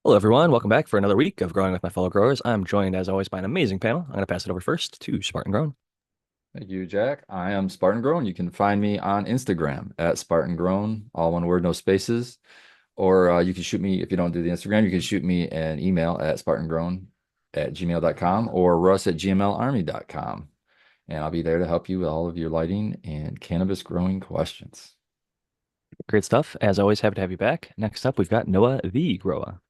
Hello, everyone. Welcome back for another week of Growing with My Fellow Growers. I'm joined, as always, by an amazing panel. I'm going to pass it over first to Spartan Grown. Thank you, Jack. I am Spartan Grown. You can find me on Instagram at Spartan Grown, all one word, no spaces. Or you can shoot me, if you don't do the Instagram, you can shoot me an email at spartangrown@gmail.com or russ@gmlarmy.com. And I'll be there to help you with all of your lighting and cannabis growing questions. Great stuff. As always, happy to have you back. Next up, we've got Noah the Grower.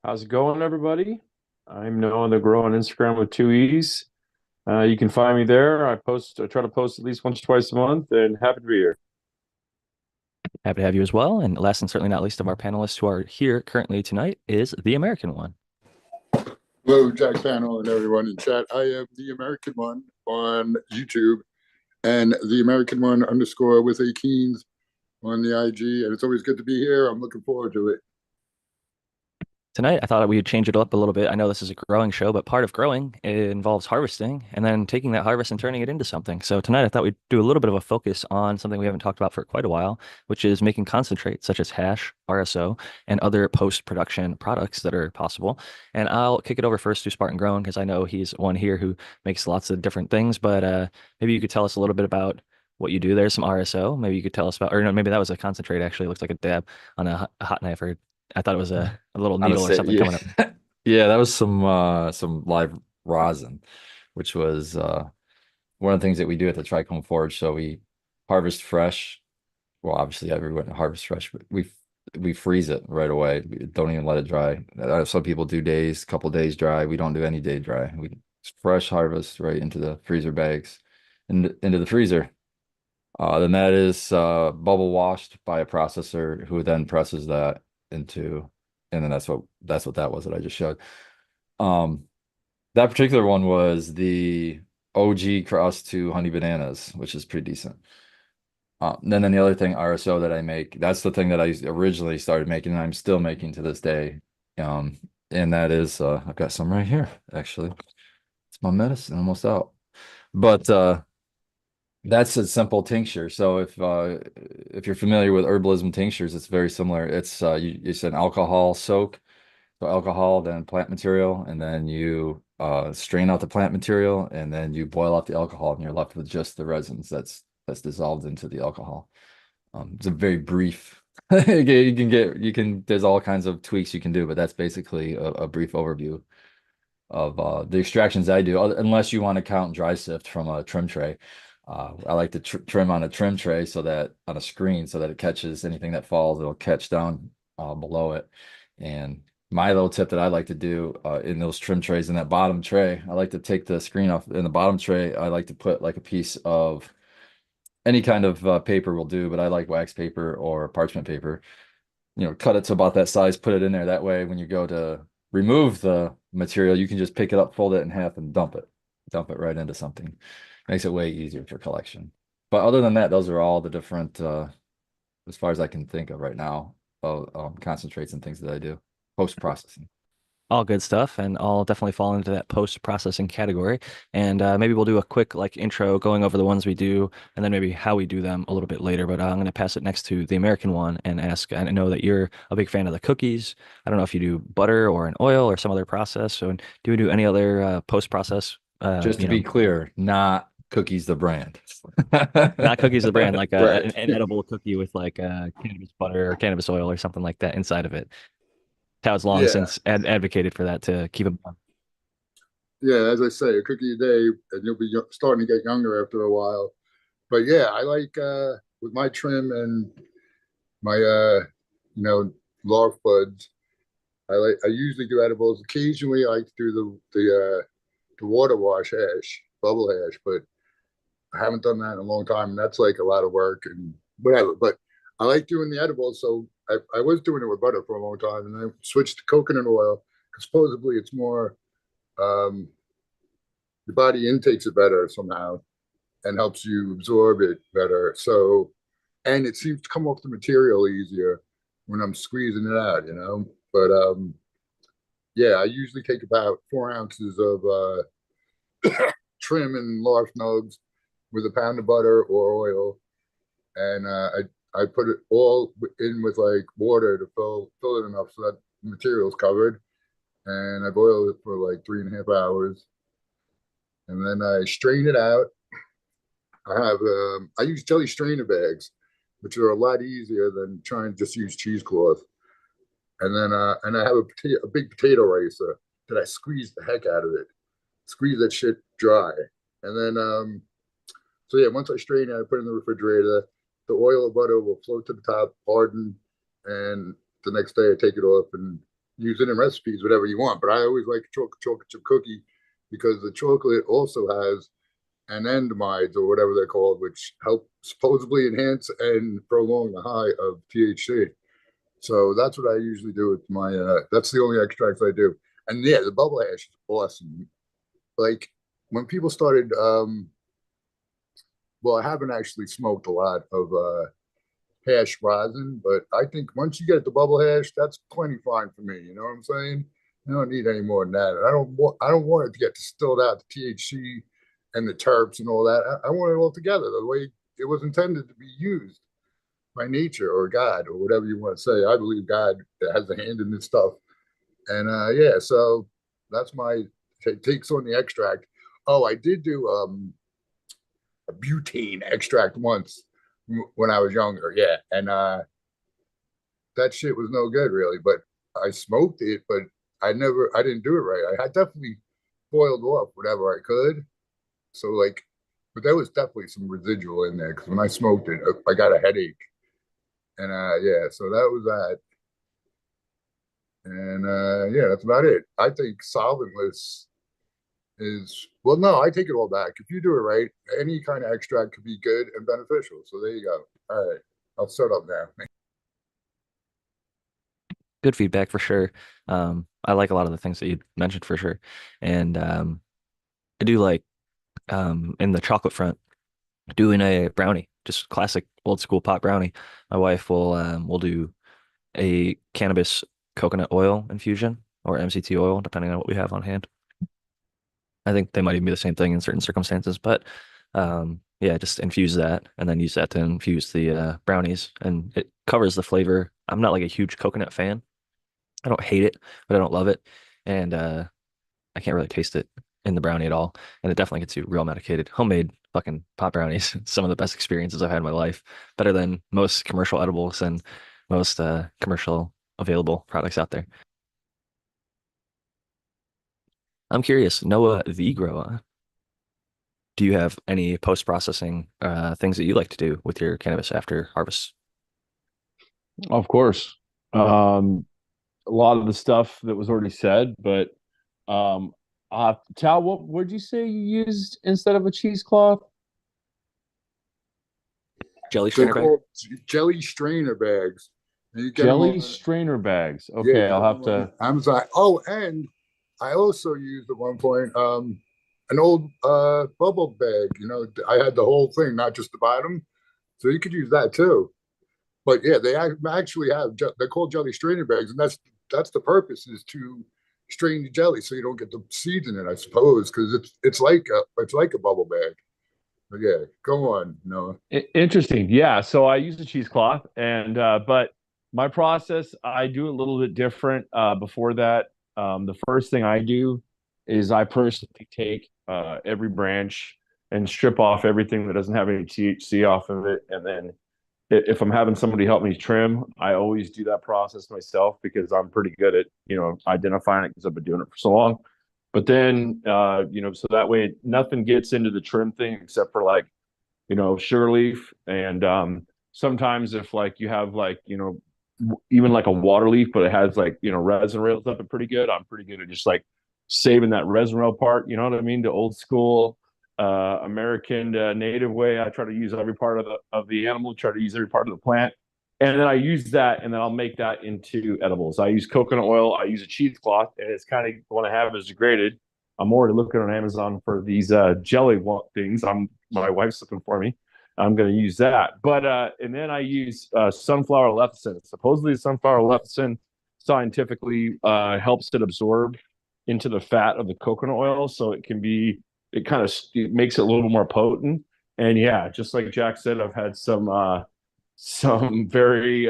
How's it going, everybody? I'm Noah the Grow on Instagram with two E's. You can find me there. I try to post at least once or twice a month, and happy to be here. Happy to have you as well. And last and certainly not least of our panelists who are here currently tonight is the American one. Hello, Jack Panel and everyone in chat. I am the American one on YouTube and the American one underscore with a Keens on the IG. And it's always good to be here. I'm looking forward to it. Tonight, I thought we would change it up a little bit. I know this is a growing show, but part of growing it involves harvesting and then taking that harvest and turning it into something. So tonight, I thought we'd do a little bit of a focus on something we haven't talked about for quite a while, which is making concentrates such as hash, RSO, and other post-production products that are possible. And I'll kick it over first to Spartan Grown because I know he's one here who makes lots of different things. But maybe you could tell us a little bit about what you do. There's some RSO. Maybe you could tell us about, or no, maybe that was a concentrate. Actually, it looks like a dab on a hot knife, or I thought it was a little needle or Honestly, something coming up. yeah. Yeah, that was some live rosin, which was one of the things that we do at the Trichome Forge. So we harvest fresh. Well, obviously everyone harvests fresh, but we freeze it right away. We don't even let it dry. Some people do days, couple days dry. We don't do any day dry. We fresh harvest right into the freezer bags and into the freezer. Then that is bubble washed by a processor who then presses that into, and then that's what that was that I just showed. Um, that particular one was the OG cross to honey bananas, which is pretty decent. Then the other thing, RSO, that I make, that's the thing that I originally started making and I'm still making to this day. Um, and that is, I've got some right here, actually. It's my medicine, almost out. But that's a simple tincture. So if you're familiar with herbalism tinctures, it's very similar. It's an alcohol soak. So alcohol, then plant material, and then you strain out the plant material, and then you boil out the alcohol, and you're left with just the resins that's dissolved into the alcohol. It's a very brief. There's all kinds of tweaks you can do, but that's basically a brief overview of the extractions I do, unless you want to count dry sift from a trim tray. I like to trim on a trim tray so that on a screen so that it catches anything that falls, it'll catch down below it. And my little tip that I like to do in those trim trays in that bottom tray, I like to take the screen off in the bottom tray. I like to put like a piece of any kind of paper will do, but I like wax paper or parchment paper. Cut it to about that size, put it in there. That way, when you go to remove the material, you can just pick it up, fold it in half, and dump it right into something. Makes it way easier for collection. But other than that, those are all the different, as far as I can think of right now, concentrates and things that I do post-processing. All good stuff, and I'll definitely fall into that post-processing category. And maybe we'll do a quick intro going over the ones we do, and then maybe how we do them a little bit later. But I'm going to pass it next to the American one and ask. I know that you're a big fan of the cookies. I don't know if you do butter or an oil or some other process. So do you do any other post-process? Just to be clear, not cookies the brand. Not cookies the brand, like Right. an edible cookie with cannabis butter or cannabis oil or something like that inside of it. Tao's long Yeah. since advocated for that to keep them. Yeah. As I say, a cookie a day, and you'll be starting to get younger after a while. But yeah, I like with my trim and my you know, larf buds. I usually do edibles. Occasionally, I like to do the water wash hash, bubble hash, but I haven't done that in a long time, and that's like a lot of work and whatever. But I like doing the edibles, so I was doing it with butter for a long time, and I switched to coconut oil because supposedly it's more um, your body intakes it better somehow and helps you absorb it better. So, and it seems to come off the material easier when I'm squeezing it out, you know. But yeah, I usually take about 4 ounces of trim and large nugs with a pound of butter or oil, and I put it all in with like water to fill it enough so that the material is covered, and I boil it for like 3.5 hours, and then I strain it out. I use jelly strainer bags, which are a lot easier than trying to just use cheesecloth. And I have a big potato ricer that I squeeze the heck out of it, squeeze that shit dry, and then so yeah, once I strain it, I put it in the refrigerator. The oil or butter will float to the top, harden, and the next day I take it off and use it in recipes, whatever you want. But I always like chocolate chip cookie because the chocolate also has anandamides or whatever they're called, which help supposedly enhance and prolong the high of THC. So that's what I usually do with my. That's the only extracts I do. And yeah, the bubble hash is awesome. Like when people started, well, I haven't actually smoked a lot of hash rosin, but I think once you get the bubble hash, that's plenty fine for me. You know what I'm saying? I don't need any more than that. And I don't want it to get distilled out, the THC and the terps and all that. I want it all together the way it was intended to be used by nature or God or whatever you want to say. I believe God has a hand in this stuff. And yeah, so that's my takes on the extract. Oh, I did do a butane extract once when I was younger. Yeah, and that shit was no good really. But I smoked it, but I didn't do it right. I definitely boiled off whatever I could. So like, but there was definitely some residual in there because when I smoked it, I got a headache. And yeah, so that was that. And yeah, that's about it. I think solventless is, well, no, I take it all back. If you do it right, any kind of extract could be good and beneficial. So there you go. All right, I'll shut up now. Good feedback for sure. I like a lot of the things that you mentioned for sure. And I do like in the chocolate front, doing a brownie, just classic old school pot brownie. My wife will do a cannabis coconut oil infusion or MCT oil, depending on what we have on hand. I think they might even be the same thing in certain circumstances, but yeah, just infuse that and then use that to infuse the brownies, and it covers the flavor. I'm not like a huge coconut fan. I don't hate it, but I don't love it, and I can't really taste it in the brownie at all, and it definitely gets you real medicated. Homemade fucking pot brownies, some of the best experiences I've had in my life, better than most commercial edibles and most commercial available products out there. I'm curious, Noah the grower, do you have any post-processing things that you like to do with your cannabis after harvest? Of course. A lot of the stuff that was already said, but um, Tal, what would you say you used instead of a cheesecloth? Jelly They're strainer bag? called jelly strainer bags. And you get them Jelly on, strainer bags. yeah, Okay, you I'll get have them on to. Amazon. Oh, and I also used at one point an old bubble bag. You know, I had the whole thing, not just the bottom. So you could use that too. But yeah, they actually have. They're called jelly strainer bags, and that's the purpose is to strain the jelly so you don't get the seeds in it. I suppose because it's like a bubble bag. But yeah, go on, Noah. Interesting. Yeah. So I use a cheesecloth, and but my process I do a little bit different. Before that, the first thing I do is I personally take every branch and strip off everything that doesn't have any THC off of it, and then if I'm having somebody help me trim, I always do that process myself because I'm pretty good at identifying it because I've been doing it for so long. But then so that way nothing gets into the trim thing except for like sugar leaf. And sometimes if like you have like, even like a water leaf, but it has like, resin rails up it pretty good. I'm pretty good at just like saving that resin rail part, you know what I mean? The old school American native way. I try to use every part of the animal, try to use every part of the plant. And then I use that and then I'll make that into edibles. I use coconut oil, I use a cheesecloth, and it's kind of what I have is degraded. I'm already looking on Amazon for these jelly things. My wife's looking for me. I'm going to use that. But and then I use sunflower lecithin. Supposedly, sunflower lecithin scientifically helps it absorb into the fat of the coconut oil, so it makes it a little bit more potent. And yeah, just like Jack said, I've had some some very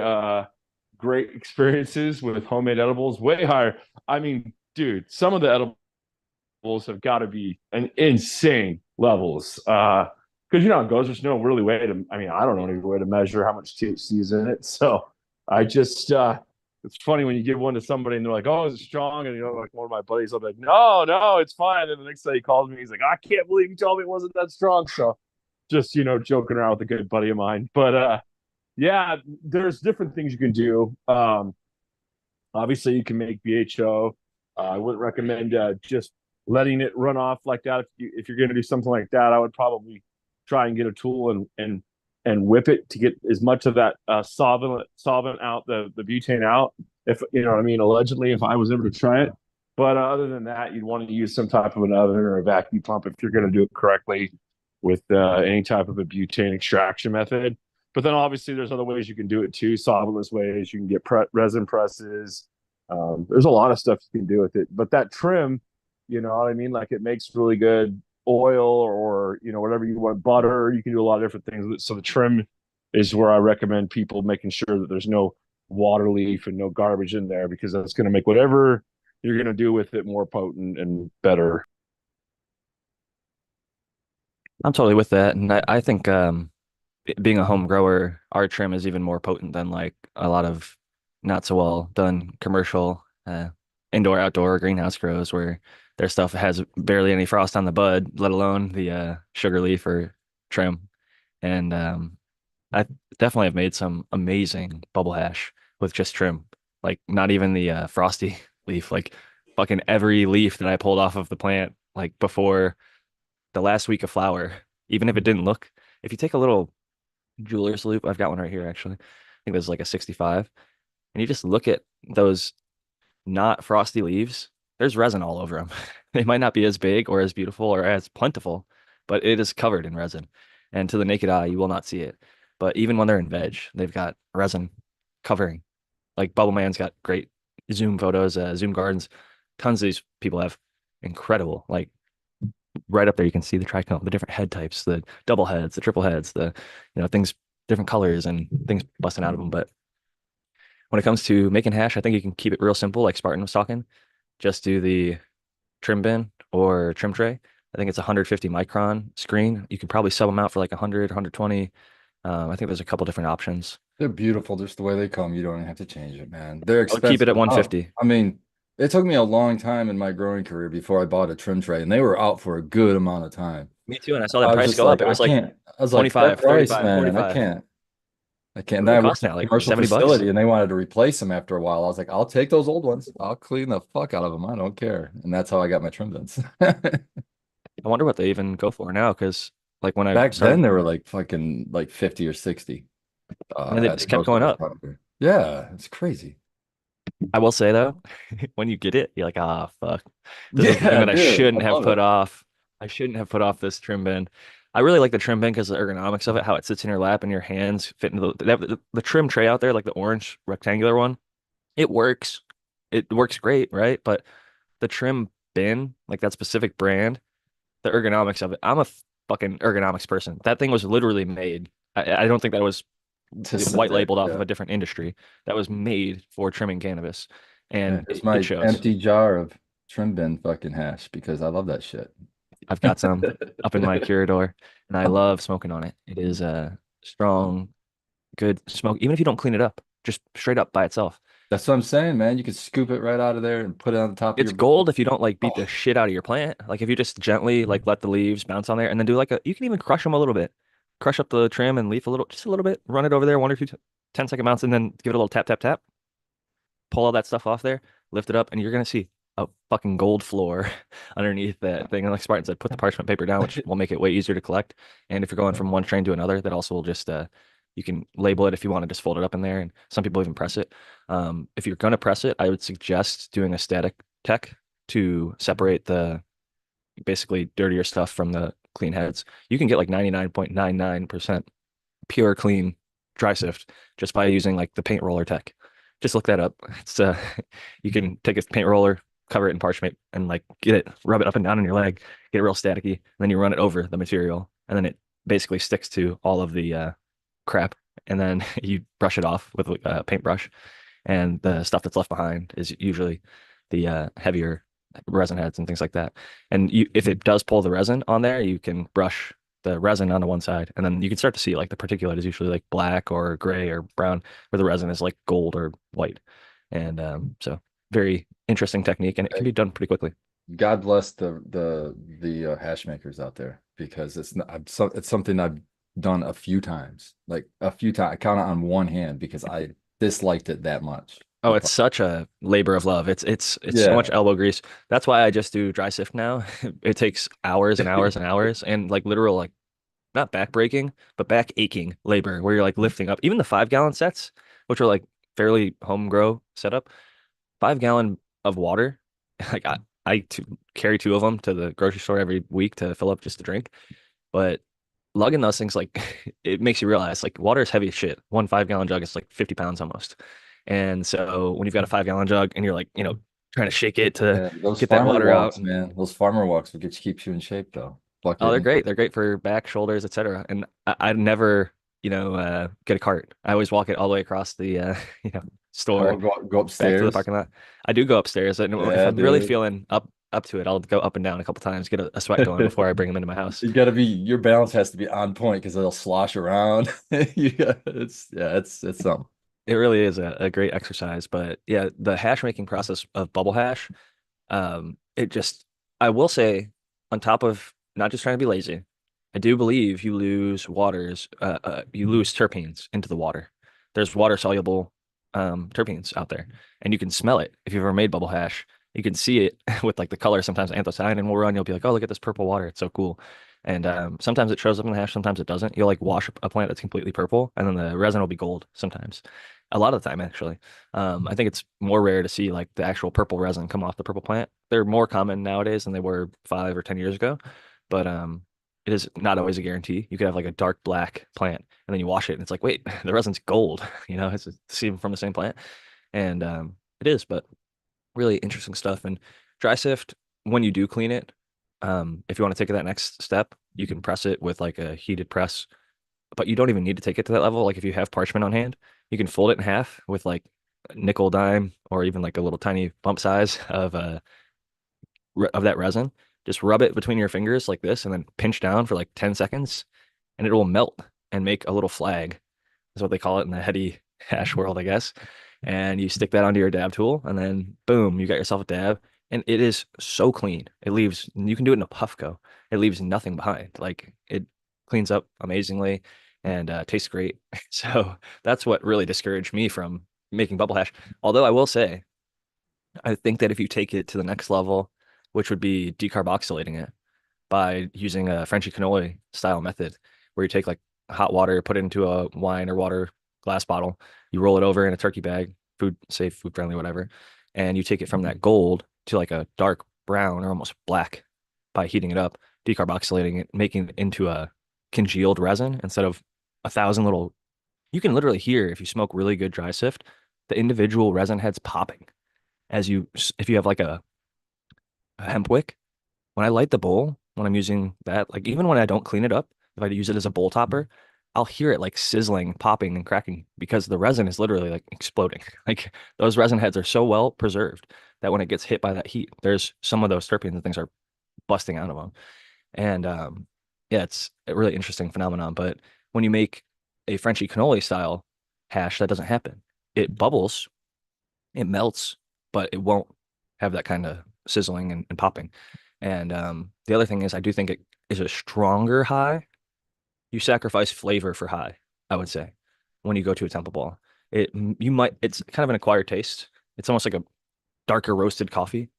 great experiences with homemade edibles, way higher. I mean, dude, some of the edibles have got to be an insane levels. Because you know how it goes. There's no really way to. I mean, I don't know any way to measure how much THC is in it. So I just, it's funny when you give one to somebody and they're like, "Oh, is it strong?" And you know, like one of my buddies will be like, "No, no, it's fine." And the next day he calls me, he's like, "I can't believe you told me it wasn't that strong." So just joking around with a good buddy of mine. But yeah, there's different things you can do. Obviously, you can make BHO. I wouldn't recommend just letting it run off like that. If you're going to do something like that, I would probably try and get a tool and whip it to get as much of that solvent out, the butane out. If you know what I mean. Allegedly, if I was ever to try it, but other than that, you'd want to use some type of an oven or a vacuum pump if you're going to do it correctly with any type of a butane extraction method. But then obviously there's other ways you can do it too, solventless ways. You can get resin presses. There's a lot of stuff you can do with it. But that trim, you know what I mean? Like it makes really good oil or whatever you want, butter. You can do a lot of different things with it. So the trim is where I recommend people making sure that there's no water leaf and no garbage in there because that's going to make whatever you're going to do with it more potent and better. I'm totally with that. And I think being a home grower, our trim is even more potent than like a lot of not so well done commercial indoor outdoor greenhouse grows where their stuff has barely any frost on the bud, let alone the sugar leaf or trim. And I definitely have made some amazing bubble hash with just trim, like not even the frosty leaf, like fucking every leaf that I pulled off of the plant, like before the last week of flower, even if it didn't look. If you take a little jeweler's loop. I've got one right here, actually. I think there's like a 65. And you just look at those not frosty leaves, there's resin all over them. They might not be as big or as beautiful or as plentiful, but it is covered in resin. And to the naked eye, you will not see it. But even when they're in veg, they've got resin covering. Like Bubble Man's got great Zoom photos, Zoom gardens. Tons of these people have incredible, like right up there, you can see the trichome, the different head types, the double heads, the triple heads, the things, different colors and things busting out of them. But when it comes to making hash, I think you can keep it real simple, like Spartan was talking. Just do the trim bin or trim tray. I think it's 150 micron screen. You can probably sub them out for like 100, 120. I think there's a couple different options. They're beautiful just the way they come. You don't even have to change it, man. They're I would keep it expensive. at Oh, 150. I mean, it took me a long time in my growing career before I bought a trim tray, and they were out for a good amount of time. Me too. And I saw that I was price just go up. like, It I was like can't. I was like, that 25, price, 35, man, I 45. can't. I can't. What And do then they I cost worked at now? a Like commercial 70 bucks? facility, and they wanted to replace them after a while. I was like, I'll take those old ones. I'll clean the fuck out of them. I don't care. And that's how I got my trim bins. I wonder what they even go for now, because like when I Back then, started, they were like fucking like 50 or 60 and then they at the just kept grocery going up. store. Yeah, it's crazy. I will say though, when you get it, you're like, ah, fuck. This is the thing Yeah, that I dude, I shouldn't have love put it. off. I shouldn't have put off this trim bin. I really like the trim bin because the ergonomics of it, how it sits in your lap and your hands fit into the trim tray out there, like the orange rectangular one. It works. It works great, right? But the trim bin, like that specific brand, the ergonomics of it. I'm a fucking ergonomics person. That thing was literally made. I don't think that was To sit white there. labeled off of Yeah. a different industry. That was made for trimming cannabis, Yeah, and here's it my shows. empty jar of trim bin fucking hash because I love that shit. I've got some up in my Curador, and I love smoking on it. It is a strong, good smoke, even if you don't clean it up, just straight up by itself. That's what I'm saying, man. You can scoop it right out of there and put it on the top of It's your bowl. gold if you don't like beat the Oh, shit out of your plant. Like if you just gently like let the leaves bounce on there, and then do like you can even crush them a little bit, crush up the trim and leaf a little, just a little bit, run it over there, one or two 10-second bounce, and then give it a little tap, tap, tap, pull all that stuff off there, lift it up, and you're gonna see a fucking gold floor underneath that thing. And like Spartan said, put the parchment paper down, which will make it way easier to collect. And if you're going from one train to another, that also will just you can label it if you want to just fold it up in there. And some people even press it. If you're gonna press it, I would suggest doing a static tech to separate the basically dirtier stuff from the clean heads. You can get like 99.99% pure clean dry sift just by using like the paint roller tech. Just look that up. It's you can take a paint roller, cover it in parchment, and like get it, rub it up and down on your leg, get it real staticky, and then you run it over the material, and then it basically sticks to all of the crap, and then you brush it off with a paintbrush, and the stuff that's left behind is usually the heavier resin heads and things like that. And if it does pull the resin on there, you can brush the resin onto one side, and then you can start to see like the particulate is usually like black or gray or brown, where the resin is like gold or white. And so very interesting technique, and it can be done pretty quickly. God bless the hash makers out there, because it's something I've done a few times, like a few times. I count it on one hand because I disliked it that much. Oh, it's such a labor of love. It's so much Yeah. elbow grease. That's why I just do dry sift now. It takes hours and hours and hours, and like literal like not back breaking, but back aching labor where you're like lifting up. Even the 5 gallon sets, which are like fairly home grow setup, 5 gallon of water. Like carry two of them to the grocery store every week to fill up just to drink. But lugging those things, like it makes you realize like water is heavy as shit. One 5 gallon jug is like 50 pounds almost. And so when you've got a 5 gallon jug and you're like, trying to shake it to Yeah, those get that farmer water out. walks, man. Those farmer walks will keep you in shape though. Oh, they're Bucketing. great. They're great for back, shoulders, etc. And I never, get a cart. I always walk it all the way across the, Oh, store go back to the upstairs. parking lot. I do go upstairs, and if Yeah, I'm really dude. feeling up to it, I'll go up and down a couple times, get a sweat going before I bring them into my house. You gotta be your balance has to be on point because they'll slosh around. It's something. It really is a great exercise. But yeah, the hash making process of bubble hash, it just, I will say, on top of not just trying to be lazy, I do believe you lose terpenes into the water. There's water soluble terpenes out there, and you can smell it if you've ever made bubble hash. You can see it with like the color. Sometimes anthocyanin will run. You'll be like, oh, look at this purple water. It's so cool. And sometimes it shows up in the hash. Sometimes it doesn't. You'll like wash a plant that's completely purple, and then the resin will be gold sometimes. A lot of the time, actually. I think it's more rare to see like the actual purple resin come off the purple plant. They're more common nowadays than they were 5 or 10 years ago, but it is not always a guarantee. You could have like a dark black plant, and then you wash it, and it's like, wait, the resin's gold. It's seen from the same plant, and it is. But really interesting stuff. And dry sift, when you do clean it, if you want to take it that next step, you can press it with like a heated press, but you don't even need to take it to that level. Like if you have parchment on hand, you can fold it in half with like nickel dime or even like a little tiny bump size of that resin. Just rub it between your fingers like this and then pinch down for like 10 seconds and it will melt and make a little flag. Is what they call it in the heady hash world, I guess. And you stick that onto your dab tool and then boom, you got yourself a dab. And it is so clean. You can do it in a Puffco. It leaves nothing behind. Like it cleans up amazingly and tastes great. So that's what really discouraged me from making bubble hash. Although I will say, I think that if you take it to the next level, which would be decarboxylating it by using a Frenchy cannoli style method, where you take like hot water, put it into a wine or water glass bottle, you roll it over in a turkey bag, food safe, food friendly, whatever, and you take it from that gold to like a dark brown or almost black by heating it up, decarboxylating it, making it into a congealed resin instead of 1,000 little. You can literally hear if you smoke really good dry sift, the individual resin heads popping if you have like a hemp wick. When I light the bowl, when I'm using that, like even when I don't clean it up, if I use it as a bowl topper, I'll hear it like sizzling, popping, and cracking because the resin is literally like exploding. Like those resin heads are so well preserved that when it gets hit by that heat, there's some of those terpenes and things are busting out of them. And yeah, it's a really interesting phenomenon. But when you make a Frenchy cannoli style hash, that doesn't happen. It bubbles, it melts, but it won't have that kind of sizzling and popping. And the other thing is, I do think it is a stronger high. You sacrifice flavor for high, I would say, when you go to a temple ball. It's kind of an acquired taste. It's almost like a darker roasted coffee,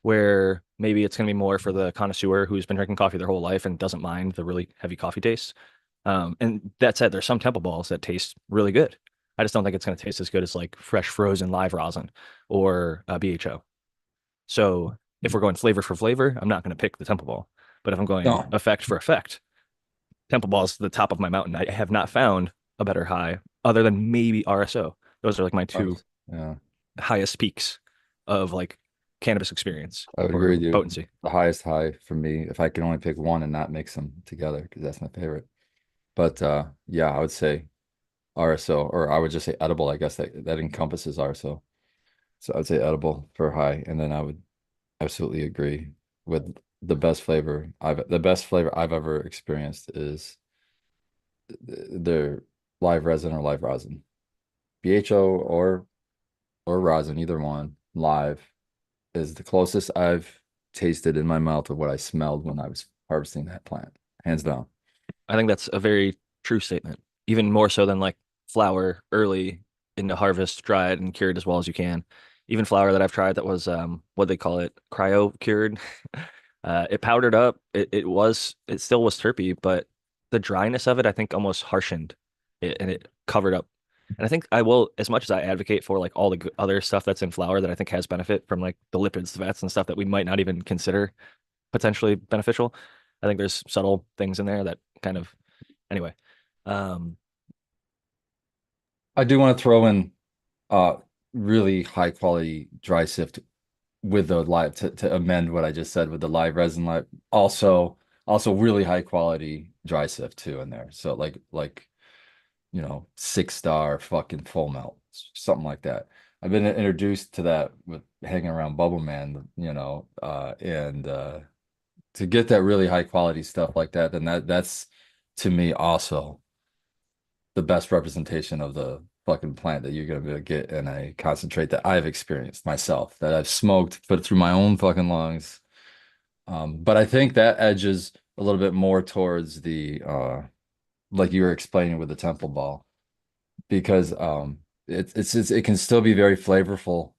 where maybe it's going to be more for the connoisseur who's been drinking coffee their whole life and doesn't mind the really heavy coffee taste. And that said, there's some temple balls that taste really good. I just don't think it's going to taste as good as like fresh frozen live rosin or BHO. So if we're going flavor for flavor, I'm not going to pick the Temple Ball. But if I'm going No. effect for effect, Temple Ball is the top of my mountain. I have not found a better high other than maybe RSO. Those are like my two Yeah, highest peaks of like cannabis experience I would agree or with you. potency. The highest high for me, if I can only pick one and not mix them together, because that's my favorite. But yeah, I would say RSO, or I would just say edible. I guess that encompasses RSO. So I'd say edible for high, and then I would absolutely agree with the best flavor I've ever experienced is their live resin or live rosin. BHO or rosin, either one, live is the closest I've tasted in my mouth of what I smelled when I was harvesting that plant, hands down. I think that's a very true statement, even more so than like flour early into harvest, dried and cured as well as you can. Even flour that I've tried that was what they call it, cryo cured. It powdered up. It still was terpy, but the dryness of it, I think, almost harshened it and it covered up. And I think I will, as much as I advocate for like all the other stuff that's in flour that I think has benefit from like the lipids, the fats, and stuff that we might not even consider potentially beneficial. I think there's subtle things in there that kind of anyway. Um, I do want to throw in uh really high quality dry sift with the live to amend what I just said with the live resin live. Also really high quality dry sift too in there. So like 6 star fucking full melt, something like that. I've been introduced to that with hanging around Bubble Man, and to get that really high quality stuff like that, then that's to me also the best representation of the fucking plant that you're gonna be able to get in a concentrate that I've experienced myself, that I've smoked, put it through my own fucking lungs. But I think that edges a little bit more towards the like you were explaining with the temple ball, because it can still be very flavorful.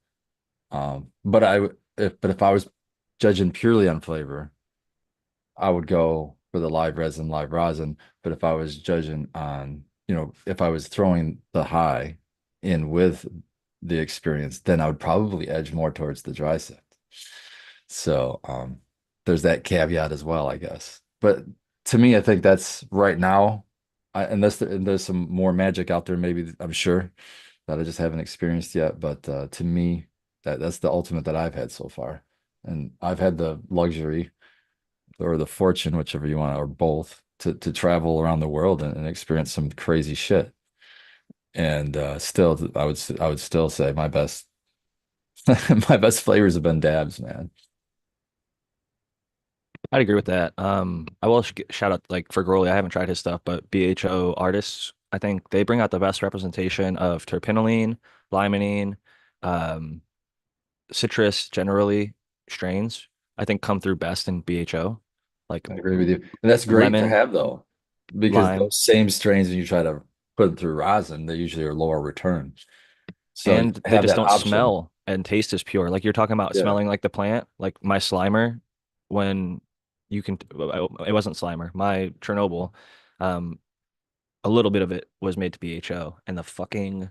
But if I was judging purely on flavor, I would go for the live resin, live rosin. But if I was judging on, if I was throwing the high in with the experience, then I would probably edge more towards the dry sift. So there's that caveat as well, I guess. But to me, I think that's right now, unless there's some more magic out there, maybe I'm sure that I just haven't experienced yet. But to me, that's the ultimate that I've had so far. And I've had the luxury or the fortune, whichever you want, or both, to travel around the world and experience some crazy shit. And still, I would still say my best my best flavors have been dabs, man. I'd agree with that. I will shout out like for Growley, I haven't tried his stuff, but BHO artists, I think they bring out the best representation of terpinolene, limonene, um, citrus generally strains. I think come through best in BHO, like I agree with you. And that's great to lemon, have though, because lime, those same strains, when you try to put them through rosin, they usually are lower return. So you and they have just that don't option. smell and taste as pure. Like you're talking about Yeah. smelling like the plant, like my Slimer, when you can, it wasn't Slimer, my Chernobyl, um, a little bit of it was made to BHO, and the fucking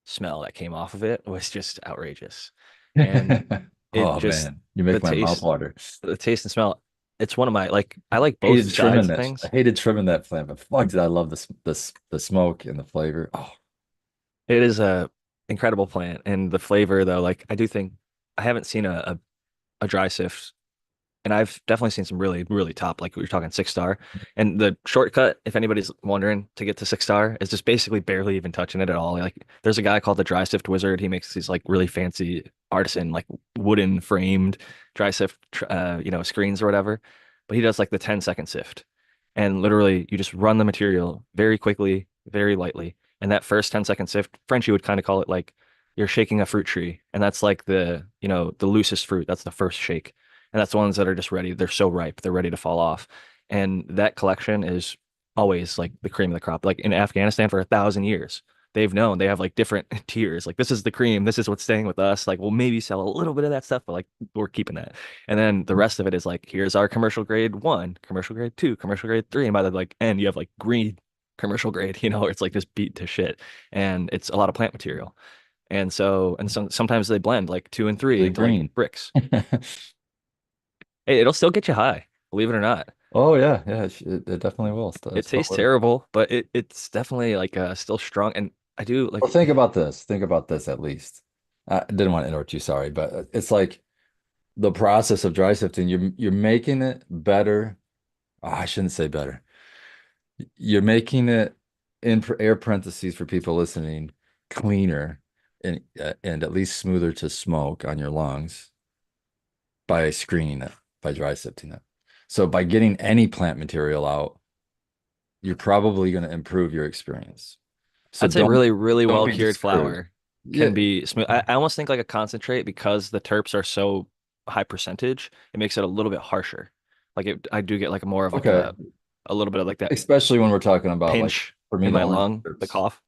smell that came off of it was just outrageous. And it Oh just, man, you the make my mouth taste, water. the taste and smell, it's one of my, like, I like both Hated trimming sides of that. I things. hated trimming that plant, but fuck, did I love the smoke and the flavor. Oh, It is a incredible plant. And the flavor, though, like, I do think I haven't seen a dry sift. And I've definitely seen some really, really top, like you're talking 6 star. And the shortcut, if anybody's wondering to get to 6 star, is just basically barely even touching it at all. Like there's a guy called the Dry Sift Wizard. He makes these like really fancy artisan, like wooden framed dry sift, screens or whatever. But he does like the 10-second sift. And literally you just run the material very quickly, very lightly. And that first 10-second sift, Frenchie would kind of call it like you're shaking a fruit tree. And that's like the loosest fruit. That's the first shake, and that's the ones that are just ready. They're so ripe, they're ready to fall off. And that collection is always like the cream of the crop. Like in Afghanistan for 1,000 years, they've known they have like different tiers. Like this is the cream, this is what's staying with us. Like we'll maybe sell a little bit of that stuff, but like we're keeping that. And then the rest of it is like here's our commercial grade 1, commercial grade 2, commercial grade 3, and by the like end you have like green commercial grade, where it's like just beat to shit, and it's a lot of plant material. Sometimes they blend like 2 and 3 really into like green. bricks. Hey, it'll still get you high, believe it or not. Oh yeah, yeah, it definitely will. It Still tastes will. terrible, but it's definitely like still strong. And I do Well, like think about this. Think about this at least. I didn't want to interrupt you, sorry, but it's like the process of dry sifting. You're making it better. Oh, I shouldn't say better. You're making it in air parentheses for people listening, cleaner and at least smoother to smoke on your lungs by screening it, by dry sifting it. So by getting any plant material out, you're probably going to improve your experience. So I'd say really, really don't well be cured discouraged. flower Yeah. can be smooth. I almost think like a concentrate because the terps are so high percentage, it makes it a little bit harsher. I do get like more of like Okay. a little bit of like that Especially when we're talking about like pinch for me in the my orange lung, the terps. cough.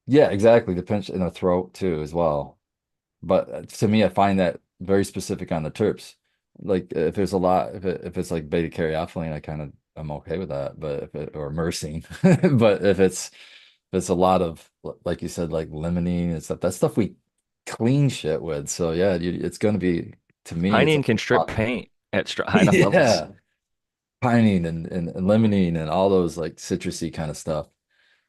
Yeah, exactly. The pinch in the throat too as well. But to me, I find that very specific on the terps. Like if there's a lot, if it's like beta caryophyllene, I'm okay with that. But if it or myrcene, but if it's a lot of like you said, like limonene and stuff, that's stuff we clean shit with. So yeah, it's going to be to me, it's Pinene like can a strip lot. paint at high enough levels. Yeah, pinene and limonene and all those like citrusy kind of stuff.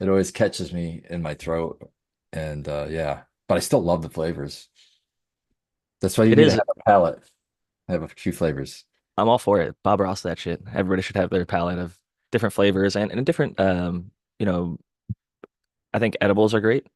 It always catches me in my throat, and yeah, but I still love the flavors. That's why you It need to is. have a palate, have a few flavors. I'm all for it. Bob Ross, that shit. Everybody should have their palette of different flavors and different you know, I think edibles are great.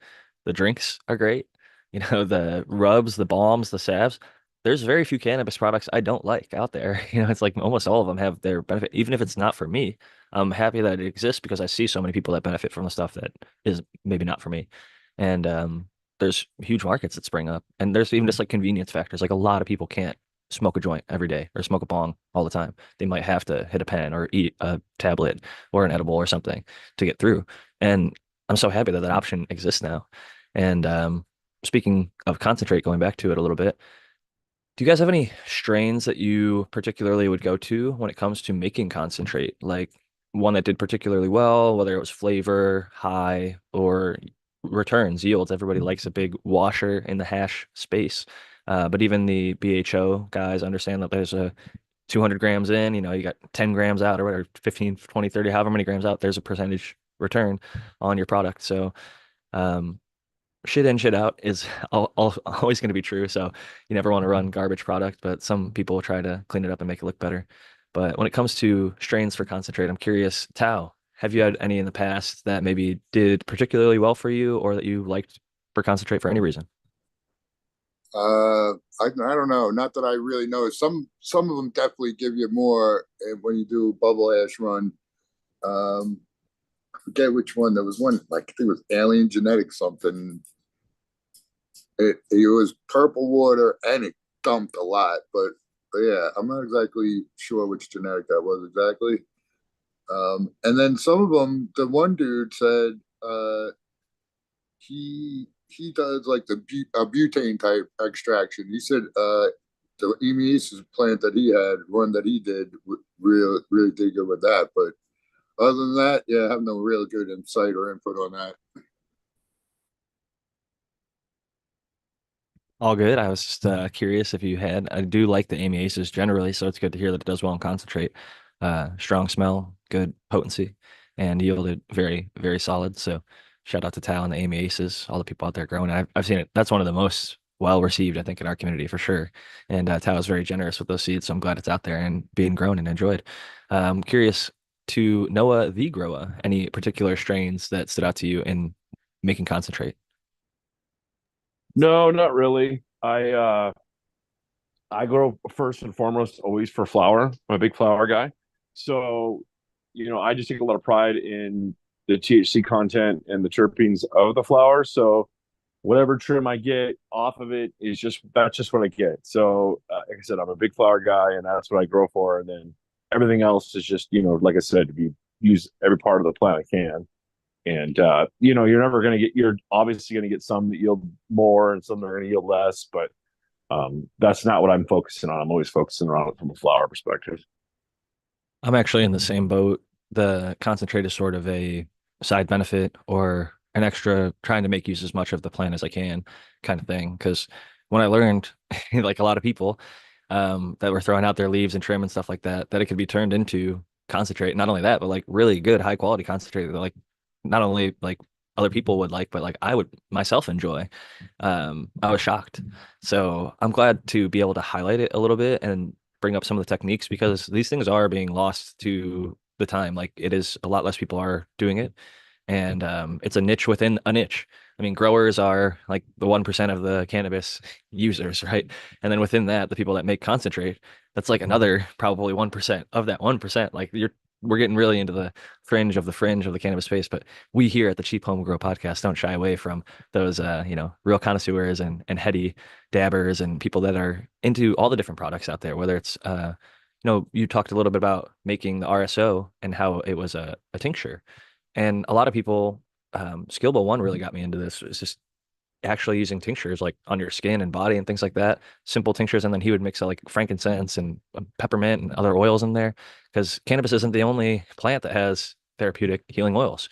The drinks are great. You know, the rubs, the balms, the salves. There's very few cannabis products I don't like out there. You know, it's like almost all of them have their benefit. Even if it's not for me, I'm happy that it exists because I see so many people that benefit from the stuff that is maybe not for me. And there's huge markets that spring up. And there's even just like convenience factors. Like a lot of people can't smoke a joint every day or smoke a bong all the time. They might have to hit a pen or eat a tablet or an edible or something to get through. And I'm so happy that that option exists now. And speaking of concentrate, going back to it a little bit, do you guys have any strains that you particularly would go to when it comes to making concentrate? Like one that did particularly well, whether it was flavor, high, or returns, yields. Everybody likes a big washer in the hash space. But even the BHO guys understand that there's a 200 grams in, you got 10 grams out or whatever, 15, 20, 30, however many grams out, there's a percentage return on your product. So, um, shit in, shit out is always going to be true. So you never want to run garbage product, but some people try to clean it up and make it look better. But when it comes to strains for concentrate, I'm curious, Tao, have you had any in the past that maybe did particularly well for you or that you liked for concentrate for any reason? I don't know. Not that I really know. Some of them definitely give you more when you do a bubble hash run. Um, I forget which one. There was one like I think it was Alien Genetics something. It was purple water and it dumped a lot, but yeah, I'm not exactly sure which genetic that was exactly. And then some of them, the one dude said he does like the butane type extraction. He said the emiasis plant that he had, one that he did, really did good with that. But other than that, yeah, I have no real good insight or input on that. All good. I was just curious if you had. I do like the Amy Aces generally, so it's good to hear that it does well in concentrate. Strong smell, good potency, and yielded very, very solid. So shout out to Tal and the Amy Aces, all the people out there growing. I've seen it. That's one of the most well received, I think, in our community for sure. And Tal is very generous with those seeds, so I'm glad it's out there and being grown and enjoyed. I'm curious to Noah the grower, any particular strains that stood out to you in making concentrate? No, not really. I grow first and foremost always for flower. I'm a big flower guy. So, I just take a lot of pride in the THC content and the terpenes of the flower. So whatever trim I get off of it is that's just what I get. So, like I said, I'm a big flower guy, and that's what I grow for. And then everything else is just, like I said, to be use every part of the plant I can. And you're obviously gonna get some that yield more and some that are gonna yield less, but that's not what I'm focusing on. I'm always focusing on it from a flower perspective. I'm actually in the same boat. The concentrate is sort of a side benefit or an extra trying to make use as much of the plant as I can kind of thing. Because when I learned, like a lot of people, that were throwing out their leaves and trim and stuff like that, that it could be turned into concentrate. Not only that, but like really good, high quality concentrate that like not only like other people would like, but like I would myself enjoy. I was shocked. So I'm glad to be able to highlight it a little bit and bring up some of the techniques because these things are being lost to the time. Like it is a lot less people are doing it, and it's a niche within a niche. I mean, growers are like the 1% of the cannabis users, right? And then within that, the people that make concentrate, that's like another probably 1% of that 1%. Like we're getting really into the fringe of the cannabis space, but we here at the Cheap Home Grow podcast don't shy away from those real connoisseurs and heady dabbers and people that are into all the different products out there, whether it's you talked a little bit about making the RSO and how it was a tincture. And a lot of people, Skillbo One really got me into this. It's just actually using tinctures like on your skin and body and things like that, simple tinctures. And then he would mix like frankincense and peppermint and other oils in there because cannabis isn't the only plant that has therapeutic healing oils.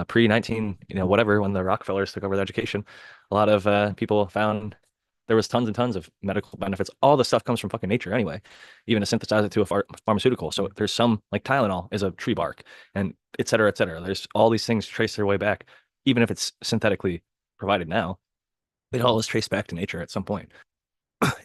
Pre 19, whatever, when the Rockefellers took over the education, a lot of people found there was tons and tons of medical benefits. All the stuff comes from fucking nature anyway, even to synthesize it to a pharmaceutical. So there's some like Tylenol is a tree bark and et cetera, et cetera. There's all these things trace their way back, even if it's synthetically provided now. It all is traced back to nature at some point.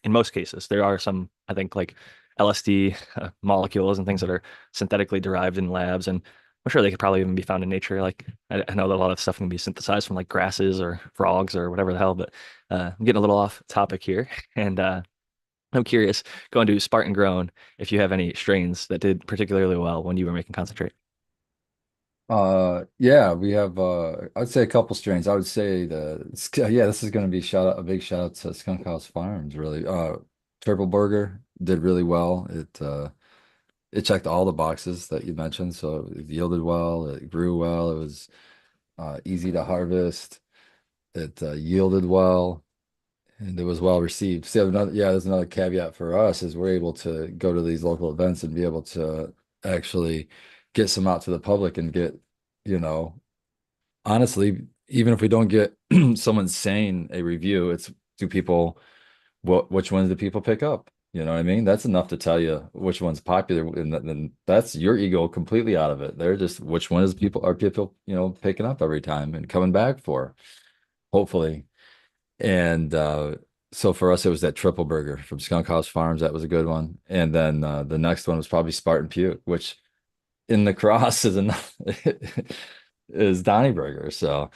In most cases, there are some, I think, like LSD molecules and things that are synthetically derived in labs, and I'm sure they could probably even be found in nature. Like I know that a lot of stuff can be synthesized from like grasses or frogs or whatever the hell. But I'm getting a little off topic here, and I'm curious, going to Spartan Grown, if you have any strains that did particularly well when you were making concentrate. Yeah, we have I'd say a couple strains. I would say this is going to be a big shout out to Skunk House Farms, really. Triple Burger did really well. It checked all the boxes that you mentioned, so it yielded well, it grew well, it was easy to harvest, it yielded well, and it was well received. See, there's another caveat for us is we're able to go to these local events and be able to actually get some out to the public and get, you know, honestly, even if we don't get someone saying a review, it's do people which ones do people pick up? You know what I mean? That's enough to tell you which one's popular, and then that's your ego completely out of it. They're just which one is people, picking up every time and coming back for, hopefully. And so for us, it was that triple burger from Skunk House Farms. That was a good one. And then the next one was probably Spartan Puke, which in the cross is Donnie Burger. So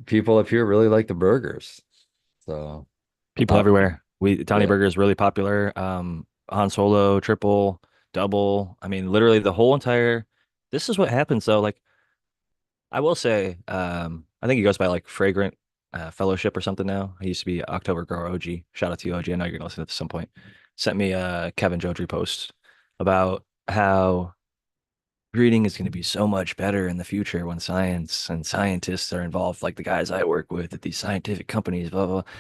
people up here really like the burgers. So People uh, everywhere. Donny yeah, Burger is really popular. Han Solo, triple, double. I mean, literally the whole entire. This is what happens though. Like I will say, I think he goes by like Fragrant Fellowship or something now. He used to be October Grower OG. Shout out to you, OG. I know you're gonna listen to this at some point. Sent me a Kevin Jodrey post about how breeding is going to be so much better in the future when science and scientists are involved, like the guys I work with at these scientific companies, blah, blah, blah.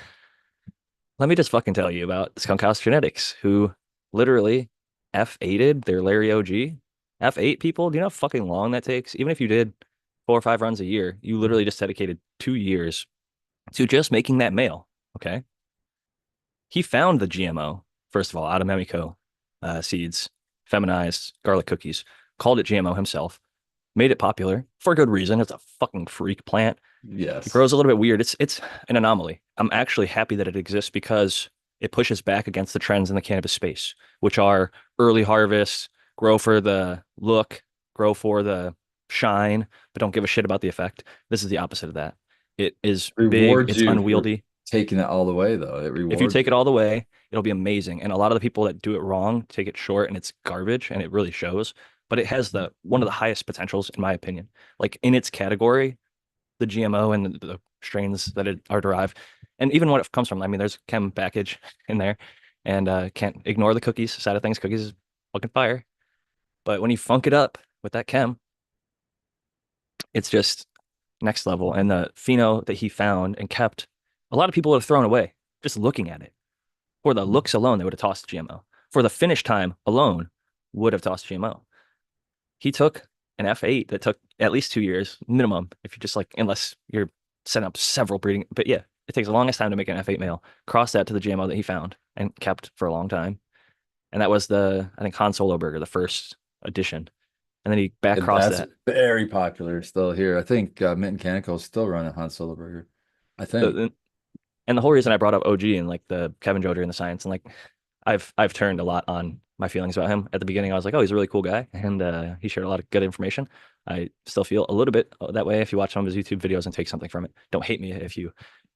Let me just fucking tell you about Skunk House Genetics, who literally F8'd their Larry OG. F8 people, do you know how fucking long that takes? Even if you did 4 or 5 runs a year, you literally just dedicated 2 years to just making that male. Okay. He found the GMO, first of all, out of Memico seeds, feminized garlic cookies, called it GMO himself, made it popular for good reason. It's a fucking freak plant. It yes. grows a little bit weird. It's an anomaly. I'm actually happy that it exists because it pushes back against the trends in the cannabis space, which are early harvest, grow for the look, grow for the shine, but don't give a shit about the effect. This is the opposite of that. It is big, Rewards it's you for unwieldy. taking it all the way, though. It If you rewards take it you. all the way, it'll be amazing. And a lot of the people that do it wrong take it short and it's garbage and it really shows. But it has the one of the highest potentials, in my opinion. Like in its category, the GMO and the strains that are derived, and even what it comes from. I mean, there's chem package in there, and can't ignore the cookies side of things. Cookies is fucking fire, but when you funk it up with that chem, it's just next level. And the pheno that he found and kept, a lot of people would have thrown away just looking at it. For the looks alone, they would have tossed GMO. For the finish time alone, would have tossed GMO. He took an F8 that took at least 2 years minimum. If you just like, unless you're setting up several breeding, but yeah, it takes the longest time to make an F8 male. Cross that to the GMO that he found and kept for a long time. And that was I think Han Solo Burger, the first edition. And then he back And crossed that's that. very popular still here. I think Mint Mechanical is still running Han Solo Burger. I think. The- And the whole reason I brought up OG and like the Kevin Joder and the science and like I've turned a lot on my feelings about him. At the beginning, I was like, oh, he's a really cool guy, and he shared a lot of good information. I still feel a little bit that way if you watch some of his YouTube videos and take something from it. Don't hate me if you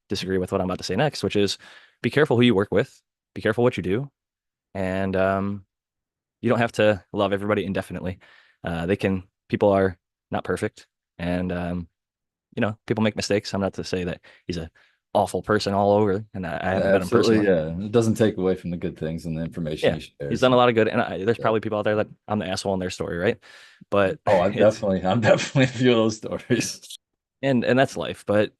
disagree with what I'm about to say next, which is be careful who you work with, be careful what you do, and you don't have to love everybody indefinitely. People are not perfect, and people make mistakes. I'm not to say that he's a awful person all over, and I haven't met him Absolutely, personally. yeah. It doesn't take away from the good things and the information Yeah, he he's shares. done a And lot of good, and there's yeah. probably people out there that I'm the asshole in their story, right? But Oh, it's I'm definitely a few of those stories. and that's life. But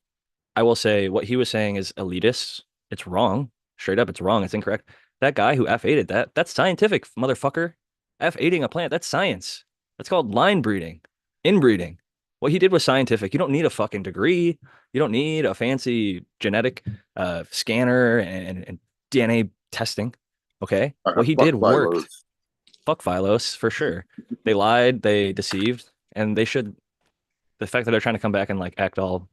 I will say what he was saying is elitist. It's wrong. Straight up, it's wrong. It's incorrect. That guy who F8'd that's scientific, motherfucker. F8ing a plant, that's science. That's called line breeding, inbreeding. What he did was scientific. You don't need a fucking degree. You don't need a fancy genetic scanner and DNA testing. Okay. What he did Fuck worked. Phylos. Fuck Phylos for sure. They lied, they deceived, and they should. The fact that they're trying to come back and like act all,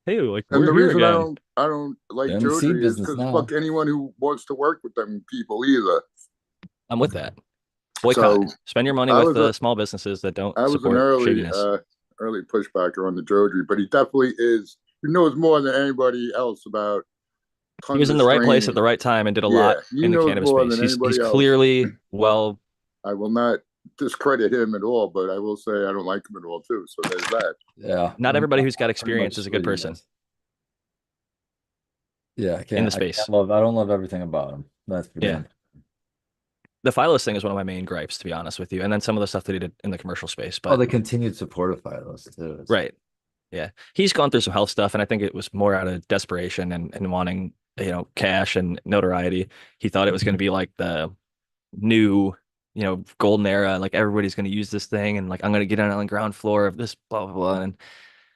hey, like And we're the here reason again. I don't like They're in the seed Jodry is business because fuck now. anyone who wants to work with them people either. I'm with that. Boycott. So Spend your money I with was the a small businesses that don't I was an support shadiness. early pushbacker on the Jodry, but he definitely is. He knows more than anybody else about He was tons in of the right place strain. at the right time and did a Yeah, lot he in the knows cannabis more space. than He's anybody else. clearly well. I will not discredit him at all, but I will say I don't like him at all too. So there's that. Yeah, Not everybody who's got I'm pretty experience much is a good what he person is. Yeah, in the space. I don't love everything about him. That's for Yeah. damn. The Phylos thing is one of my main gripes, to be honest with you. And then some of the stuff that he did in the commercial space. Oh, But the continued support of Phylos too. right. Yeah. He's gone through some health stuff, and I think it was more out of desperation and wanting, cash and notoriety. He thought it was going to be like the new, golden era. Like everybody's going to use this thing, and like I'm going to get on the ground floor of this, blah blah blah. And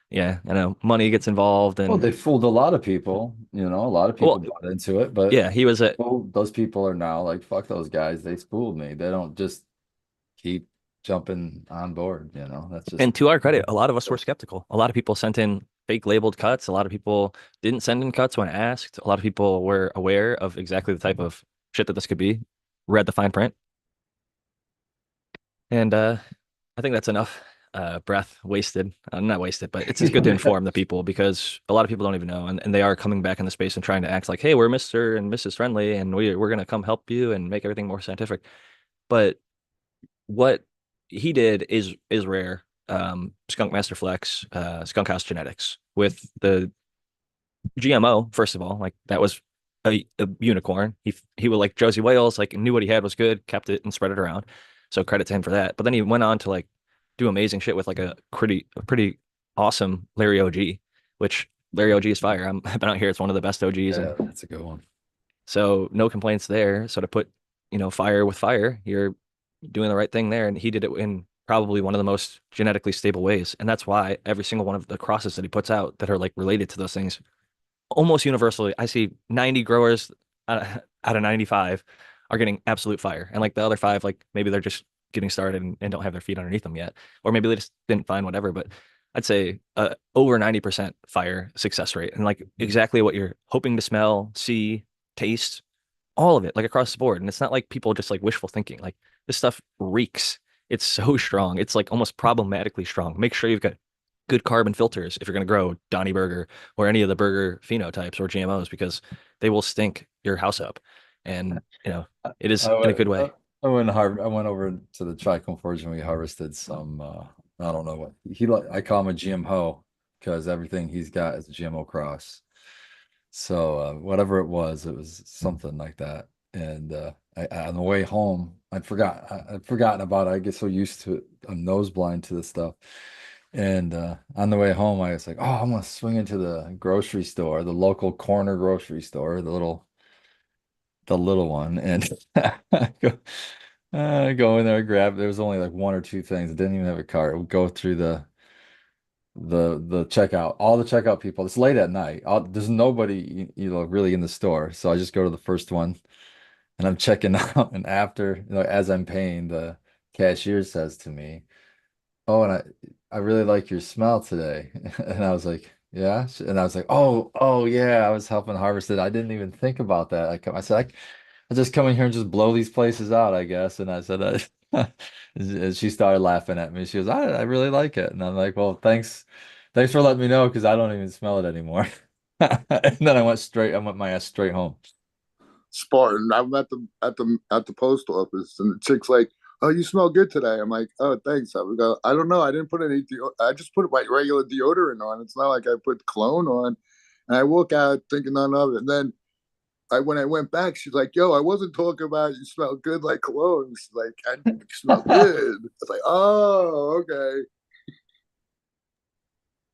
yeah, I know money gets involved, Well, and they fooled a lot of people. A lot of people well, bought into it, but yeah, he was a. those people are now like, fuck those guys. They spooled me. They don't just keep jumping on board. That's just And to our credit, a lot of us were skeptical. A lot of people sent in fake labeled cuts. A lot of people didn't send in cuts when asked. A lot of people were aware of exactly the type of shit that this could be, read the fine print, and I think that's enough breath wasted. Not wasted, but it's good to inform the people because a lot of people don't even know, and they are coming back in the space and trying to act like, hey, we're Mr. and Mrs. Friendly, and we're gonna come help you and make everything more scientific. But what he did is rare. Skunk Master Flex, Skunk House Genetics with the GMO. First of all, like that was a unicorn. He would like Josie Wales, like knew what he had was good, kept it and spread it around. So credit to him for that. But then he went on to like do amazing shit with like a pretty awesome Larry OG, which Larry OG is fire. I've been out here. It's one of the best OGs, and yeah, that's a good one. so no complaints there. So to put fire with fire, you're doing the right thing there. And he did it in probably one of the most genetically stable ways. And that's why every single one of the crosses that he puts out that are like related to those things, almost universally, I see 90 growers out of 95 are getting absolute fire. And like the other five, like maybe they're just getting started and don't have their feet underneath them yet. Or maybe they just didn't find whatever. But I'd say over 90% fire success rate. And like exactly what you're hoping to smell, see, taste, all of it, like across the board. And it's not like people just like wishful thinking. Like this stuff reeks. It's so strong. It's like almost problematically strong. Make sure you've got good carbon filters if you're going to grow Donny Burger or any of the burger phenotypes or GMOs because they will stink your house up. And, it is I in a went, good way. I went over to the Trichome Forge and we harvested some, I don't know what I call him a GMO because everything he's got is a GMO cross. So whatever it was something like that. And on the way home, I'd forgotten about it. I get so used to it. I'm nose blind to this stuff. And on the way home, I was like, oh, I'm gonna swing into the grocery store, the local corner grocery store, the little one, and go, go in there, grab. There was only like one or two things. It didn't even have a cart. We'll go through the checkout, all the checkout people. It's late at night. There's nobody, really in the store. So I just go to the first one and I'm checking out. And after, as I'm paying, the cashier says to me, oh, and I really like your smell today. And I was like, yeah. And I was like, oh, yeah, I was helping harvest it. I didn't even think about that. I said, I just come in here and just blow these places out, I guess. And I said, and she started laughing at me. She goes, I really like it. And I'm like, well, thanks for letting me know because I don't even smell it anymore. And then I went my ass straight home. Spartan. I'm at the post office, and the chick's like, "Oh, you smell good today." I'm like, "Oh, thanks." I go, "I don't know. I didn't put any. I just put my regular deodorant on. It's not like I put cologne on." And I walk out thinking none of it. And then when I went back, she's like, "Yo, I wasn't talking about you smell good like cologne." She's like, "I you smell good." I was like, "Oh, okay."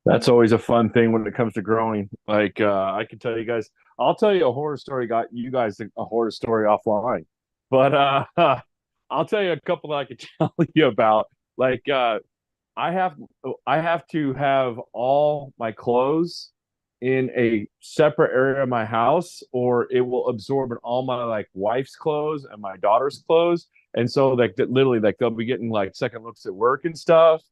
That's always a fun thing when it comes to growing. Like I can tell you guys, I'll tell you a horror story. Got you guys a horror story offline, but I'll tell you a couple that I could tell you about. Like I have I have to have all my clothes in a separate area of my house, or it will absorb in all my like wife's clothes and my daughter's clothes. And so like that literally like they'll be getting like second looks at work and stuff.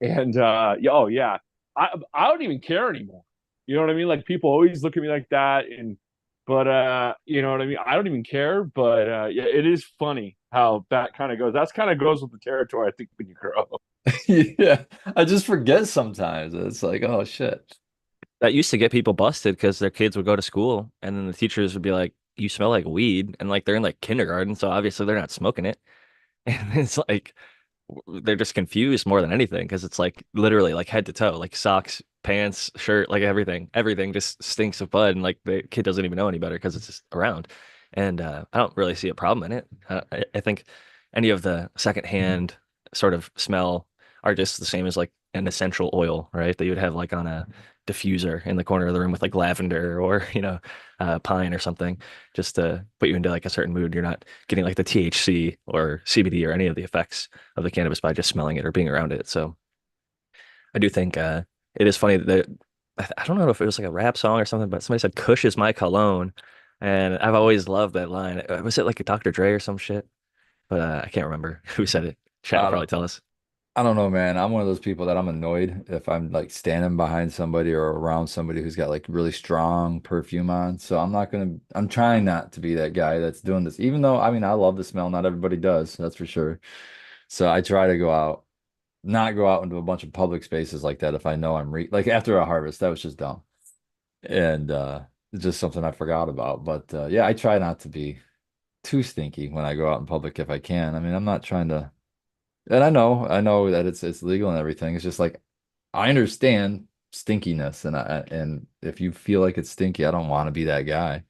And oh yeah, I don't even care anymore. You know what I mean? Like people always look at me like that, and but you know what I mean? I don't even care. But yeah, it is funny how that kind of goes. That's kind of goes with the territory, I think, when you grow up. Yeah, I just forget sometimes. It's like, oh shit. That used to get people busted because their kids would go to school and then the teachers would be like, "You smell like weed," and like they're in like kindergarten, so obviously they're not smoking it. And it's like they're just confused more than anything because it's like literally like head to toe, like socks, pants, shirt, like everything just stinks of bud, and like the kid doesn't even know any better because it's just around. And I don't really see a problem in it. I think any of the secondhand sort of smell are just the same as like an essential oil, right? That you would have like on a diffuser in the corner of the room with like lavender or pine or something, just to put you into like a certain mood. You're not getting like the THC or CBD or any of the effects of the cannabis by just smelling it or being around it. So I do think it is funny that I don't know if it was like a rap song or something, but somebody said "Kush is my cologne," and I've always loved that line. Was it like a Dr. Dre or some shit? But I can't remember who said it. Chat will I probably don't, tell us. I don't know, man. I'm one of those people that I'm annoyed if I'm like standing behind somebody or around somebody who's got like really strong perfume on. So I'm trying not to be that guy that's doing this, even though, I mean, I love the smell. Not everybody does, that's for sure. So I try to not go out into a bunch of public spaces like that if I know I'm re like after a harvest. That was just dumb. And it's just something I forgot about. But yeah, I try not to be too stinky when I go out in public if I can. I mean, I'm not trying to, and I know that it's legal and everything. It's just like I understand stinkiness, and if you feel like it's stinky, I don't want to be that guy.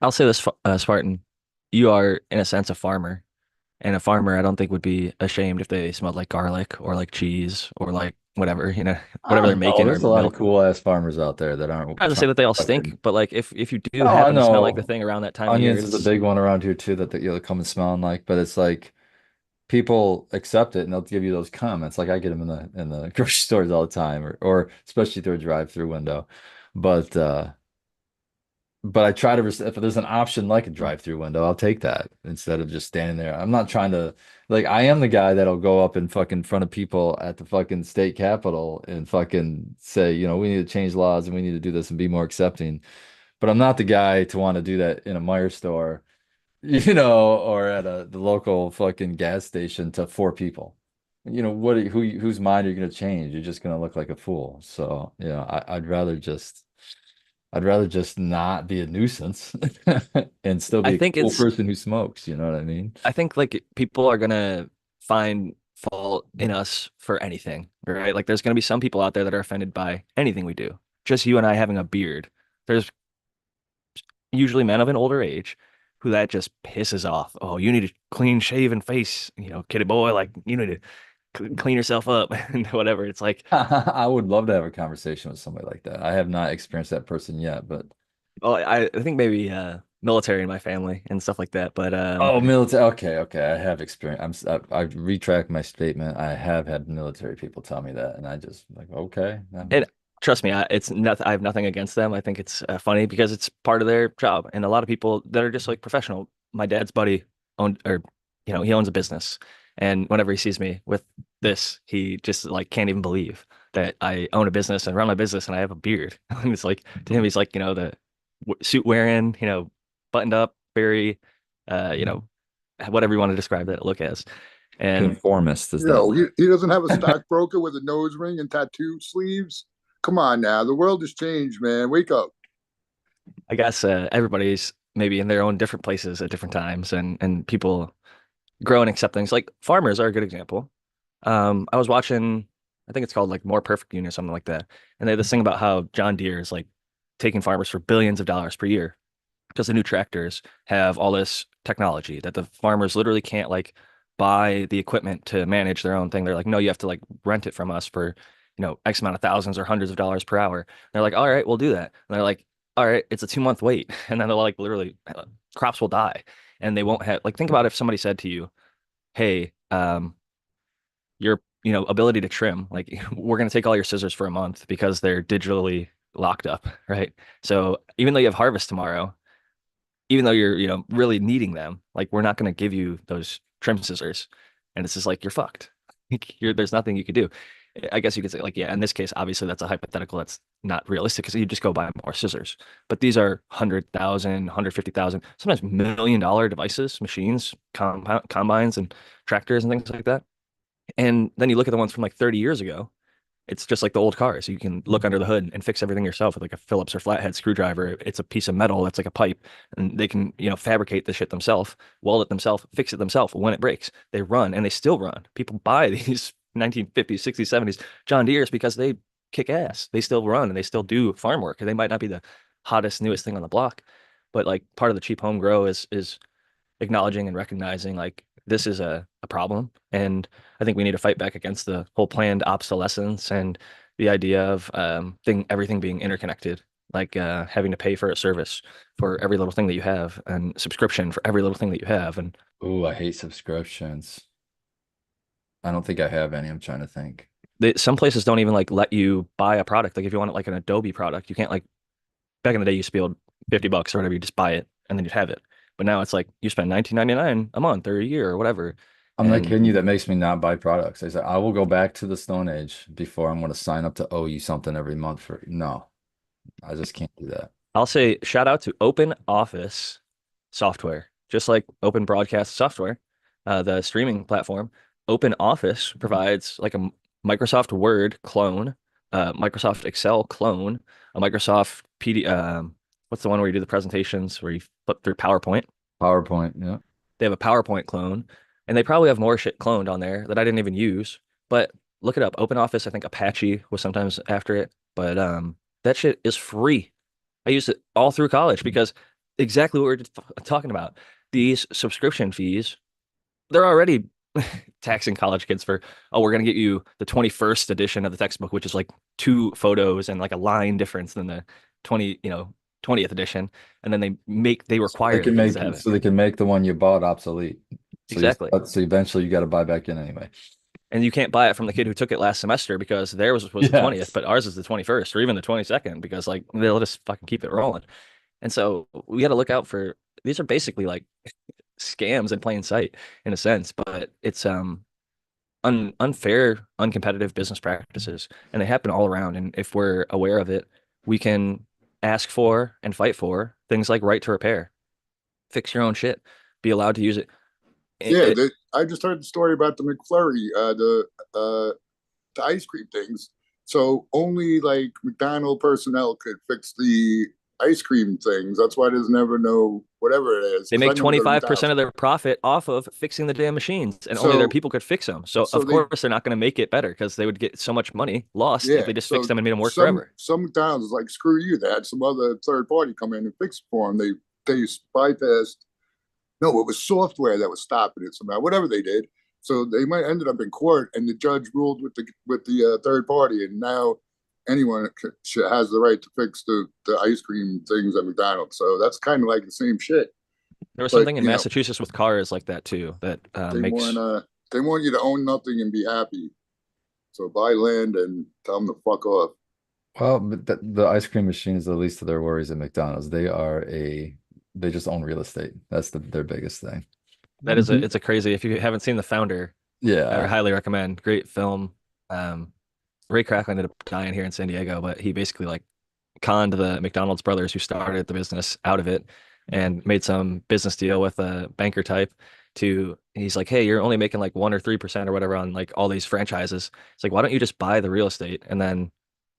I'll say this, Spartan, you are in a sense a farmer. And a farmer, I don't think would be ashamed if they smelled like garlic or like cheese or like whatever, I whatever they're don't know. making or There's a lot of milk. cool ass farmers out there that aren't Not to say trying that they all to stink, fucking. but like if you do Oh, I happen to smell like the know. thing around that time of year, Onions is a it's big one around here too that you'll come and smelling like, but it's like people accept it and they'll give you those comments. Like I get them in the grocery stores all the time, or especially through a drive-through window. But I try to if there's an option like a drive-through window, I'll take that instead of just standing there. I'm not trying to like I am the guy that'll go up in fucking front of people at the fucking state capitol and fucking say, we need to change laws and we need to do this and be more accepting. But I'm not the guy to want to do that in a Meijer store, or at the local fucking gas station to four people. Whose mind are you going to change? You're just going to look like a fool. So, I'd rather just not be a nuisance and still I be a think cool it's person who smokes. You know what I mean? I think like people are gonna find fault in us for anything, right? Like there's gonna be some people out there that are offended by anything we do. Just you and I having a beard. There's usually men of an older age who that just pisses off. Oh, you need a clean shaven face, kitty boy, like you need to clean yourself up and whatever. It's like, I would love to have a conversation with somebody like that. I have not experienced that person yet, but well, I think maybe military in my family and stuff like that. But oh, military. Okay, okay. I have experience. I retract my statement. I have had military people tell me that, and I just like, okay. and trust me, it's nothing. I have nothing against them. I think it's funny because it's part of their job. And a lot of people that are just like professional. My dad's buddy owned, or he owns a business, and whenever he sees me with this, he just like can't even believe that I own a business and run my business and I have a beard. And it's like to him, he's like the suit wearing, buttoned up, very you know, whatever you want to describe that look as. And Conformist is that? Yo, he doesn't have a stockbroker with a nose ring and tattoo sleeves. Come on now, the world has changed, man. Wake up. I guess everybody's maybe in their own different places at different times, and people grow and accept things. Like farmers are a good example. I was watching, I think it's called like More Perfect Union or something like that, and they had this thing about how John Deere is like taking farmers for billions of dollars per year because the new tractors have all this technology that the farmers literally can't like buy the equipment to manage their own thing. They're like, no, you have to like rent it from us for, X amount of thousands or hundreds of dollars per hour. And they're like, all right, we'll do that. And they're like, all right, it's a 2 month wait. And then they're like, literally, crops will die. And they won't have, like, think about if somebody said to you, hey, your, ability to trim, like, we're going to take all your scissors for a month because they're digitally locked up, right? So even though you have harvest tomorrow, even though you're, really needing them, like we're not going to give you those trim scissors. And it's just like you're fucked. There's nothing you could do. I guess you could say like, yeah, in this case, obviously that's a hypothetical that's not realistic because you just go buy more scissors. But these are 100,000, 150,000, sometimes $1 million devices, machines, combines and tractors and things like that. And then you look at the ones from like 30 years ago, it's just like the old cars. You can look under the hood and fix everything yourself with like a Phillips or flathead screwdriver. It's a piece of metal that's like a pipe, and they can, fabricate the shit themselves, weld it themselves, fix it themselves when it breaks. They run and they still run. People buy these 1950s, 60s, 70s John Deere's because they kick ass. They still run and they still do farm work. They might not be the hottest, newest thing on the block, but like part of the cheap home grow is acknowledging and recognizing like this is a problem. And I think we need to fight back against the whole planned obsolescence and the idea of everything being interconnected, like having to pay for a service for every little thing that you have and subscription for every little thing that you have. And Oh, I hate subscriptions. I don't think I have any. I'm trying to think. some places don't even like let you buy a product. Like if you want like an Adobe product, you can't like back in the day you used to be able $50 or whatever, you just buy it and then you'd have it. But now it's like you spend 19.99 a month or a year or whatever. I'm not And kidding you. That makes me not buy products. I said I will go back to the Stone Age before I'm going to sign up to owe you something every month for. No, I just can't do that. I'll say shout out to Open Office software, just like Open Broadcast software, the streaming platform. Open Office provides like a Microsoft Word clone, Microsoft Excel clone, a Microsoft PD. What's the one where you do the presentations where you flip through PowerPoint? PowerPoint, yeah. They have a PowerPoint clone, and they probably have more shit cloned on there that I didn't even use. But look it up. Open Office, I think Apache was sometimes after it, but that shit is free. I used it all through college because exactly what we are talking about. These subscription fees, they're already taxing college kids for, oh, we're going to get you the 21st edition of the textbook, which is like two photos and like a line difference than the 20th edition. And then they They require the can kids make to have it. so they can make the one you bought obsolete. Exactly. So eventually you got to buy back in anyway. And you can't buy it from the kid who took it last semester because theirs was the 20th, Yes. but ours is the 21st or even the 22nd because like they'll just fucking keep it rolling. And so we got to look out for these are basically like scams in plain sight in a sense, but it's unfair, uncompetitive business practices, and they happen all around. And if we're aware of it, we can ask for and fight for things like right to repair, fix your own shit, be allowed to use it. Yeah, I just heard the story about the McFlurry, the ice cream things. So only like McDonald personnel could fix the ice cream things. That's why there's never no whatever it is. They Because I make never go to 25% McDonald's. of their profit off of fixing the damn machines, and only their So people could fix them. So so of they course they're not going to make it better because they would get so much money lost if yeah. they just fixed So them and made them work some forever. some McDonald's is like screw you. They had some other third party come in and fix it for them. They bypassed. No, it was software that was stopping it somehow. Whatever they did. So they might ended up in court, and the judge ruled with the third party, and now anyone has the right to fix the ice cream things at McDonald's. So that's kind of like the same shit. There was But something in Massachusetts with cars like that too that they want makes they want you to own nothing and be happy. So buy land and tell them to fuck off. Well, but the ice cream machine is the least of their worries at McDonald's. They just own real estate. That's their biggest thing. that is it's a crazy. If you haven't seen The Founder, I Yeah. highly recommend. Great film. Um, Ray Kroc ended up dying here in San Diego, but he basically like conned the McDonald's brothers who started the business out of it. and made some business deal with a banker type to he's like, hey, you're only making like 1 or 3% or whatever on like all these franchises. It's like, why don't you just buy the real estate and then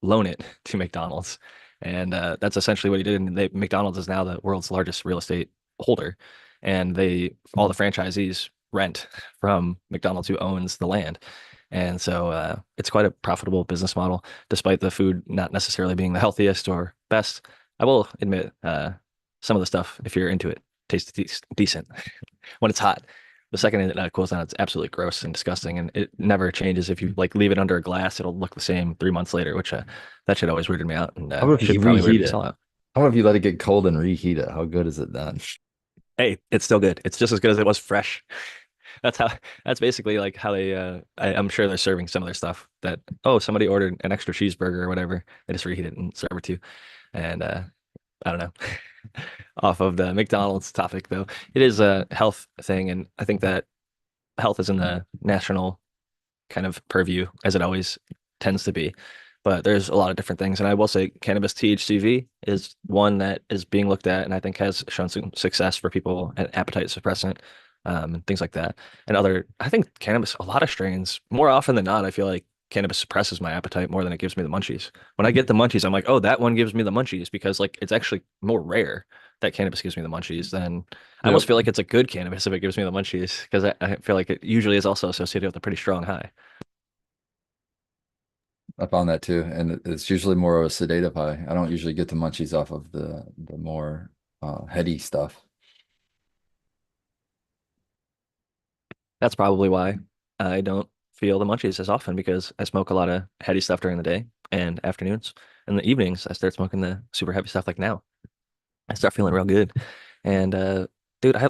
loan it to McDonald's? And that's essentially what he did. And McDonald's is now the world's largest real estate holder, and they all the franchisees rent from McDonald's, who owns the land. And so it's quite a profitable business model, despite the food not necessarily being the healthiest or best. I will admit, some of the stuff, if you're into it, tastes decent when it's hot. The second it cools down, it's absolutely gross and disgusting, and it never changes. If you like leave it under a glass, it'll look the same 3 months later, which that shit always weirded me out, and How about if should you probably weird reheat us it? all out. How about if you let it get cold and reheat it? How good is it then? Hey, it's still good. It's just as good as it was fresh. That's how. That's basically like how they. I'm sure they're serving some of their stuff that. Oh, somebody ordered an extra cheeseburger or whatever. They just reheat it and serve it to you. And I don't know. Off of the McDonald's topic, though, it is a health thing, and I think that health is in the national kind of purview, as it always tends to be. But there's a lot of different things. And I will say cannabis THCV is one that is being looked at and I think has shown some success for people and appetite suppressant, and things like that. And I think cannabis, a lot of strains, more often than not, I feel like cannabis suppresses my appetite more than it gives me the munchies. When I get the munchies, I'm like, oh, that one gives me the munchies because like it's actually more rare that cannabis gives me the munchies than I almost Yep. feel like it's a good cannabis if it gives me the munchies because I feel like it usually is also associated with a pretty strong high. I found that too, and it's usually more of a sedative high. I don't usually get the munchies off of the more heady stuff. That's probably why I don't feel the munchies as often because I smoke a lot of heady stuff during the day and afternoons. In the evenings, I start smoking the super heavy stuff like now. I start feeling real good. And dude, I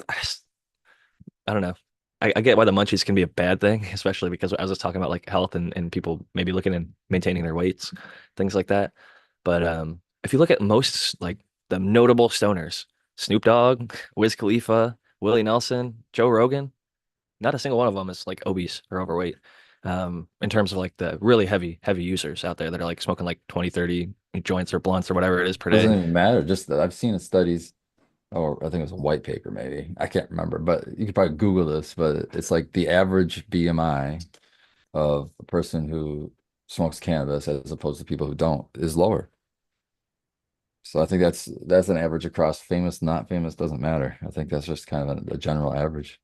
don't know. I get why the munchies can be a bad thing, especially because I was just talking about like health and people maybe looking and maintaining their weights, things like that. But if you look at most like the notable stoners, Snoop Dogg, Wiz Khalifa, Willie Nelson, Joe Rogan, not a single one of them is like obese or overweight. In terms of like the really heavy users out there that are like smoking like 20, 30 joints or blunts or whatever it is per Doesn't day. even matter. Just that I've seen studies, or I think it was a white paper maybe. I can't remember, but you could probably Google this, but it's like the average BMI of a person who smokes cannabis as opposed to people who don't is lower. So I think that's an average across famous, not famous, doesn't matter. I think that's just kind of a general average.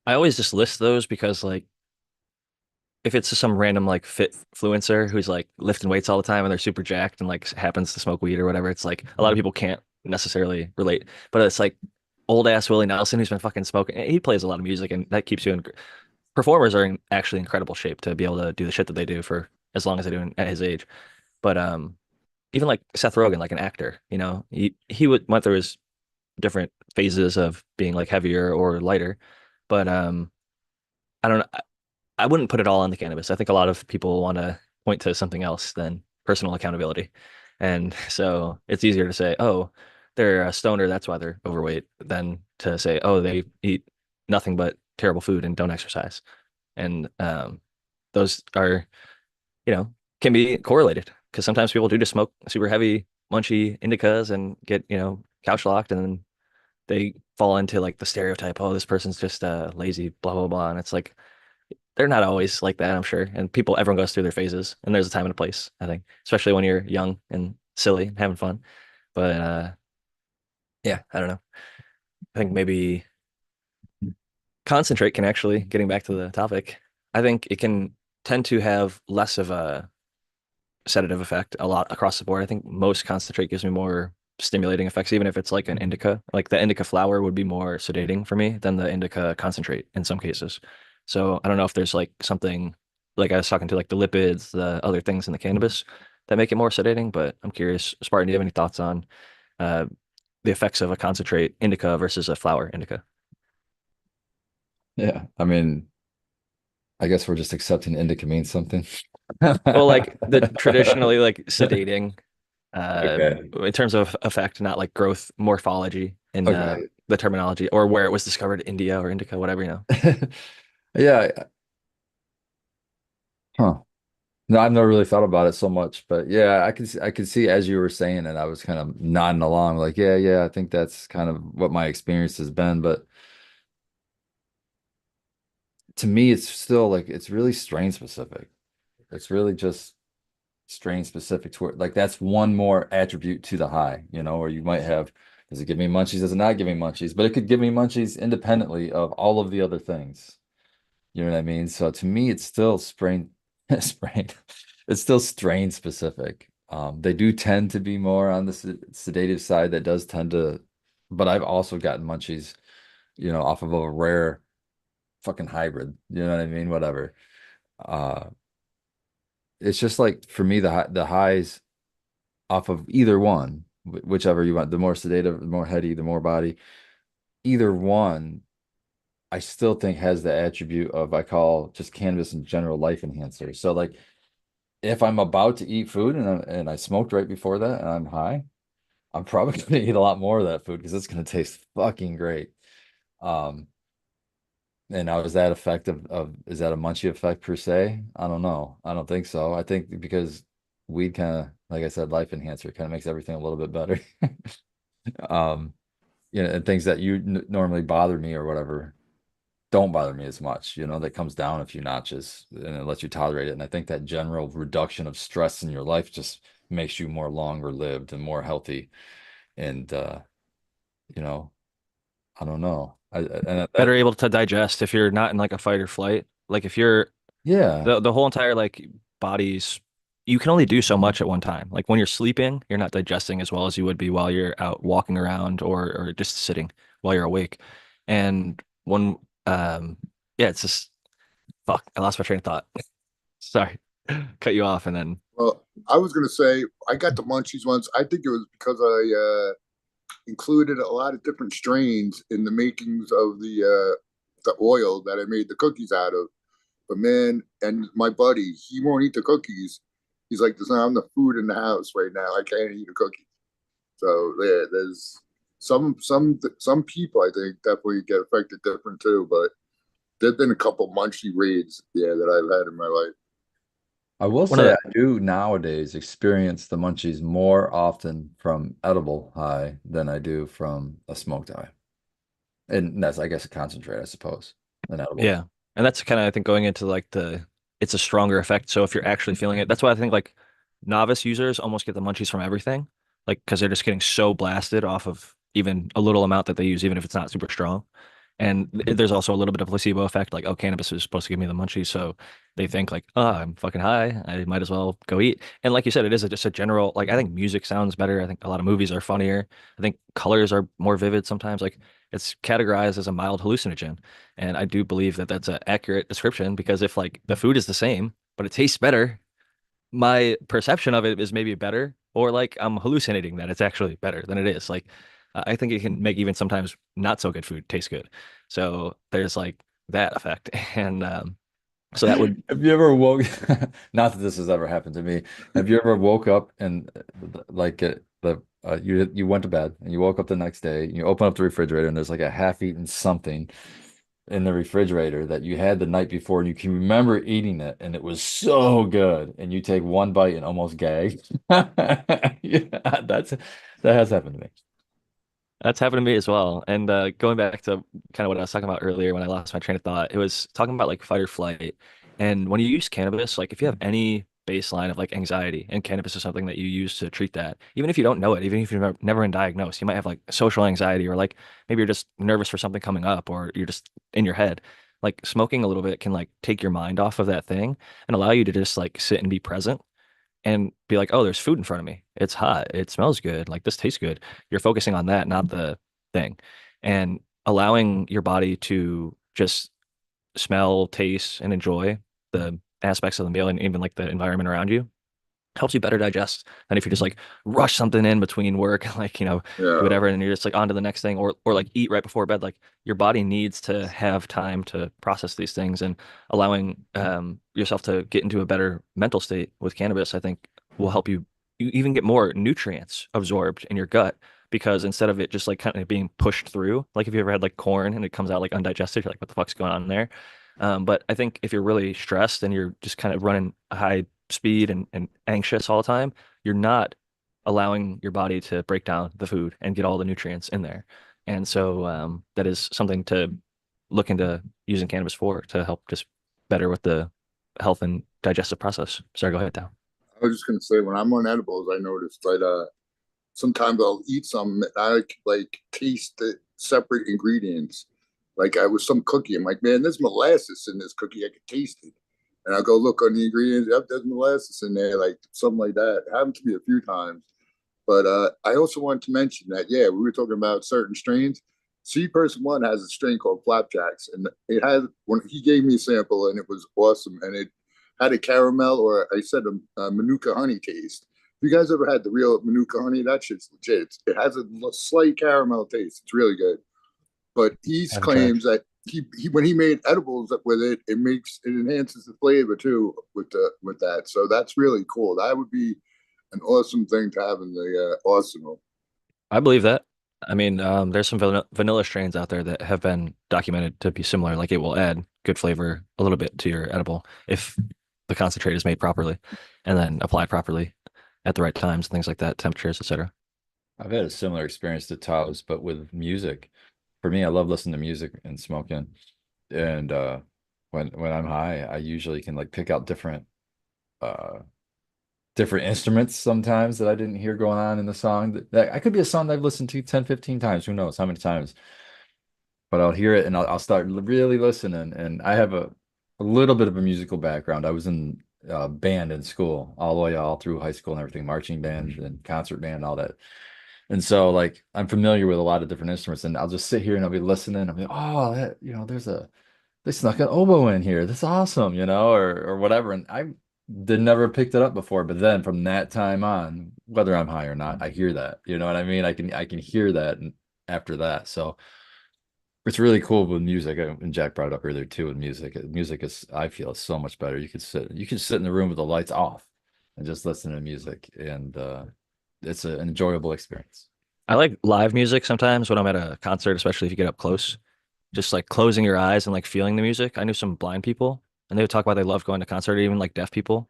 I always just list those because like if it's just some random like fit influencer who's like lifting weights all the time and they're super jacked and like happens to smoke weed or whatever, it's like a lot of people can't necessarily relate. But it's like old ass Willie Nelson who's been fucking smoking. He plays a lot of music and that keeps you in. Performers are in actually incredible shape to be able to do the shit that they do for as long as they do at his age. But even like Seth Rogen, like an actor, went through his different phases of being like heavier or lighter. But I don't know. I wouldn't put it all on the cannabis. I think a lot of people want to point to something else than personal accountability. And so it's easier to say, oh, they're a stoner, that's why they're overweight, than to say, oh, they eat nothing but terrible food and don't exercise. And those are, can be correlated because sometimes people do just smoke super heavy, munchy indicas and get, couch locked and then they fall into like the stereotype, oh, this person's just lazy, blah, blah, blah. And it's like, they're not always like that, I'm sure. And everyone goes through their phases, and there's a time and a place, I think, especially when you're young and silly and having fun. But yeah, I don't know. I think maybe concentrate can actually, getting back to the topic, I think it can tend to have less of a sedative effect a lot across the board. I think most concentrate gives me more stimulating effects, even if it's like an indica. Like the indica flower would be more sedating for me than the indica concentrate in some cases. So I don't know if there's like something like I was talking to like the lipids, the other things in the cannabis that make it more sedating, but I'm curious, Spartan, do you have any thoughts on uh, the effects of a concentrate indica versus a flower indica? Yeah. I mean, I guess we're just accepting indica means something. Well, like the traditionally like sedating uh, Okay. in terms of effect, not like growth morphology in Okay. the terminology or where it was discovered, India or indica, whatever. Yeah. Huh. No, I've never really thought about it so much, but yeah, I could see as you were saying it, I was kind of nodding along, like, yeah, yeah, I think that's kind of what my experience has been. But to me, it's still like it's really strain specific. It's really just strain specific to it. Like that's one more attribute to the high, or you might have, does it give me munchies? Does it not give me munchies? But it could give me munchies independently of all of the other things. You know what I mean? So to me, it's still strain, strain. It's still strain specific. They do tend to be more on the sedative side. That does tend to, but I've also gotten munchies, off of a rare fucking hybrid. You know what I mean? Whatever. Uh, it's just like for me, the highs off of either one, whichever you want, the more sedative, the more heady, the more body, either one, I still think has the attribute of I call just cannabis in general life enhancer. So like if I'm about to eat food and I smoked right before that and I'm high, I'm probably gonna eat a lot more of that food because it's gonna taste fucking great. Um, and now is that effective is that a munchie effect per se? I don't know. I don't think so. I think because weed kind of, like I said, life enhancer kind of makes everything a little bit better. Um, and things that you normally bother me or whatever don't bother me as much, that comes down a few notches and it lets you tolerate it. And I think that general reduction of stress in your life just makes you more longer lived and more healthy. And you know, I don't know. And Better that able to digest if you're not in like a fight or flight. Like if you're yeah. the whole entire like body's you can only do so much at one time. Like when you're sleeping, you're not digesting as well as you would be while you're out walking around or just sitting while you're awake. And when yeah, it's just fuck, I lost my train of thought. Sorry. Cut you off and then Well, I was gonna say I got the munchies once. I think it was because I included a lot of different strains in the makings of the oil that I made the cookies out of. But man, and my buddy, he won't eat the cookies. He's like, "There's not enough food in the house right now. I can't eat a cookie." So yeah, there's some people I think definitely get affected different too. But there've been a couple munchy raids, yeah, that I've had in my life. I will one of say the I do nowadays experience the munchies more often from edible high than I do from a smoked high. And that's, I guess, a concentrate, I suppose, an edible. yeah. And that's kind of I think going into like the it's a stronger effect. So if you're actually feeling it, that's why I think like novice users almost get the munchies from everything. Like because they're just getting so blasted off of even a little amount that they use, even if it's not super strong. And there's also a little bit of placebo effect, like, oh, cannabis is supposed to give me the munchies, so they think like, oh, I'm fucking high, I might as well go eat. And like you said, it is just a general, like, I think music sounds better. I think a lot of movies are funnier. I think colors are more vivid sometimes. Like, it's categorized as a mild hallucinogen, and I do believe that that's an accurate description because if like the food is the same but it tastes better, my perception of it is maybe better, or like I'm hallucinating that it's actually better than it is. Like I think it can make even sometimes not so good food taste good. So there's like that effect, and so that would Have you ever woke, not that this has ever happened to me, have you ever woke up and like you went to bed and you woke up the next day and you open up the refrigerator and there's like a half-eaten something in the refrigerator that you had the night before and you can remember eating it and it was so good and you take one bite and almost gag. Yeah, that has happened to me. That's happened to me as well. And going back to kind of what I was talking about earlier when I lost my train of thought, it was talking about like fight or flight. And when you use cannabis, like if you have any baseline of like anxiety, and cannabis is something that you use to treat that, even if you don't know it, even if you've never been diagnosed, you might have like social anxiety or like maybe you're just nervous for something coming up or you're just in your head. Like smoking a little bit can like take your mind off of that thing and allow you to just like sit and be present and be like, oh, there's food in front of me. It's hot. It smells good. Like this tastes good. You're focusing on that, not the thing. And allowing your body to just smell, taste, and enjoy the aspects of the meal and even like the environment around you helps you better digest than if you just like rush something in between work, like, do Yeah, whatever, and you're just like on to the next thing, or like eat right before bed. Like your body needs to have time to process these things, and allowing yourself to get into a better mental state with cannabis, I think will help you even get more nutrients absorbed in your gut because instead of it just like kind of being pushed through, like if you ever had like corn and it comes out like undigested, you're like, what the fuck's going on there? But I think if you're really stressed and you're just kind of running a high speed and anxious all the time, you're not allowing your body to break down the food and get all the nutrients in there. And so that is something to look into using cannabis for to help just better with the health and digestive process. Sorry, go ahead now. I was just gonna say when I'm on edibles, I noticed that sometimes I'll eat some and I like taste the separate ingredients. Like I was some cookie, I'm like, man, there's molasses in this cookie. I could taste it. And I'll go look on the ingredients. Yep, there's molasses in there, like something like that. It happened to me a few times. But I also wanted to mention that, yeah, we were talking about certain strains. C Person One has a strain called Flapjacks, and it had when he gave me a sample, and it was awesome, and it had a caramel or I said a Manuka honey taste. If you guys ever had the real Manuka honey, that shit's legit. It has a slight caramel taste. It's really good. But he I haven't tried. claims that he when he made edibles with it, it enhances the flavor too with that. So that's really cool. That would be an awesome thing to have in the arsenal. I believe that. I mean, there's some vanilla strains out there that have been documented to be similar. Like it will add good flavor a little bit to your edible if the concentrate is made properly and then applied properly at the right times and things like that, temperatures, etc. I've had a similar experience to Taos, but with music. For me, I love listening to music and smoking. And when I'm high, I usually can like pick out uh different instruments sometimes that I didn't hear going on in the song. That I could be a song that I've listened to 10, 15 times, who knows how many times. But I'll hear it and I'll start really listening. And I have a little bit of a musical background. I was in band in school all the way all through high school and everything, marching band and concert band, all that. And so like I'm familiar with a lot of different instruments and I'll just sit here and I'll be listening. I'll be, oh, that, they snuck an oboe in here. That's awesome, or whatever. And I did never picked it up before, but then from that time on, whether I'm high or not, I hear that. You know what I mean? I can hear that after that. So it's really cool with music. And Jack brought it up earlier too with music. Music is, I feel, is so much better. You can sit in the room with the lights off and just listen to music, and it's an enjoyable experience. I like live music sometimes when I'm at a concert, especially if you get up close. Just like closing your eyes and like feeling the music. I knew some blind people and they would talk about they love going to concert, even like deaf people.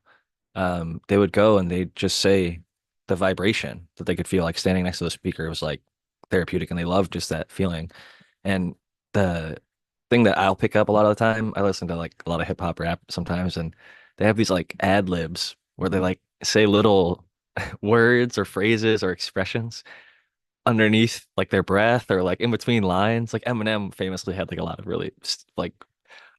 They would go and they'd just say the vibration that they could feel like standing next to the speaker was like therapeutic and they loved just that feeling. And the thing that I'll pick up a lot of the time, I listen to like a lot of hip hop rap sometimes, and they have these like ad libs where they like say little words or phrases or expressions underneath like their breath or like in between lines. Like Eminem famously had like a lot of really like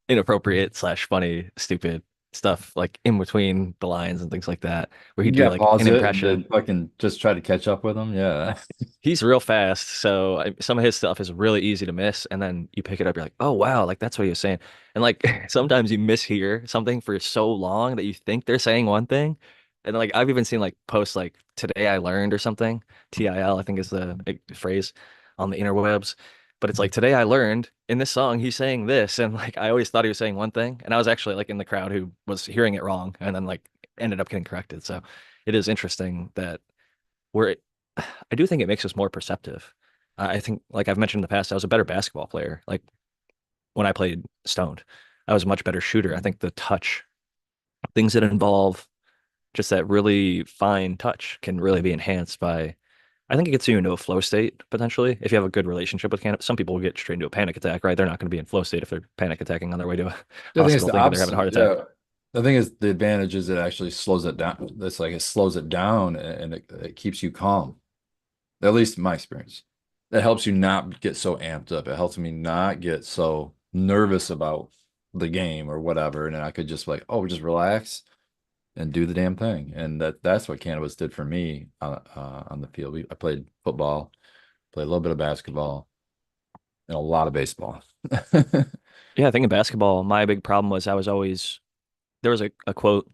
inappropriate slash funny, stupid stuff like in between the lines and things like that, where he'd do Yeah, like pause an it and impression. then fucking just try to catch up with them. Yeah. He's real fast, so some of his stuff is really easy to miss, and then you pick it up, you're like, oh wow, like that's what he was saying. And like sometimes you mishear something for so long that you think they're saying one thing, and like I've even seen like posts like today I learned or something, TIL I think is the phrase on the interwebs, but it's like today I learned in this song he's saying this, and like I always thought he was saying one thing, and I was actually like in the crowd who was hearing it wrong, and then like ended up getting corrected. So it is interesting that we're I do think it makes us more perceptive. I think, like I've mentioned in the past, I was a better basketball player. Like when I played stoned, I was a much better shooter. I think the touch, things that involve just that really fine touch can really be enhanced by, I think it gets you into a flow state potentially. If you have a good relationship with cannabis, some people will get straight into a panic attack, right? They're not going to be in flow state if they're panic attacking on their way to a The thing is hospital the thinking they're having a opposite. heart attack. Yeah. The thing is the advantage is it actually slows it down. It's like it slows it down and it keeps you calm. At least in my experience. It helps you not get so amped up. It helps me not get so nervous about the game or whatever. And then I could just like, oh, just relax and do the damn thing. And that's what cannabis did for me on the field. I played football, played a little bit of basketball, and a lot of baseball. Yeah, I think in basketball, my big problem was I was always there was a quote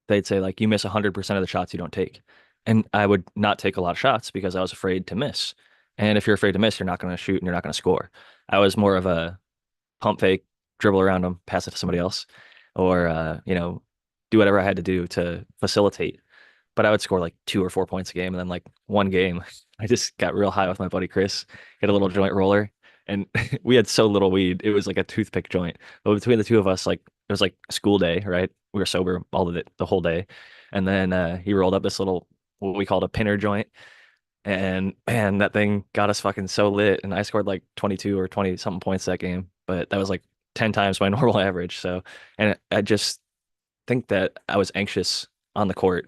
they'd say like you miss 100% of the shots you don't take. And I would not take a lot of shots because I was afraid to miss. And if you're afraid to miss, you're not going to shoot and you're not going to score. I was more of a pump fake, dribble around them, pass it to somebody else, or do whatever I had to do to facilitate. But I would score like 2 or 4 points a game, and then like one game, I just got real high with my buddy Chris, hit a little joint roller, and we had so little weed, it was like a toothpick joint. But between the two of us, like it was like school day, right? we were sober all of it the whole day. And then he rolled up this little what we called a pinner joint. And man, that thing got us fucking so lit. And I scored like 22 or 20 something points that game. But that was like 10 times my normal average. So, and I just think that I was anxious on the court,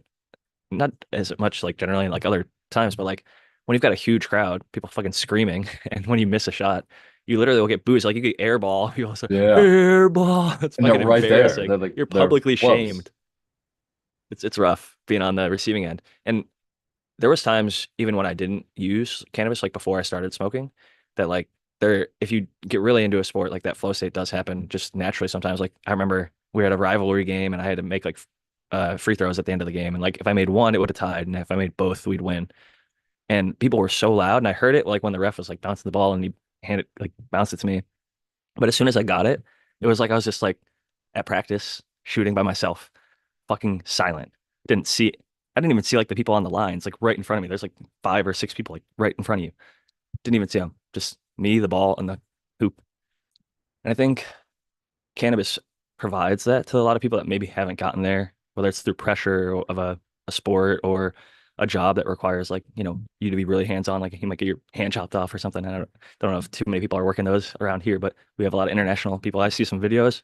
not as much like generally like other times, but like when you've got a huge crowd, people fucking screaming, and when you miss a shot, you literally will get booed. Like you get air ball, people say Yeah. air ball. It's And they're fucking right there. embarrassing. They're like You're they're publicly close. shamed. It's rough being on the receiving end. And there was times even when I didn't use cannabis, like before I started smoking, that like there, if you get really into a sport, like that flow state does happen just naturally sometimes. Like I remember we had a rivalry game and I had to make like free throws at the end of the game, and like if I made one, it would have tied, and if I made both, we'd win. And people were so loud, and I heard it like when the ref was like bouncing the ball and he handed like bounced it to me. But as soon as I got it, it was like I was just like at practice shooting by myself, fucking silent. Didn't see, I didn't even see like the people on the lines, like right in front of me. There's like 5 or 6 people like right in front of you. Didn't even see them. Just me, the ball, and the hoop. And I think cannabis provides that to a lot of people that maybe haven't gotten there, whether it's through pressure of a sport or a job that requires like, you to be really hands-on, like you might get your hand chopped off or something. I don't know if too many people are working those around here, but we have a lot of international people. I see some videos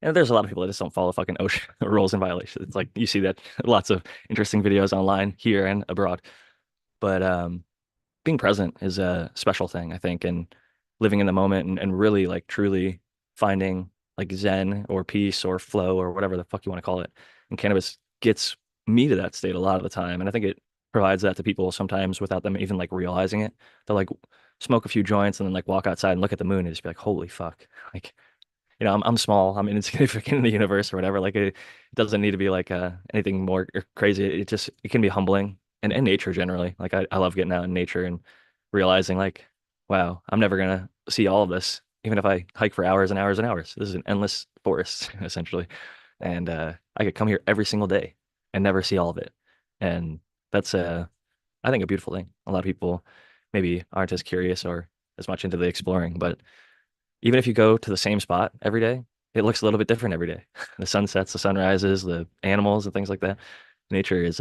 and there's a lot of people that just don't follow fucking OSHA rules and violations. It's like you see that lots of interesting videos online here and abroad. But being present is a special thing, I think, and living in the moment and really like truly finding like Zen or peace or flow or whatever the fuck you want to call it. And cannabis gets me to that state a lot of the time. And I think it provides that to people sometimes without them even like realizing it. They'll like smoke a few joints and then like walk outside and look at the moon and just be like, holy fuck. Like I'm small, I'm insignificant in the universe or whatever. Like it doesn't need to be like anything more crazy. It can be humbling and nature generally. Like I love getting out in nature and realizing like, wow, I'm never gonna see all of this, even if I hike for hours and hours and hours. This is an endless forest, essentially. And I could come here every single day and never see all of it. And that's I think a beautiful thing. A lot of people maybe aren't as curious or as much into the exploring, but even if you go to the same spot every day, it looks a little bit different every day. The sunsets, the sunrises, the animals, and things like that. Nature is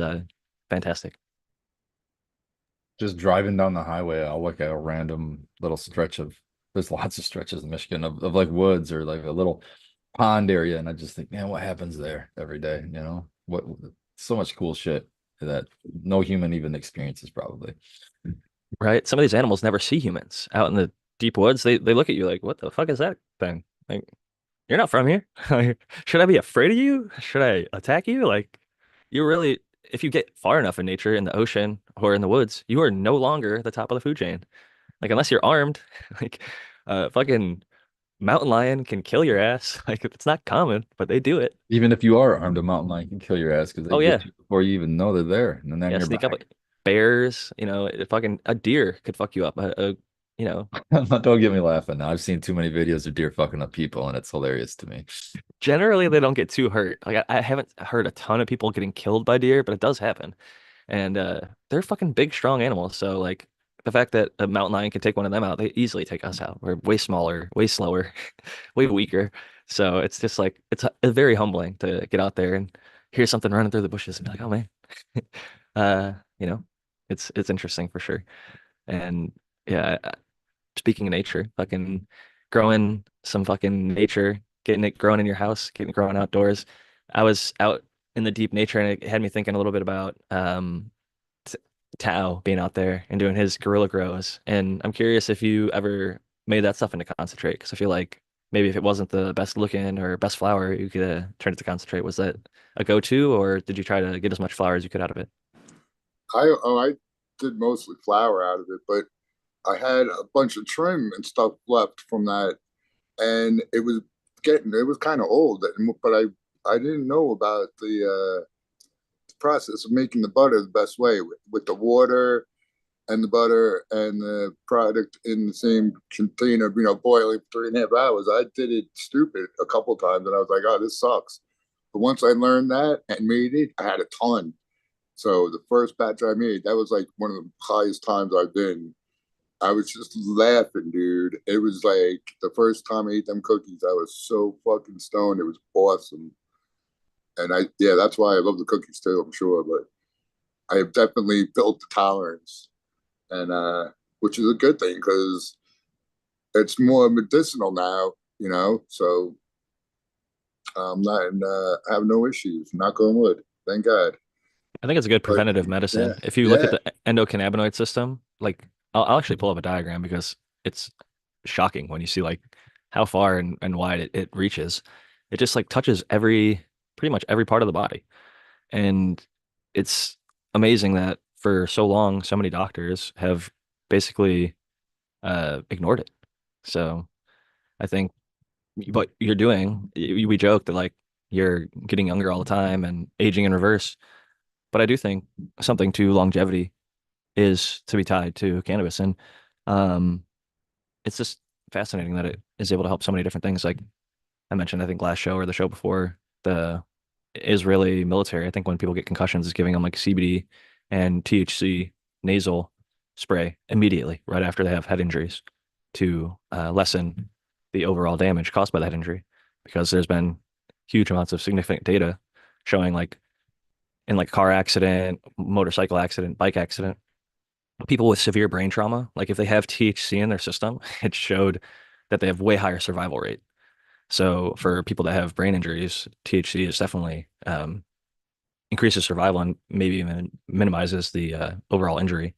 fantastic. Just driving down the highway, I'll look at a random little stretch of, there's lots of stretches in Michigan of like woods or like a little pond area. And I just think, man, what happens there every day? What so much cool shit that no human even experiences probably. Right? Some of these animals never see humans out in the deep woods. They look at you like, what the fuck is that thing? Like, you're not from here. Should I be afraid of you? Should I attack you? Like, you really, if you get far enough in nature, in the ocean or in the woods, you are no longer the top of the food chain. Like, unless you're armed, like, fucking mountain lion can kill your ass. Like, it's not common, but they do it. Even if you are armed, a mountain lion can kill your ass because they Oh get yeah, you before you even know they're there, and then yeah. you're Sneak up. back. Bears, fucking a deer could fuck you up. You know, Don't get me laughing. I've seen too many videos of deer fucking up people, and it's hilarious to me. generally they don't get too hurt. Like I haven't heard a ton of people getting killed by deer, but it does happen. And they're fucking big, strong animals. So like the fact that a mountain lion can take one of them out, they easily take us out. We're way smaller, way slower, way weaker. So it's just like it's very humbling to get out there and hear something running through the bushes and be like, oh man. uh, you know, it's interesting for sure. And yeah, speaking of nature, fucking growing some fucking nature, getting it growing in your house, getting it growing outdoors. I was out in the deep nature and it had me thinking a little bit about T- Tao being out there and doing his guerrilla grows. And I'm curious if you ever made that stuff into concentrate, because I feel like maybe if it wasn't the best looking or best flower, you could turn it to concentrate. Was that a go-to, or did you try to get as much flower as you could out of it? I did mostly flour out of it, but I had a bunch of trim and stuff left from that, and it was kind of old, but I didn't know about the process of making the butter the best way with the water and the butter and the product in the same container, boiling for 3.5 hours. I did it stupid a couple times, and I was like, "Oh, this sucks." But once I learned that and made it, I had a ton. So the first batch I made, that was like one of the highest times I've been. I was just laughing, dude. It was like the first time I ate them cookies, I was so fucking stoned. It was awesome. And yeah, that's why I love the cookies too, I'm sure. But I have definitely built the tolerance, and which is a good thing because it's more medicinal now, So I'm not in, I have no issues. Knock on wood. Thank God. I think it's a good But preventative yeah, medicine. If you look at yeah, the endocannabinoid system, like I'll actually pull up a diagram because it's shocking when you see like how far and wide it reaches. It just like touches pretty much every part of the body. And it's amazing that for so long, so many doctors have basically ignored it. So I think what you're doing, we joke that like you're getting younger all the time and aging in reverse. But I do think something to longevity is to be tied to cannabis. And um, it's just fascinating that it is able to help so many different things. Like I mentioned, I think last show or the show before, the Israeli military, I think when people get concussions, is giving them like CBD and THC nasal spray immediately right after they have head injuries to lessen the overall damage caused by that injury. Because there's been huge amounts of significant data showing like in like a car accident, motorcycle accident, bike accident, people with severe brain trauma, like if they have THC in their system, it showed that they have way higher survival rate. So for people that have brain injuries, THC is definitely increases survival and maybe even minimizes the overall injury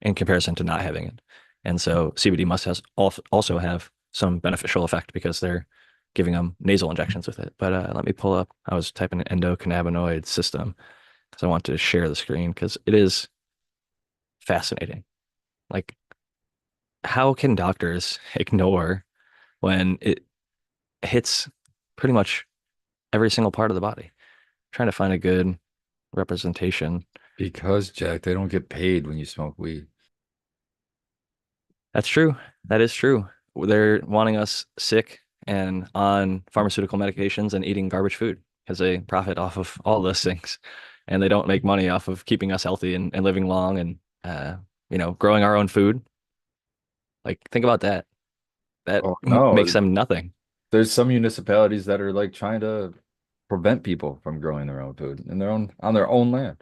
in comparison to not having it. And so CBD must has also have some beneficial effect because they're giving them nasal injections with it. But let me pull up. I was typing an endocannabinoid system because I want to share the screen because it is fascinating. Like, how can doctors ignore when it hits pretty much every single part of the body? Trying to find a good representation. Because Jack, they don't get paid when you smoke weed. That's true. That is true. They're wanting us sick and on pharmaceutical medications and eating garbage food because they profit off of all those things. And they don't make money off of keeping us healthy and living long and growing our own food. Like, think about that. That Oh makes no, them nothing. there's some municipalities that are like trying to prevent people from growing their own food in their own on their own land.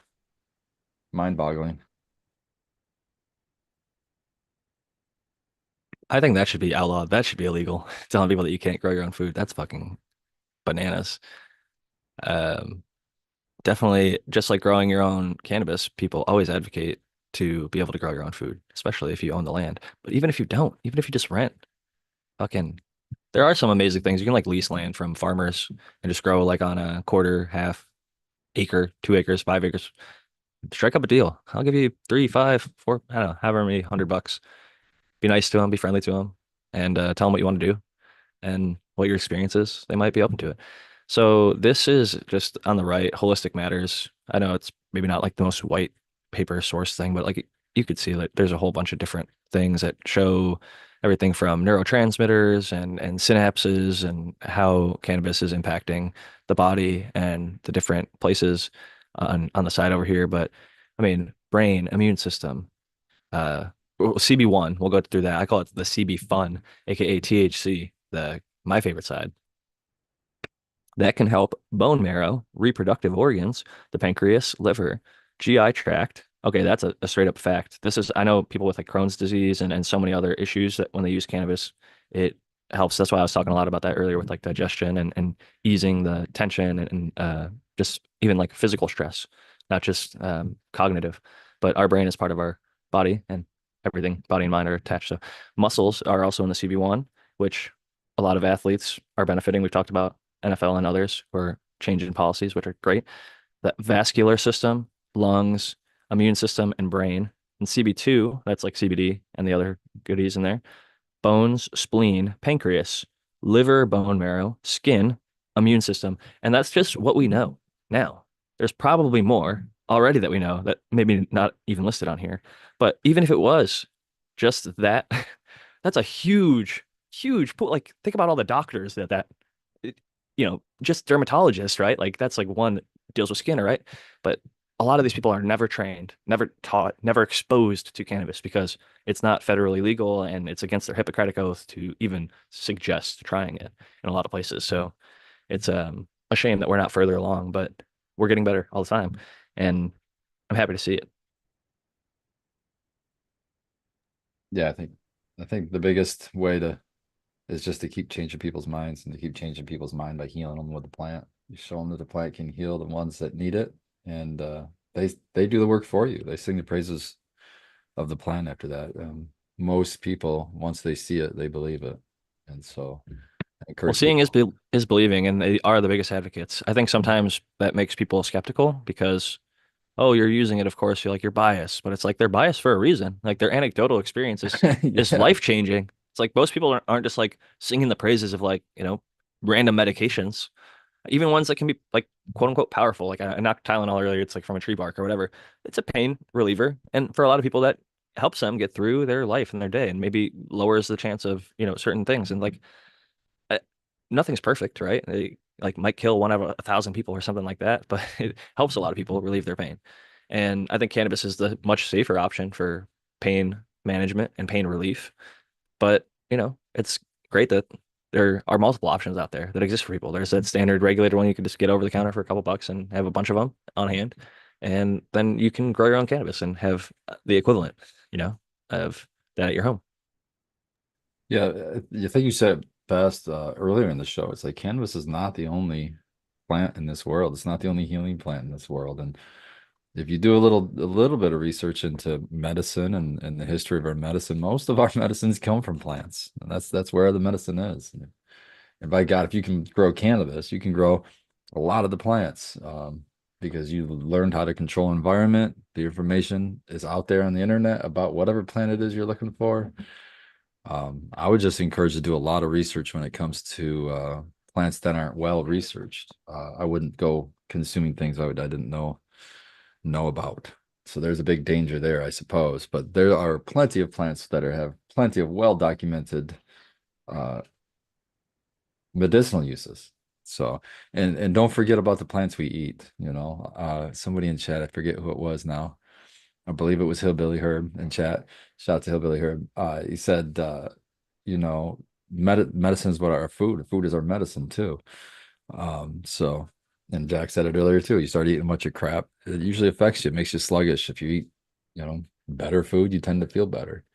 Mind-boggling. I think that should be outlawed. That should be illegal. Telling people that you can't grow your own food. That's fucking bananas. Um, Definitely, just like growing your own cannabis, people always advocate to be able to grow your own food, especially if you own the land. But even if you don't, even if you just rent, fucking, there are some amazing things. You can like lease land from farmers and just grow like on a quarter, half acre, 2 acres, 5 acres. Strike up a deal. I'll give you three, five, four, I don't know, however many $100. Be nice to them, be friendly to them, and tell them what you want to do and what your experience is, they might be open to it. So this is just on the right, holistic matters. I know it's maybe not like the most white paper source thing, but like you could see that there's a whole bunch of different things that show everything from neurotransmitters and synapses and how cannabis is impacting the body and the different places on the side over here. But I mean, brain, immune system, uh CB1, we'll go through that. I call it the CB fun, aka THC, the my favorite side. That can help bone marrow, reproductive organs, the pancreas, liver, GI tract. Okay, that's a straight up fact. This is, I know people with like Crohn's disease and so many other issues that when they use cannabis, it helps. That's why I was talking a lot about that earlier with like digestion and easing the tension and just even like physical stress, not just cognitive. But our brain is part of our body and everything, body and mind are attached. So muscles are also in the CB1, which a lot of athletes are benefiting. We've talked about NFL and others who are changing policies, which are great. That vascular system, lungs, immune system, and brain. And CB2, that's like CBD and the other goodies in there. Bones, spleen, pancreas, liver, bone marrow, skin, immune system. And that's just what we know now. There's probably more already that we know that maybe not even listed on here. But even if it was just that, that's a huge pool. Like, think about all the doctors that it- just dermatologists, right? Like that's like one that deals with skin, right? But a lot of these people are never trained, never taught, never exposed to cannabis because it's not federally legal and it's against their Hippocratic oath to even suggest trying it in a lot of places. So it's a shame that we're not further along, but we're getting better all the time. And I'm happy to see it. Yeah, I think the biggest way to is just to keep changing people's minds and to keep changing people's mind by healing them with the plant. You show them that the plant can heal the ones that need it, and they do the work for you. They sing the praises of the plant after that. Most people, once they see it, they believe it, and so I Well, encourage seeing people. is believing, and they are the biggest advocates. I think sometimes that makes people skeptical because, oh, you're using it, of course, you're biased, but it's like they're biased for a reason. Like their anecdotal experience is Yeah, life changing. It's like most people aren't just like singing the praises of random medications, even ones that can be like quote unquote powerful. Like I knocked Tylenol earlier, it's like from a tree bark or whatever. It's a pain reliever, and for a lot of people that helps them get through their life and their day, and maybe lowers the chance of certain things. And like uh, nothing's perfect, right? They like might kill one out of 1,000 people or something like that, but it helps a lot of people relieve their pain. And I think cannabis is the much safer option for pain management and pain relief. But, it's great that there are multiple options out there that exist for people. There's that standard regulated one you can just get over the counter for a couple bucks and have a bunch of them on hand. And then you can grow your own cannabis and have the equivalent, of that at your home. yeah. I think you said it best earlier in the show. It's like cannabis is not the only plant in this world. It's not the only healing plant in this world, and if you do a little bit of research into medicine and the history of our medicine, most of our medicines come from plants. And that's where the medicine is. And by God, if you can grow cannabis, you can grow a lot of the plants because you learned how to control environment. The information is out there on the internet about whatever plant it is you're looking for. I would just encourage to do a lot of research when it comes to plants that aren't well researched. I wouldn't go consuming things I didn't know about. So there's a big danger there, I suppose. But there are plenty of plants that have plenty of well documented uh, medicinal uses. So and don't forget about the plants we eat. Somebody in chat, I forget who it was now. I believe it was Hillbilly Herb in chat. Shout out to Hillbilly Herb. He said, you know, medicine is what our food. Food is our medicine too. So, and Jack said it earlier too. You start eating a bunch of crap, it usually affects you. It makes you sluggish. If you eat, better food, you tend to feel better.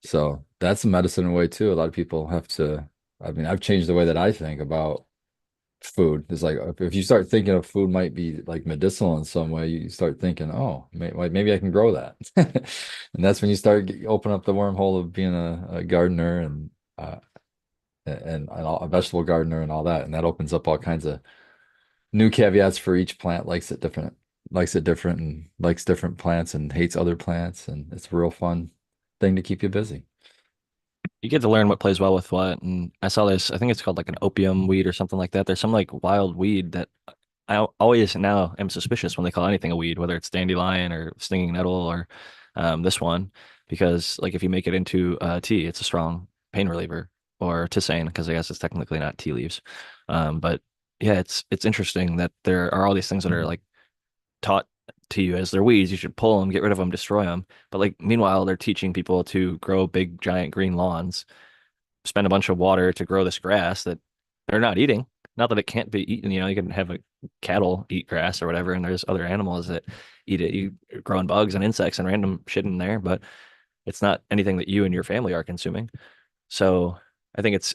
So that's a medicine in a way too. A lot of people have to. I mean, I've changed the way that I think about food. It's like if you start thinking of food might be like medicinal in some way, you start thinking, oh, maybe I can grow that. And that's when you open up the wormhole of being a gardener and a vegetable gardener and all that. And that opens up all kinds of new caveats for each plant. Likes it different, and likes different plants and hates other plants. And it's a real fun thing to keep you busy. You get to learn what plays well with what. And I saw this, I think it's called like an opium weed or something like that. There's some like wild weed that I always now am suspicious when they call anything a weed, whether it's dandelion or stinging nettle or this one, because like if you make it into tea, it's a strong pain reliever or tisane, because I guess it's technically not tea leaves. But yeah, it's interesting that there are all these things that are like taught to you as they're weeds. You should pull them, get rid of them, destroy them. But like meanwhile, they're teaching people to grow big, giant green lawns, spend a bunch of water to grow this grass that they're not eating. Not that it can't be eaten, you can have a cattle eat grass or whatever, and there's other animals that eat it. You growing bugs and insects and random shit in there, but it's not anything that you and your family are consuming. So I think it's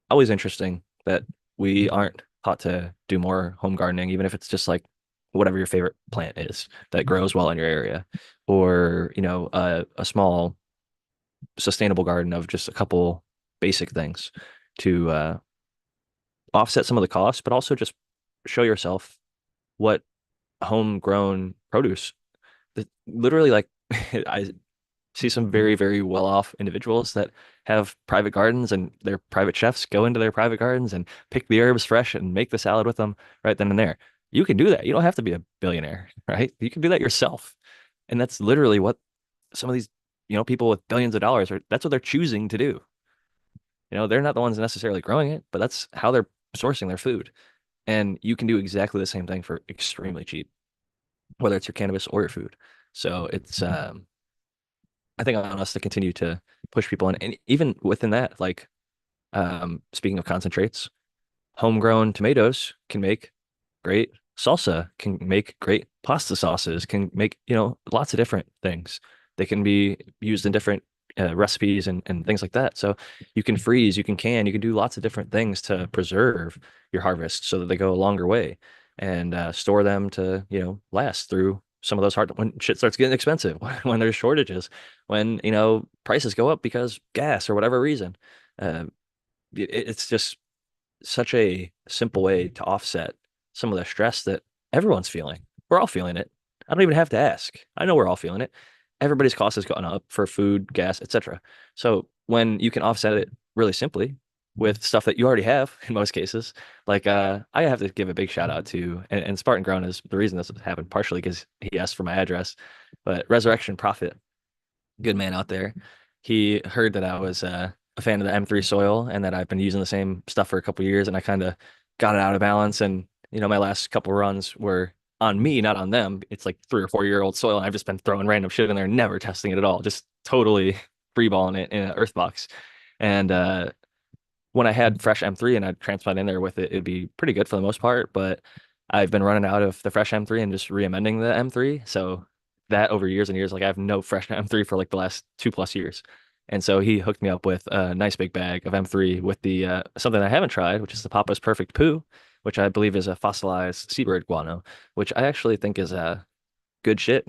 always interesting that we aren't taught to do more home gardening, even if it's just like whatever your favorite plant is that grows well in your area, or a small sustainable garden of just a couple basic things to offset some of the costs, but also just show yourself what homegrown produce that literally like I see some very, very well-off individuals that have private gardens and their private chefs go into their private gardens and pick the herbs fresh and make the salad with them right then and there. You can do that. You don't have to be a billionaire, right? You can do that yourself. And that's literally what some of these, people with billions of dollars that's what they're choosing to do. They're not the ones necessarily growing it, but that's how they're sourcing their food. And you can do exactly the same thing for extremely cheap, whether it's your cannabis or your food. So it's I think on us to continue to push people in. And even within that, like speaking of concentrates, homegrown tomatoes can make great salsa, can make great pasta sauces, can make, lots of different things. They can be used in different recipes and things like that. So you can freeze, you can can, you can do lots of different things to preserve your harvest so that they go a longer way and store them to, last through some of those hard when shit starts getting expensive, when there's shortages, when, prices go up because gas or whatever reason. Uh, it's just such a simple way to offset some of the stress that everyone's feeling. We're all feeling it. I don't even have to ask. I know we're all feeling it. Everybody's cost has gone up for food, gas, etc. So when you can offset it really simply with stuff that you already have in most cases, like I have to give a big shout out to, and Spartan Grown is the reason this happened partially because he asked for my address, but Resurrection Prophet, good man out there. He heard that I was a fan of the M3 soil and that I've been using the same stuff for a couple years, and I kind of got it out of balance. And my last couple runs were on me, not on them. It's like 3 or 4 year old soil, and I've just been throwing random shit in there, never testing it at all, just totally freeballing it in an earth box. And when I had fresh M3 and I'd transplant in there with it, it'd be pretty good for the most part. But I've been running out of the fresh M3 and just re-amending the M3. So that over years and years, like I have no fresh M3 for like the last 2+ years. And so he hooked me up with a nice big bag of M3 with the something I haven't tried, which is the Papa's Perfect Poo, which I believe is a fossilized seabird guano, which I actually think is good shit.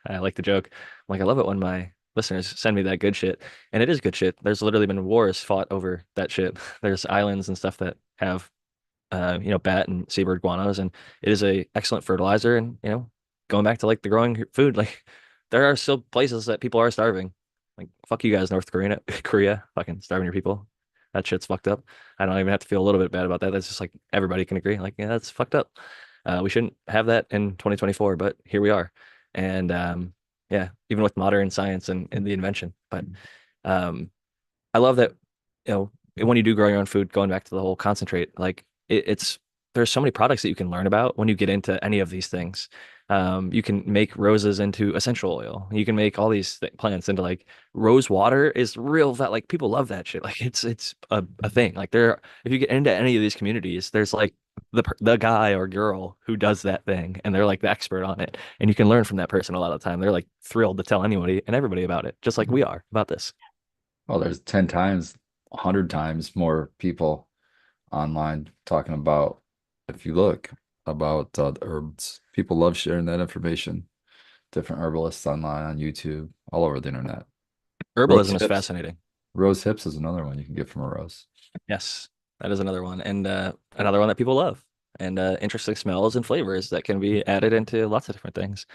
I like the joke. I'm like, I love it when my listeners send me that good shit. And it is good shit. There's literally been wars fought over that shit. There's islands and stuff that have bat and seabird guanos, and it is a excellent fertilizer. And going back to like the growing food, like there are still places that people are starving. Like fuck you guys, North Korea, Korea, fucking starving your people. That shit's fucked up. I don't even have to feel a little bit bad about that. That's just like everybody can agree. Like, yeah, that's fucked up. We shouldn't have that in 2024, but here we are. And yeah, even with modern science and the invention. But um, I love that, when you do grow your own food, going back to the whole concentrate, like it's there's so many products that you can learn about when you get into any of these things. You can make roses into essential oil. You can make all these plants into like rose water is real that like people love that shit. Like it's a thing. Like if you get into any of these communities, there's like the guy or girl who does that thing and they're like the expert on it. And you can learn from that person a lot of the time. They're like thrilled to tell anybody and everybody about it, just like we are about this. Well, there's 10 times, 100 times more people online talking about, if you look, about the herbs. People love sharing that information. Different herbalists online on YouTube, all over the internet. Rose Herbalism is hips. fascinating. Rose hips is another one you can get from a rose. Yes, that is another one, and another one that people love, and interesting smells and flavors that can be added into lots of different things.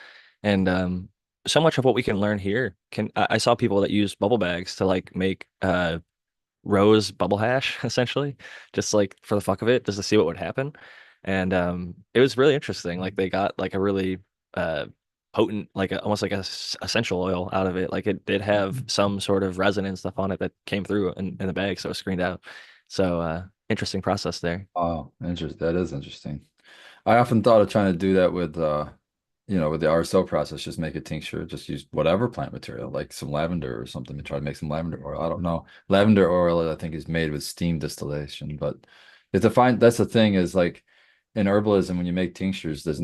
And so much of what we can learn here I saw people that use bubble bags to like make rose bubble hash essentially, just like for the fuck of it, just to see what would happen. And it was really interesting. Like they got like a really uh potent, like almost like a essential oil out of it. Like it did have some sort of resin and stuff on it that came through in the bag, so it was screened out. So interesting process there. Oh, interesting. That is interesting. I often thought of trying to do that with with the RSO process, just make a tincture, just use whatever plant material, like some lavender or something to try to make some lavender oil. I don't know. Lavender oil, I think, is made with steam distillation, but it's a fine, that's the thing is like in herbalism, when you make tinctures, there's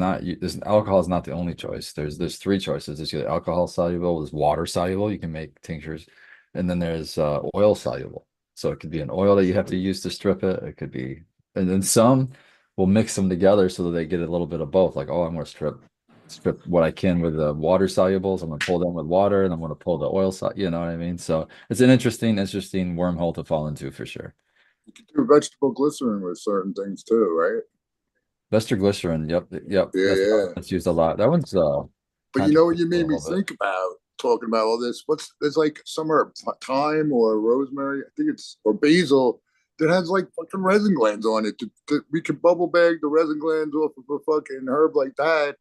alcohol is not the only choice. There's three choices. There's either alcohol soluble, there's water soluble, you can make tinctures, and then there's oil soluble. So it could be an oil that you have to use to strip it. It could be, and then some will mix them together so that they get a little bit of both. Like, oh, I'm going to strip what I can with the water solubles. I'm going to pull them with water, and I'm going to pull the oil. You know what I mean? So it's an interesting wormhole to fall into for sure. You can do vegetable glycerin with certain things too, right? Glycerin. Yep, yep. Yeah, yeah. That's used a lot. That one's But you know what you controversial a made me little bit. think about talking about all this? There's like some herb, thyme or rosemary, I think it's, or basil, that has like fucking resin glands on it. We could bubble bag the resin glands off of a fucking herb like that,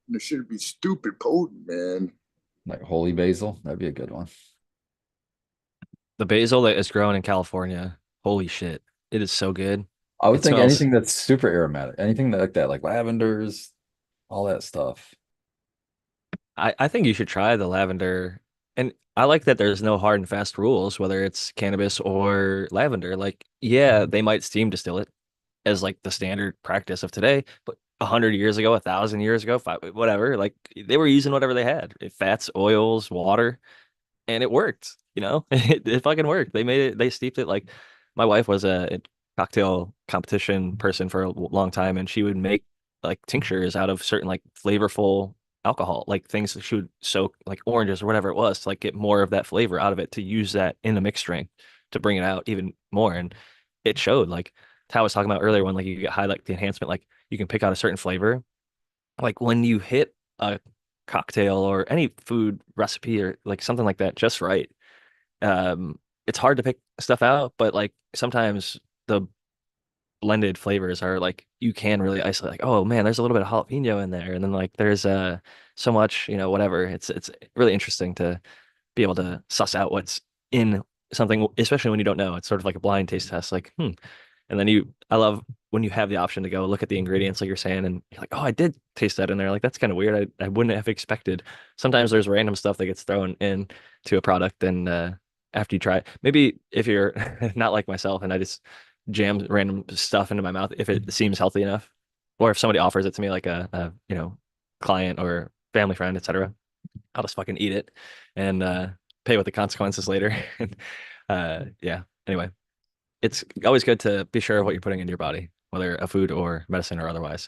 and it should be stupid potent, man. Like holy basil, that'd be a good one. The basil that is grown in California, holy shit, it is so good. I would It think smells. anything that's super aromatic, anything like that, like lavenders, all that stuff. I think you should try the lavender. And I like that there's no hard and fast rules, whether it's cannabis or lavender. Like, yeah, they might steam distill it. as like the standard practice of today, but 100 years ago, 1,000 years ago, whatever, like they were using whatever they had, fats, oils, water, and it worked. It fucking worked. They made it. They steeped it. Like my wife was a cocktail competition person for a long time, and she would make like tinctures out of certain like flavorful alcohol, like things that she would soak like oranges or whatever it was to like get more of that flavor out of it to use that in the mixed drink to bring it out even more. And it showed like Tal was talking about earlier when like you get high like the enhancement, like you can pick out a certain flavor. Like when you hit a cocktail or any food recipe or like something like that just right, it's hard to pick stuff out, but like sometimes the blended flavors are like you can really isolate like, oh man, there's a little bit of jalapeno in there, and then like there's so much, whatever. It's really interesting to be able to suss out what's in something, especially when you don't know. It's sort of like a blind taste test, like, and then I love when you have the option to go look at the ingredients, like you're saying, and you're like, oh, I did taste that in there. Like, that's kind of weird. I wouldn't have expected. Sometimes there's random stuff that gets thrown in to a product, and after you try it, maybe if you're not like myself and I just jam random stuff into my mouth, if it seems healthy enough, or if somebody offers it to me like a client or family friend, etc., I'll just fucking eat it and pay with the consequences later. Yeah. Anyway, it's always good to be sure of what you're putting into your body, whether a food or medicine or otherwise.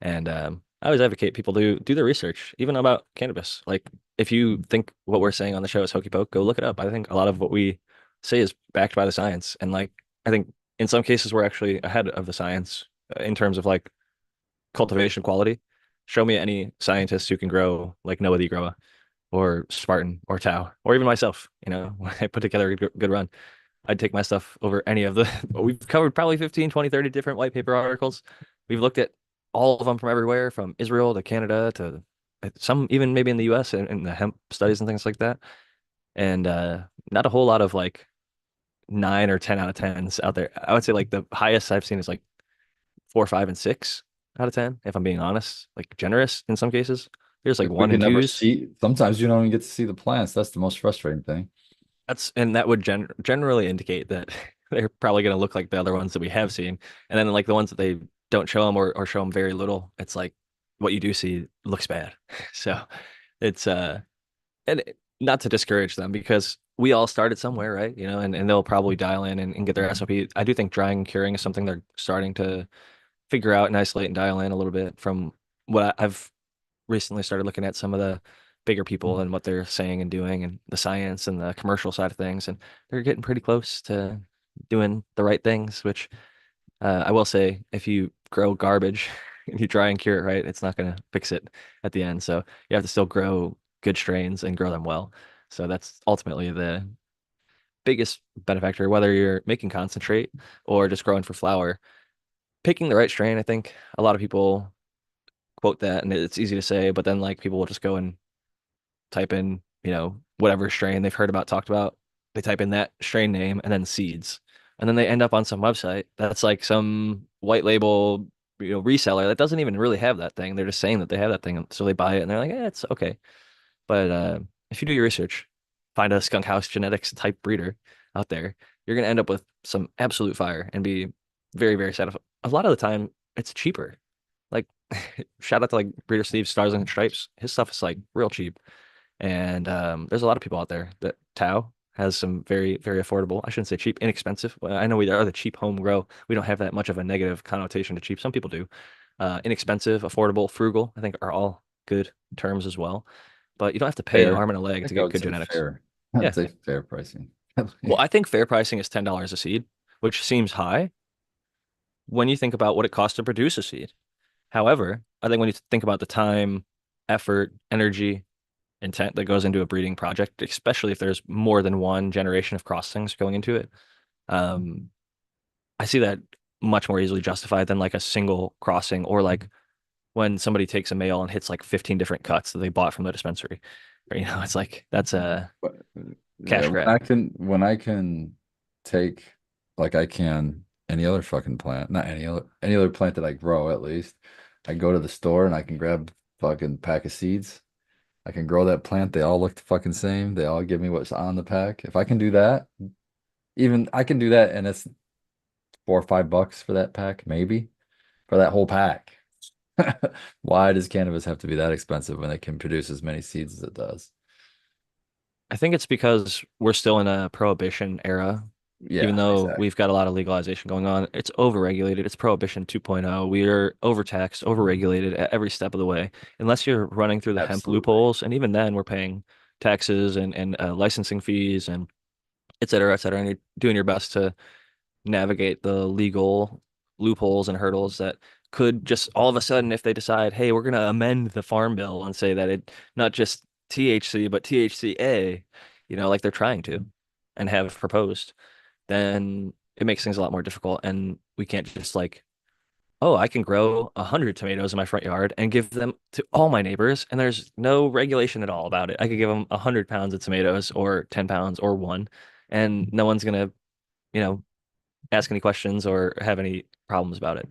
And I always advocate people do their research, even about cannabis. Like if you think what we're saying on the show is hokey poke, go look it up. I think a lot of what we say is backed by the science, and like I think in some cases we're actually ahead of the science in terms of like cultivation quality. Show me any scientist who can grow like Noah the Grower or Spartan or Tau or even myself. When I put together a good run. I'd take my stuff over any of the. We've covered probably 15, 20, 30 different white paper articles. We've looked at all of them from everywhere, from Israel to Canada to some even maybe in the US and the hemp studies and things like that. And not a whole lot of like 9 or 10 out of 10s out there. I would say like the highest I've seen is like 4, 5, and 6 out of 10, if I'm being honest, like generous in some cases. There's like We one and can never twos. see. Sometimes you don't even get to see the plants. That's the most frustrating thing. And that would generally indicate that they're probably going to look like the other ones that we have seen. And then like the ones that they don't show them or show them very little, it's like what you do see looks bad. So it's and not to discourage them because we all started somewhere, right? And they'll probably dial in and get their SOP. I do think drying and curing is something they're starting to figure out and isolate and dial in a little bit from what I've recently started looking at some of the bigger people and what they're saying and doing and the science and the commercial side of things. And they're getting pretty close to doing the right things, which I will say, if you grow garbage and you try and cure it right, it's not going to fix it at the end. So you have to still grow good strains and grow them well. So that's ultimately the biggest benefactor, whether you're making concentrate or just growing for flower. Picking the right strain, I think a lot of people quote that and it's easy to say, but then like people will just go and type in, whatever strain they've heard about, talked about. They type in that strain name and then seeds. And then they end up on some website that's like some white label, reseller that doesn't even really have that thing. They're just saying that they have that thing. So they buy it and they're like, it's okay. But if you do your research, find a skunk house genetics type breeder out there, you're going to end up with some absolute fire and be very, very satisfied. A lot of the time, it's cheaper. Like, shout out to like Breeder Steve Stars and Stripes. His stuff is like real cheap. And there's a lot of people out there that Tao has some very, very affordable, I shouldn't say cheap, inexpensive. Well, I know we are the cheap home grow. We don't have that much of a negative connotation to cheap. Some people do. Inexpensive, affordable, frugal, I think are all good terms as well. But you don't have to pay an Fair. arm and a I leg to think I get would good say genetics. fair. I'd Yeah. say fair pricing. Well, I think fair pricing is $10 a seed, which seems high when you think about what it costs to produce a seed. However, I think when you think about the time, effort, energy, intent that goes into a breeding project, especially if there's more than one generation of crossings going into it. Um, I see that much more easily justified than like a single crossing or like when somebody takes a male and hits like 15 different cuts that they bought from the dispensary. Or, it's like that's a But cash yeah, grab. when I can take like I can any other fucking plant, not any other plant that I grow at least. I go to the store and I can grab fucking pack of seeds. I can grow that plant. They all look the fucking same. They all give me what's on the pack. If I can do that, even I can do that and it's $4 or $5 for that pack, maybe for that whole pack. Why does cannabis have to be that expensive when it can produce as many seeds as it does? I think it's because we're still in a prohibition era. Even Yeah, though exactly. we've got a lot of legalization going on, it's overregulated. It's prohibition 2.0. We are overtaxed, overregulated at every step of the way. Unless you're running through the hemp Absolutely. loopholes, and even then, we're paying taxes and licensing fees and et cetera, et cetera. And you're doing your best to navigate the legal loopholes and hurdles that could just all of a sudden, if they decide, hey, we're going to amend the farm bill and say that it not just THC, but THCA, like they're trying to and have proposed, then it makes things a lot more difficult. And we can't just like, oh, I can grow 100 tomatoes in my front yard and give them to all my neighbors, and there's no regulation at all about it. I could give them 100 pounds of tomatoes or 10 pounds or one, and no one's gonna, you know, ask any questions or have any problems about it.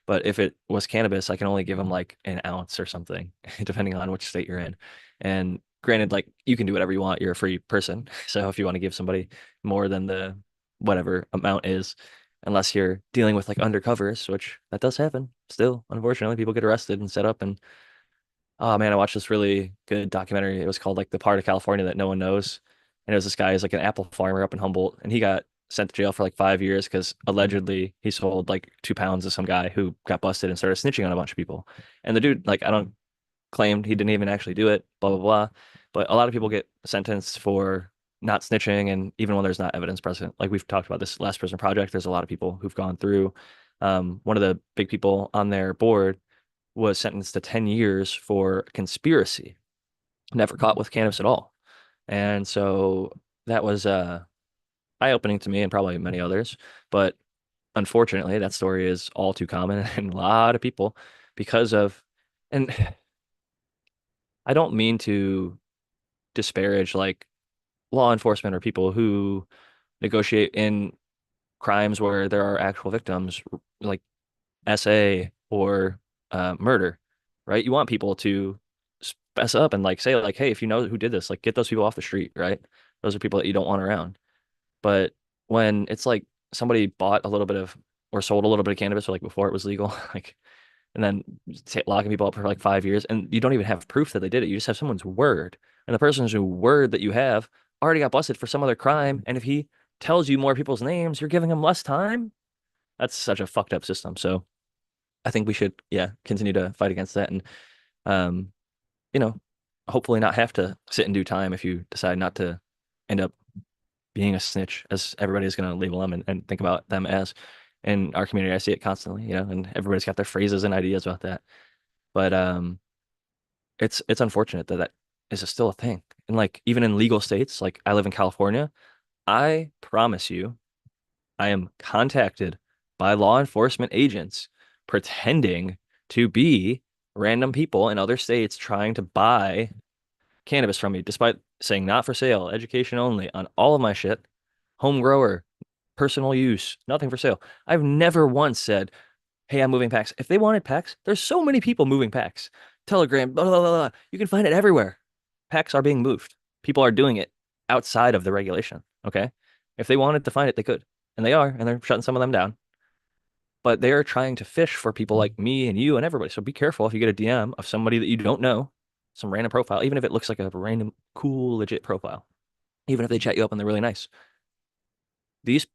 But if it was cannabis, I can only give them like an ounce or something, depending on which state you're in. And granted, like you can do whatever you want. You're a free person. So if you want to give somebody more than the whatever amount is, unless you're dealing with like undercovers, which that does happen still, unfortunately, people get arrested and set up. And oh man, I watched this really good documentary. It was called like The Part of California That No One Knows. And it was this guy who's like an apple farmer up in Humboldt, and he got sent to jail for like 5 years because allegedly he sold like 2 pounds to some guy who got busted and started snitching on a bunch of people. And the dude, like, I don't claimed he didn't even actually do it, blah blah blah. But a lot of people get sentenced for not snitching, and even when there's not evidence present, like we've talked about this Last Prison Project, there's a lot of people who've gone through. One of the big people on their board was sentenced to 10 years for conspiracy, never caught with cannabis at all. And so that was eye-opening to me and probably many others. But unfortunately, that story is all too common in a lot of people because of, and I don't mean to disparage like law enforcement or people who negotiate in crimes where there are actual victims, like SA or murder, right? You want people to fess up and like say like, hey, if you know who did this, like get those people off the street, right? Those are people that you don't want around. But when it's like somebody bought a little bit of or sold a little bit of cannabis or like before it was legal, like and then locking people up for like 5 years, and you don't even have proof that they did it. You just have someone's word, and the person's word that you have already got busted for some other crime. And if he tells you more people's names, you're giving him less time. That's such a fucked up system. So I think we should, yeah, continue to fight against that, and um, you know, hopefully not have to sit and do time if you decide not to end up being a snitch, as everybody is going to label them and think about them as. In our community, I see it constantly, and everybody's got their phrases and ideas about that. But it's unfortunate that that is still a thing. And like even in legal states, like I live in California, I promise you, I am contacted by law enforcement agents pretending to be random people in other states trying to buy cannabis from me, despite saying not for sale, education only on all of my shit, home grower, personal use, nothing for sale. I've never once said, hey, I'm moving packs. If they wanted packs, there's so many people moving packs. Telegram, blah, blah, blah, blah. You can find it everywhere. Packs are being moved. People are doing it outside of the regulation. Okay. If they wanted to find it, they could. And they are, and they're shutting some of them down. But they are trying to fish for people like me and you and everybody. So be careful if you get a DM of somebody that you don't know, some random profile, even if it looks like a random, cool, legit profile, even if they chat you up and they're really nice. These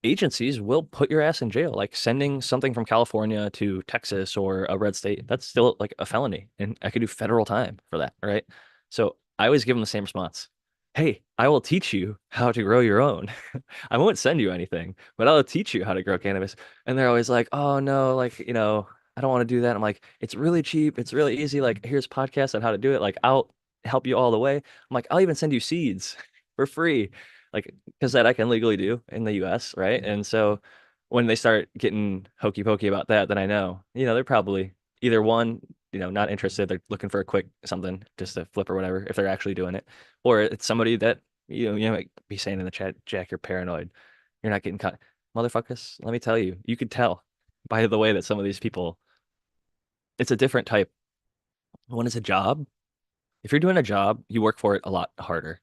agencies will put your ass in jail. Like sending something from California to Texas or a red state, that's still like a felony. And I could do federal time for that, right? So I always give them the same response. Hey, I will teach you how to grow your own. I won't send you anything, but I'll teach you how to grow cannabis. And they're always like, oh no, like, I don't want to do that. I'm like, it's really cheap. It's really easy. Like, here's podcasts on how to do it. Like, I'll help you all the way. I'm like, I'll even send you seeds for free. Like, because that I can legally do in the US, right? And so when they start getting hokey pokey about that, then I know, they're probably either one, not interested. They're looking for a quick something just to flip or whatever, if they're actually doing it, or it's somebody that, you might be saying in the chat, Jack, you're paranoid. You're not getting caught. Motherfuckers, let me tell you, you could tell by the way that some of these people, it's a different type. One is a job. If you're doing a job, you work for it a lot harder.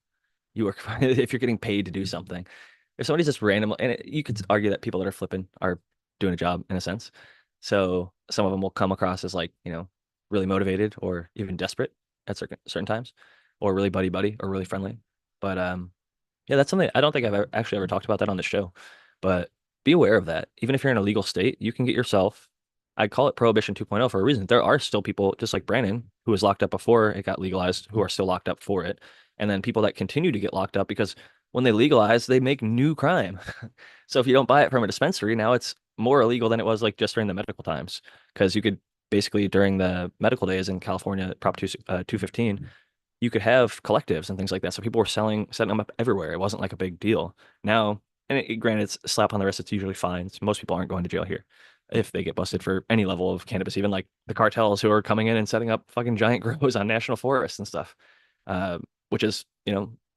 You work for, if you're getting paid to do something. if somebody's just random, and you could argue that people that are flipping are doing a job in a sense. So some of them will come across as like, really motivated or even desperate at certain times, or really buddy buddy or really friendly. But yeah, that's something I don't think I've actually ever talked about that on the show. But be aware of that. Even if you're in a legal state, you can get yourself. I call it Prohibition 2.0 for a reason. There are still people just like Brandon who was locked up before it got legalized, who are still locked up for it, and then people that continue to get locked up because when they legalize, they make new crime. So if you don't buy it from a dispensary, now it's more illegal than it was like just during the medical times, because you could basically during the medical days in California, Prop 215, you could have collectives and things like that. So people were setting them up everywhere. It wasn't like a big deal. Now, and granted, it's a slap on the wrist. It's usually fines. Most people aren't going to jail here if they get busted for any level of cannabis, even like the cartels who are coming in and setting up fucking giant grows on national forests and stuff, uh, which is,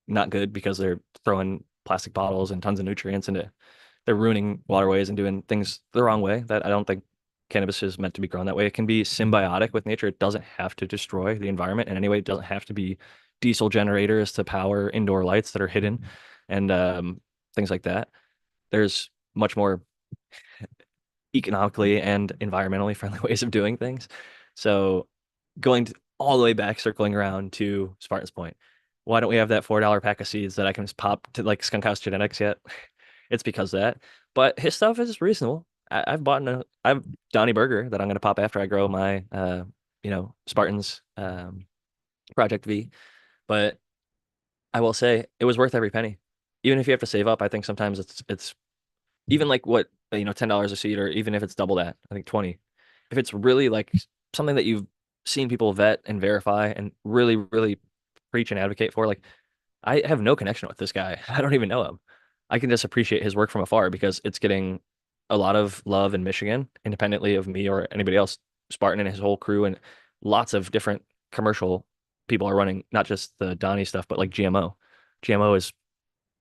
not good because they're throwing plastic bottles and tons of nutrients into, they're ruining waterways and doing things the wrong way that I don't think cannabis is meant to be grown that way. It can be symbiotic with nature. It doesn't have to destroy the environment in any way. It doesn't have to be diesel generators to power indoor lights that are hidden and things like that. There's much more economically and environmentally friendly ways of doing things. So all the way back, circling around to Spartan's point, why don't we have that $4 pack of seeds that I can just pop to like Skunk House Genetics yet? It's because of that. But his stuff is reasonable. I've Donnie Burger that I'm gonna pop after I grow my Spartans Project V. But I will say it was worth every penny. Even if you have to save up, I think sometimes it's even like what, $10 a seed, or even if it's double that, I think 20. If it's really like something that you've seen people vet and verify and really, really preach and advocate for, like I have no connection with this guy. I don't even know him. I can just appreciate his work from afar because it's getting a lot of love in Michigan, independently of me or anybody else. Spartan and his whole crew and lots of different commercial people are running, not just the Donnie stuff, but like GMO. GMO is,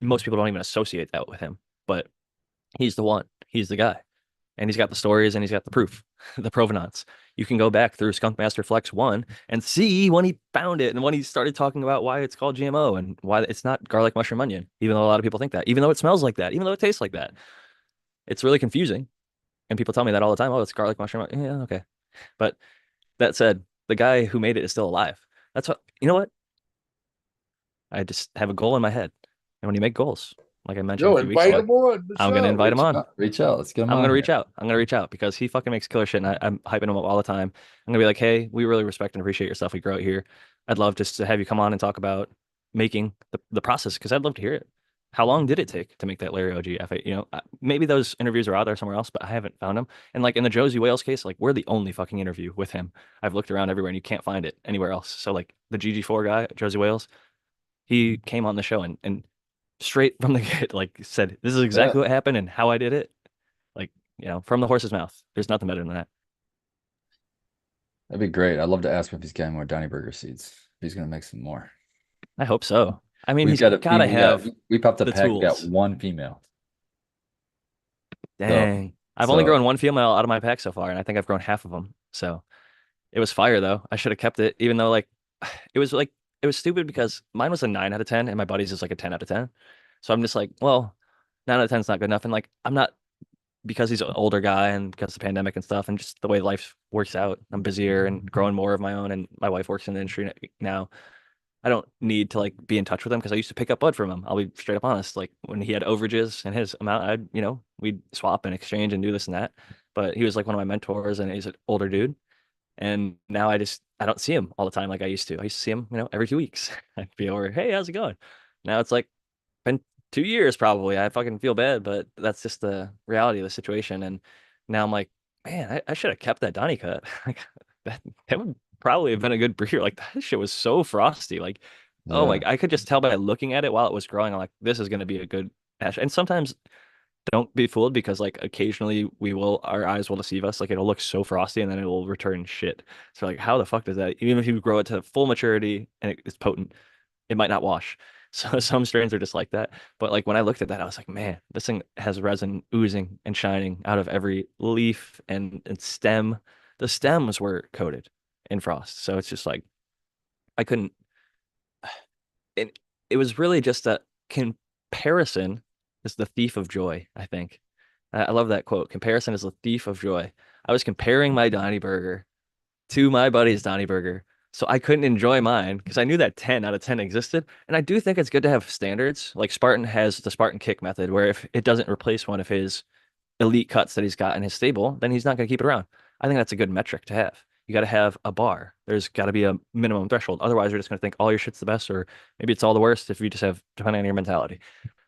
most people don't even associate that with him, but he's the one. He's the guy. And he's got the stories and he's got the proof, the provenance. You can go back through Skunk Master Flex 1 and see when he found it and when he started talking about why it's called GMO and why it's not garlic mushroom onion, even though a lot of people think that, even though it smells like that, even though it tastes like that. It's really confusing. And people tell me that all the time. Oh, it's garlic mushroom. Yeah, okay. But that said, the guy who made it is still alive. That's what, you know what? I just have a goal in my head. And when you make goals, like I mentioned a Yo, few weeks invite ago, him on the I'm gonna show. invite him on. Reach out. Let's get him I'm on gonna here. reach out. I'm gonna reach out because he fucking makes killer shit, and I'm hyping him up all the time. I'm gonna be like, hey, we really respect and appreciate your stuff. We grow it here. I'd love just to have you come on and talk about making the process because I'd love to hear it. How long did it take to make that Larry OG F8? Maybe those interviews are out there somewhere else, but I haven't found them. And like in the Josie Wales case, like we're the only fucking interview with him. I've looked around everywhere and you can't find it anywhere else. So like the GG4 guy, Josie Wales, he came on the show and straight from the get, like said, this is Yeah, exactly what happened and how I did it. Like, from the horse's mouth. There's nothing better than that. that'd be great. I'd love to ask him if he's getting more Donny Burger seeds. If he's gonna make some more. I hope so. I mean, We've he's got a gotta female. have We popped a the pack. We got tools. one female. So Dang. I've only so grown one female out of my pack so far, and I think I've grown half of them. So it was fire though. I should have kept it, even though it was like it was stupid because mine was a 9 out of 10 and my buddy's is like a 10 out of 10. So I'm just like, well, 9 out of 10 is not good enough. And like I'm not, because he's an older guy and because of the pandemic and stuff and just the way life works out, I'm busier and growing more of my own, and my wife works in the industry now. I don't need to like be in touch with him because I used to pick up bud from him. I'll be straight up honest. Like when he had overages and his amount, we'd swap and exchange and do this and that. But he was like one of my mentors and he's an older dude. And now I don't see him all the time like I used to. I used to see him, every 2 weeks. I'd be over, hey, how's it going? Now it's like been 2 years probably. I fucking feel bad, but that's just the reality of the situation. And now I'm like, man, I should have kept that Donny cut. Like that would probably have been a good breeder. Like that shit was so frosty. Like, oh my, yeah, I could just tell by looking at it while it was growing. I'm like, this is gonna be a good ash. And sometimes don't be fooled because like occasionally our eyes will deceive us. Like it'll look so frosty and then it will return shit. So like, how the fuck does that? Even if you grow it to full maturity and it's potent, it might not wash. So some strains are just like that. But like when I looked at that, I was like, man, this thing has resin oozing and shining out of every leaf and stem. The stems were coated in frost. So it's just like I couldn't it, it was really just a comparison is the thief of joy, I think. I love that quote. Comparison is the thief of joy. I was comparing my Donnie burger to my buddy's Donnie burger. So I couldn't enjoy mine because I knew that 10 out of 10 existed. And I do think it's good to have standards. Like Spartan has the Spartan kick method, where if it doesn't replace one of his elite cuts that he's got in his stable, then he's not going to keep it around. I think that's a good metric to have. You got to have a bar. There's got to be a minimum threshold. Otherwise, you're just going to think all your shit's the best, or maybe it's all the worst if you just have, depending on your mentality.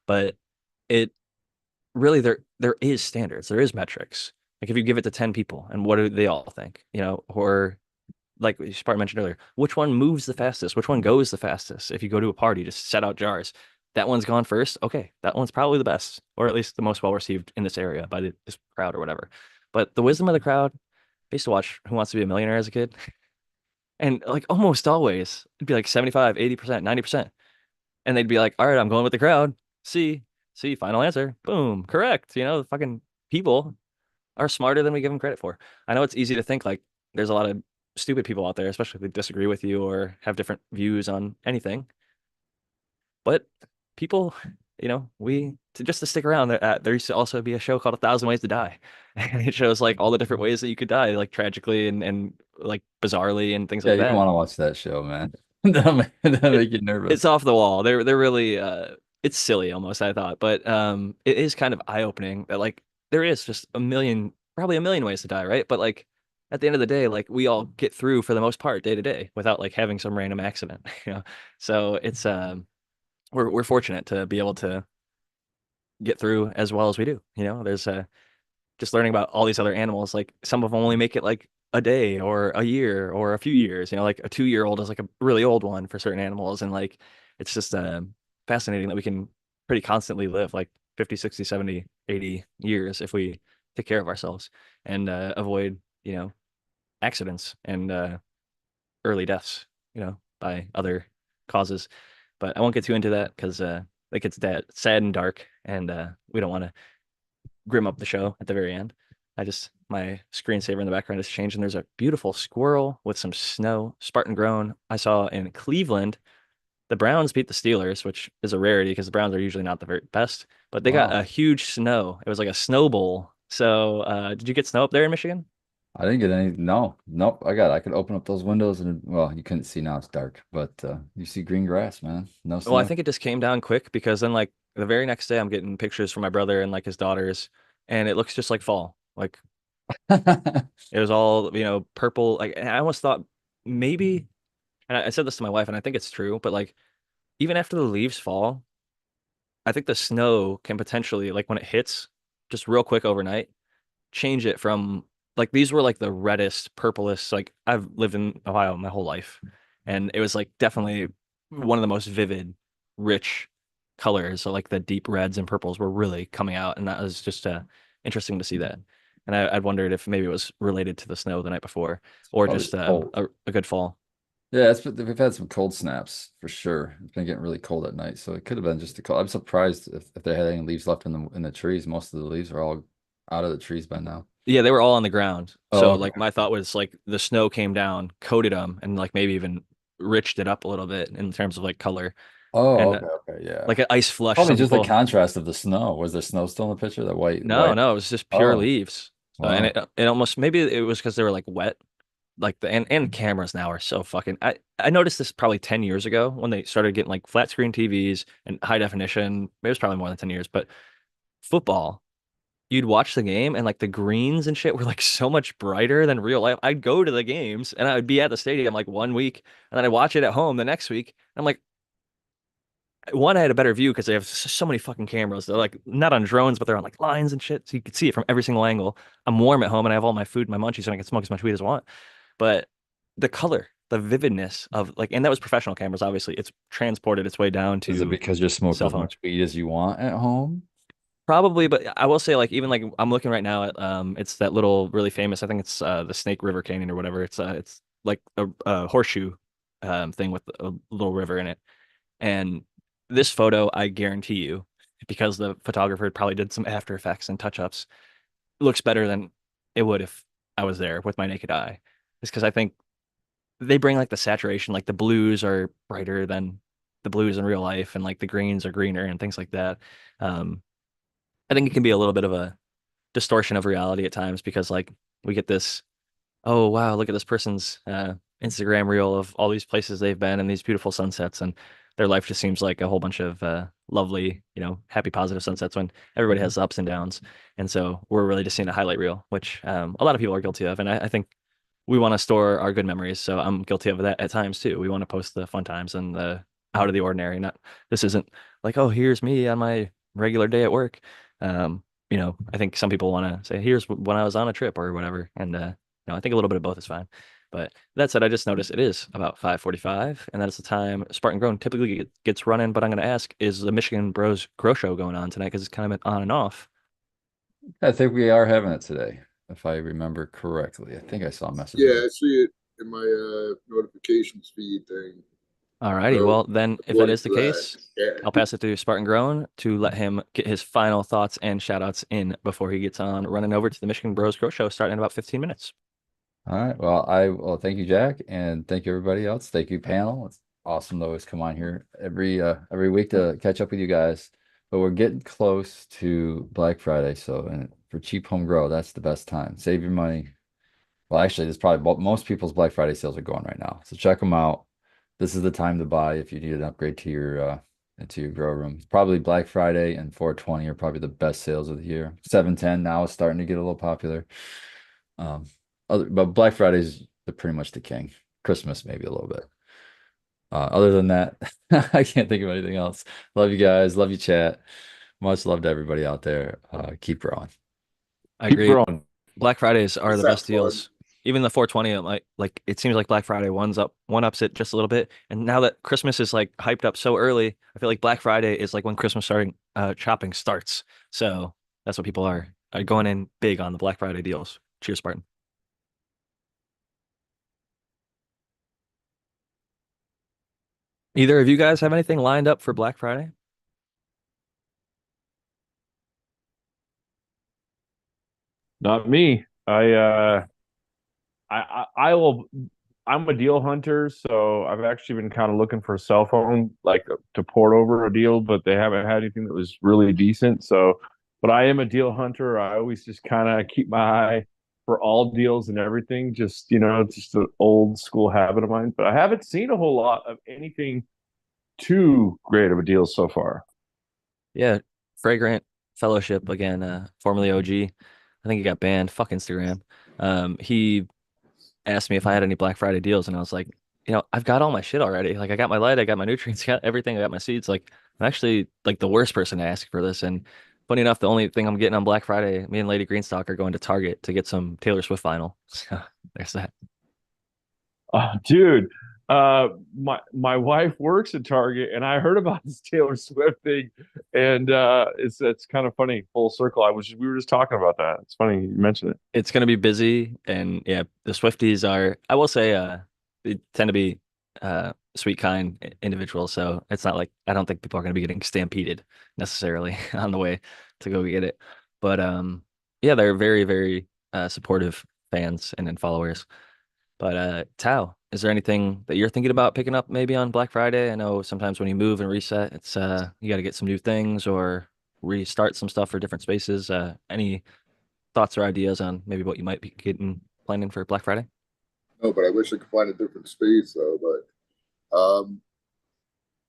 But it really, there is standards. There is metrics. Like if you give it to 10 people and what do they all think? Or like Spartan mentioned earlier, which one moves the fastest? Which one goes the fastest? If you go to a party, just set out jars. That one's gone first. Okay, that one's probably the best, or at least the most well received in this area by this crowd or whatever. But the wisdom of the crowd, I used to watch Who Wants to Be a Millionaire as a kid, and like almost always, it'd be like 75, 80%, 90%. And they'd be like, all right, I'm going with the crowd. See, final answer. Boom, correct. The fucking people are smarter than we give them credit for. I know it's easy to think like there's a lot of stupid people out there, especially if they disagree with you or have different views on anything. But people, just to stick around, there used to also be a show called A Thousand Ways to Die. And it shows like all the different ways that you could die, like tragically and like bizarrely and things Yeah, like you don't that. want to watch that show, man. That'll It, make you it's nervous. off the wall. They're really it's silly almost, I thought, but it is kind of eye-opening that like there is just probably a million ways to die, right? But like at the end of the day, like we all get through for the most part day to day without like having some random accident, So it's we're fortunate to be able to get through as well as we do. There's just learning about all these other animals, like some of them only make it like a day or a year or a few years, like a 2-year-old is like a really old one for certain animals. And like, it's just fascinating that we can pretty constantly live like 50, 60, 70, 80 years if we take care of ourselves and avoid, accidents and early deaths, by other causes. But I won't get too into that because it gets that sad and dark, and we don't want to grim up the show at the very end. My screensaver in the background has changed, and there's a beautiful squirrel with some snow, Spartan grown. I saw in Cleveland, the Browns beat the Steelers, which is a rarity because the Browns are usually not the very best, but they got Wow. a huge snow. It was like a snow bowl. So, did you get snow up there in Michigan? I didn't get any. No, nope. I could open up those windows and well, you couldn't see now. It's dark, but you see green grass, man. No Well, I snow. think it just came down quick because then, like, the very next day, I'm getting pictures from my brother and like his daughters, and it looks just like fall. Like, it was all, purple. Like, and I almost thought maybe, and I said this to my wife, and I think it's true, but like, even after the leaves fall, I think the snow can potentially, like, when it hits just real quick overnight, change it from like these were like the reddest, purplest. Like, I've lived in Ohio my whole life, and it was like definitely one of the most vivid, rich colors. So, like, the deep reds and purples were really coming out, and that was just interesting to see that. And I'd wondered if maybe it was related to the snow the night before, or Probably just cold. a good fall. Yeah, we've had some cold snaps for sure. It's been getting really cold at night, so it could have been just a cold. I'm surprised if they had any leaves left in the trees. Most of the leaves are all out of the trees by now. Yeah, they were all on the ground. Oh, So okay. like my thought was like the snow came down, coated them, and like maybe even riched it up a little bit in terms of like color Oh, and okay, okay, like yeah. an ice flush. Probably Some just the people, contrast of the snow. Was there snow still in the picture? The no, white. no, it was just pure Oh, leaves. So and wow. it almost maybe it was because they were like wet. Like and cameras now are so fucking. I noticed this probably 10 years ago when they started getting like flat screen TVs and high definition. It was probably more than 10 years, but football. You'd watch the game and like the greens and shit were like so much brighter than real life. I'd go to the games and I would be at the stadium like one week and then I'd watch it at home the next week. And I'm like, one, I had a better view because they have so many fucking cameras. They're like not on drones, but they're on like lines and shit. So you could see it from every single angle. I'm warm at home and I have all my food, my munchies, and I can smoke as much weed as I want. But the color, the vividness of like, and that was professional cameras, obviously. It's transported its way down Is it to because you're smoking cell as phone. much weed as you want at home? Probably, but I will say like even like I'm looking right now at it's that little really famous, I think it's the Snake River Canyon or whatever. It's like a horseshoe thing with a little river in it. And this photo, I guarantee you, because the photographer probably did some after effects and touch ups, looks better than it would if I was there with my naked eye. Just because I think they bring like the saturation, like the blues are brighter than the blues in real life, and like the greens are greener and things like that. Um, I think it can be a little bit of a distortion of reality at times because like we get this, oh wow, look at this person's Instagram reel of all these places they've been and these beautiful sunsets, and their life just seems like a whole bunch of lovely, happy, positive sunsets when everybody has ups and downs. And so we're really just seeing a highlight reel, which a lot of people are guilty of. And I think we want to store our good memories. So I'm guilty of that at times too. We want to post the fun times and the out of the ordinary. Not this isn't like, oh, here's me on my regular day at work. I think some people want to say, here's when I was on a trip or whatever. And I think a little bit of both is fine. But that said, I just noticed it is about 5:45, and that is the time Spartan Grown typically gets running. But I'm going to ask, is the Michigan Bros Grow Show going on tonight? Because it's kind of been on and off. I think we are having it today, if I remember correctly. I think I saw a message. Yeah, I see it in my notifications feed thing. Alrighty, So well then, if that according is the to that, case, yeah. I'll pass it to Spartan Grown to let him get his final thoughts and shout outs in before he gets on running over to the Michigan Bros Grow Show starting in about 15 minutes. All right. Well, thank you, Jack, and thank you everybody else. Thank you, panel. It's awesome to always come on here every week to catch up with you guys. But we're getting close to Black Friday, so and for cheap home grow, that's the best time. Save your money. Well, actually, this probably most people's Black Friday sales are going right now, so check them out. This is the time to buy if you need an upgrade to your grow room. Probably Black Friday and 420 are probably the best sales of the year. 710 now is starting to get a little popular. Um, but Black Friday's pretty much the king. Christmas maybe a little bit. Other than that, I can't think of anything else. Love you guys. Love you, chat. Much love to everybody out there. Keep growing. I Keep agree. growing. Black Fridays are the Is that best deals. fun? Even the 420, like it seems like Black Friday one ups it just a little bit. And now that Christmas is like hyped up so early, I feel like Black Friday is like when Christmas shopping starts. So that's what people are going in big on the Black Friday deals. Cheers, Spartan. Either of you guys have anything lined up for Black Friday? Not me. I will. I'm a deal hunter, so I've actually been kind of looking for a cell phone like to port over a deal, but they haven't had anything that was really decent. So, but I am a deal hunter. I always just kind of keep my eye for all deals and everything. Just an old school habit of mine. But I haven't seen a whole lot of anything too great of a deal so far. Yeah, Fragrant Fellowship again, formerly OG. I think he got banned. Fuck Instagram. He asked me if I had any Black Friday deals, and I was like, I've got all my shit already. Like, I got my light, I got my nutrients, got everything, I got my seeds. Like, I'm actually like the worst person to ask for this. And funny enough, the only thing I'm getting on Black Friday, me and Lady Greenstock are going to Target to get some Taylor Swift vinyl. So there's that. Dude, my wife works at Target, and I heard about this Taylor Swift thing, and it's kind of funny. Full circle. We were just talking about that. It's funny you mentioned it. It's gonna be busy, and yeah, the Swifties are. I will say, they tend to be sweet, kind individuals. So it's not like I don't think people are gonna be getting stampeded necessarily on the way to go get it. But yeah, they're very, very supportive fans and followers. But Tao, is there anything that you're thinking about picking up maybe on Black Friday? I know sometimes when you move and reset, it's you got to get some new things or restart some stuff for different spaces. Any thoughts or ideas on maybe what you might be getting planning for Black Friday? No, but I wish I could find a different space though. But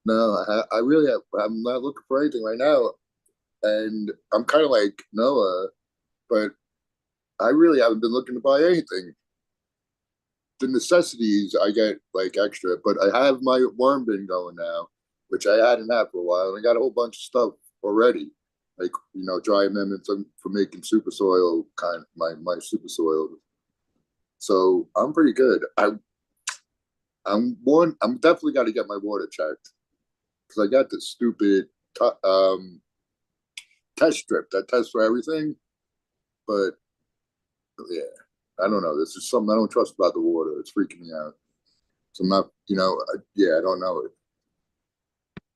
no, I really I'm not looking for anything right now, and I'm kind of like Noah, but I really haven't been looking to buy anything. The necessities I get like extra, but I have my worm bin going now, which I hadn't had for a while, and I got a whole bunch of stuff already, like dry amendments for making super soil kind my super soil. So I'm pretty good. I'm definitely got to get my water checked because I got this stupid test strip that tests for everything, but yeah, I don't know. This is something I don't trust about the water. It's freaking me out. So I'm not, yeah, I don't know it.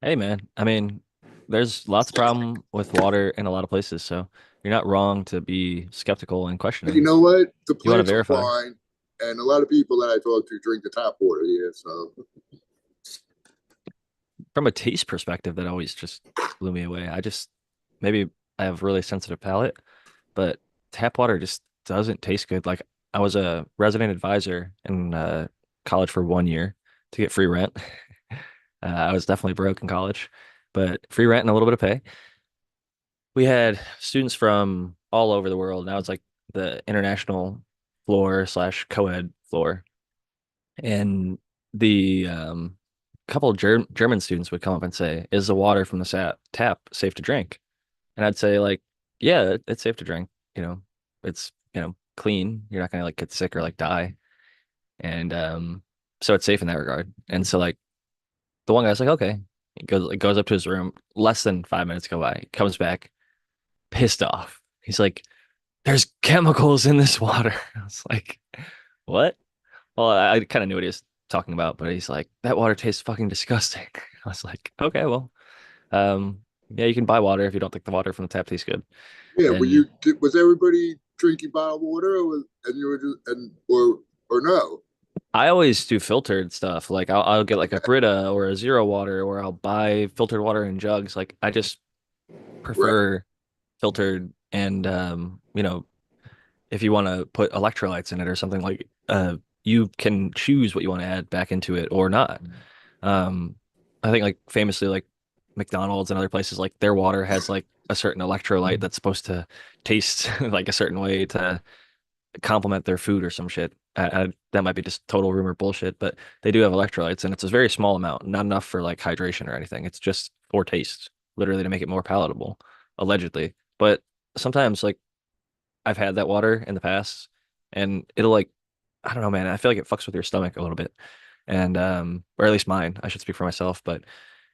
Hey man, I mean, there's lots of problem with water in a lot of places, so you're not wrong to be skeptical and But you questioning. know what? The You want to plants are verify. fine, and a lot of people that I talk to drink the tap water here. So From a taste perspective, that always just blew me away. I just maybe I have a really sensitive palate, but tap water just doesn't taste good. Like I was a resident advisor in college for 1 year to get free rent. I was definitely broke in college, but free rent and a little bit of pay. We had students from all over the world. Now it's like the international floor slash co-ed floor. And the couple of German students would come up and say, "Is the water from the tap safe to drink?" And I'd say like, "Yeah, it's safe to drink. You know, it's clean. You're not gonna like get sick or like die." And so it's safe in that regard. And so like the one guy's like, "Okay." He goes up to his room. Less than 5 minutes go by. He comes back pissed off. He's like, "There's chemicals in this water." I was like, "What?" Well, I kind of knew what he was talking about, but he's like, "That water tastes fucking disgusting." I was like, "Okay, well, yeah, you can buy water if you don't think the water from the tap tastes good." Yeah, And was everybody drinking bottled water, and you were just, and or no? I always do filtered stuff. Like I'll get like a Brita or a Zero water, or I'll buy filtered water in jugs. Like I just Right. prefer filtered, and if you want to put electrolytes in it or something like you can choose what you want to add back into it or not. Um, I think like famously like McDonald's and other places like their water has like a certain electrolyte that's supposed to taste like a certain way to complement their food or some shit. That might be just total rumor bullshit, but they do have electrolytes and it's a very small amount, not enough for like hydration or anything. It's just for taste, literally to make it more palatable, allegedly. But sometimes like I've had that water in the past and it'll like I don't know, man. I feel like it fucks with your stomach a little bit. And or at least mine. I should speak for myself, but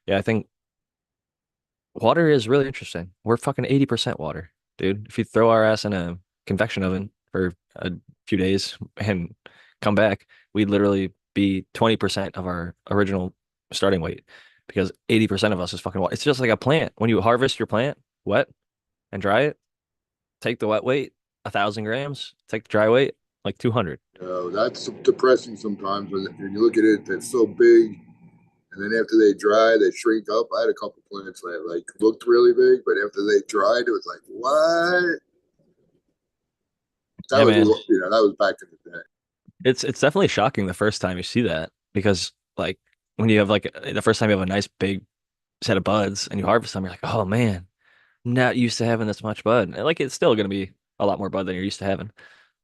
yeah, I think water is really interesting. We're fucking 80% water, dude. If you throw our ass in a convection oven for a few days and come back, we'd literally be 20% of our original starting weight because 80% of us is fucking water. It's just like a plant. When you harvest your plant wet and dry it, take the wet weight, 1,000 grams, take the dry weight, like 200. That's depressing sometimes when you look at it. It's so big, and then after they dry, they shrink up. I had a couple plants that like looked really big, but after they dried, it was like what? That Yeah, was man. that was back in the day. It's definitely shocking the first time you see that because like when you have like the first time you have a nice big set of buds and you harvest them, you're like, oh man, I'm not used to having this much bud. And like it's still gonna be a lot more bud than you're used to having.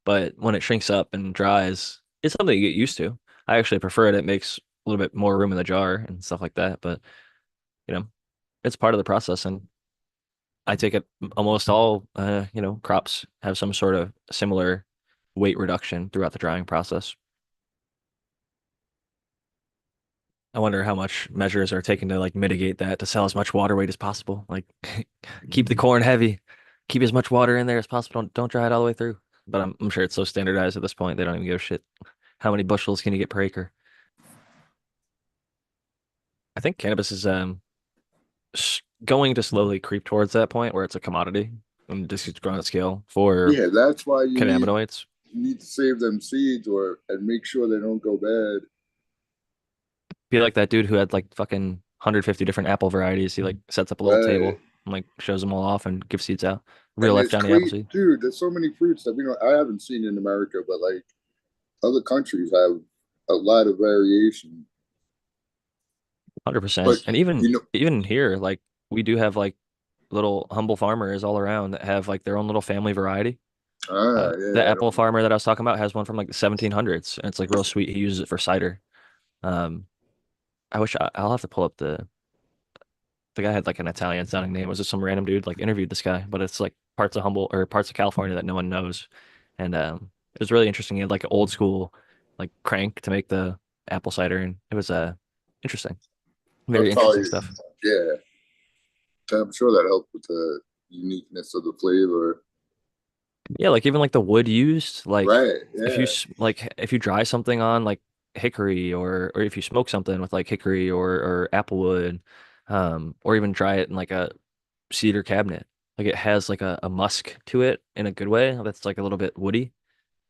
But when it shrinks up and dries, it's something you get used to. I actually prefer it. It makes a little bit more room in the jar and stuff like that. But you know, it's part of the process and I take it almost all crops have some sort of similar weight reduction throughout the drying process. I wonder how much measures are taken to like mitigate that to sell as much water weight as possible. Like keep the corn heavy, keep as much water in there as possible. Don't dry it all the way through. But I'm sure it's so standardized at this point they don't even give a shit. How many bushels can you get per acre? I think cannabis is going to slowly creep towards that point where it's a commodity and this is growing at scale for Yeah, that's why cannabinoids. you need to save them seeds or and make sure they don't go bad. Be like that dude who had like fucking 150 different apple varieties. He like sets up a little Right. table and like shows them all off and gives seeds out. Real And life it's Johnny crazy, Appleseed. dude. There's so many fruits that I haven't seen in America, but like other countries have a lot of variation. 100%. But And you even know, even here, like we do have like little humble farmers all around that have like their own little family variety. The yeah, I apple don't. farmer that I was talking about has one from like the 1700s, and it's like real sweet. He uses it for cider. Um, I'll have to pull up the guy had like an Italian sounding name. Was it some random dude like interviewed this guy? But it's like parts of humble or parts of California that no one knows, and it was really interesting. He had like an old school like crank to make the apple cider, and it was interesting, I'll very tell interesting you. stuff. Yeah, I'm sure that helped with the uniqueness of the flavor. Yeah, like even like the wood used, like Right. Yeah. if you dry something on like hickory or if you smoke something with like hickory or applewood, or even dry it in like a cedar cabinet, like it has like a musk to it in a good way that's like a little bit woody.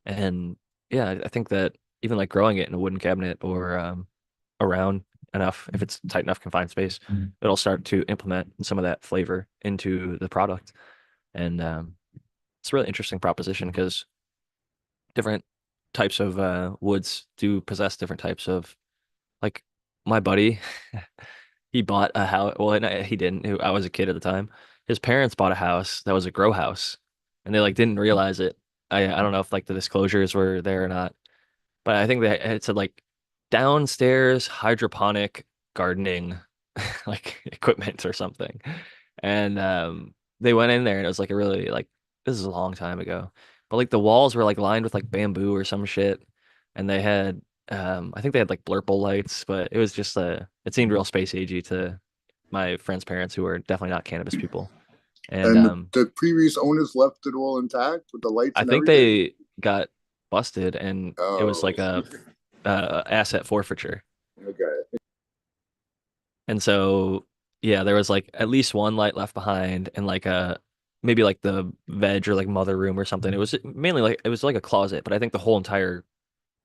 And yeah, I think that even like growing it in a wooden cabinet or around enough, if it's tight enough confined space, it'll start to implement some of that flavor into the product. And it's a really interesting proposition because different types of woods do possess different types of like my buddy. He bought a house. Well, no, he didn't. I was a kid at the time. His parents bought a house that was a grow house, and they like didn't realize it. I don't know if like the disclosures were there or not, but I think that it said like downstairs hydroponic gardening like equipment or something. And they went in there and it was like a really like this is a long time ago. But like the walls were like lined with like bamboo or some shit. And they had I think they had like blurple lights, but it was just it seemed real space agey to my friend's parents who were definitely not cannabis people. And And the previous owners left it all intact with the lights I and think everything. they got busted and it was Oh, like a asset forfeiture. okay. And so, yeah, there was like at least one light left behind and like a maybe like the veg or like mother room or something. It was mainly like it was like a closet, but I think the whole entire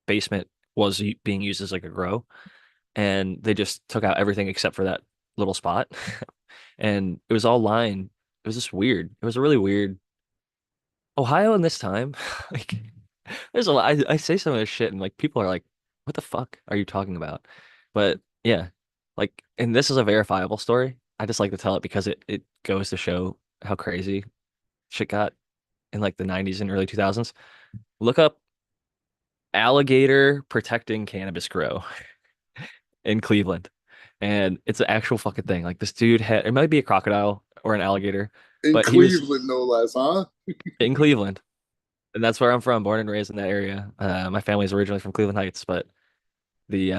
basement was being used as like a grow. And they just took out everything except for that little spot. And it was all lined. It was just weird. It was a really weird Ohio in this time. Like there's a lot I say some of this shit and like people are like, what the fuck are you talking about? But yeah, like and this is a verifiable story. I just like to tell it because it goes to show how crazy shit got in like the 90s and early 2000s. Look up alligator protecting cannabis grow in Cleveland. And it's an actual fucking thing. Like this dude had it might be a crocodile or an alligator, In but he was Cleveland, no less, huh? in Cleveland. And that's where I'm from, born and raised in that area. My family's originally from Cleveland Heights, but the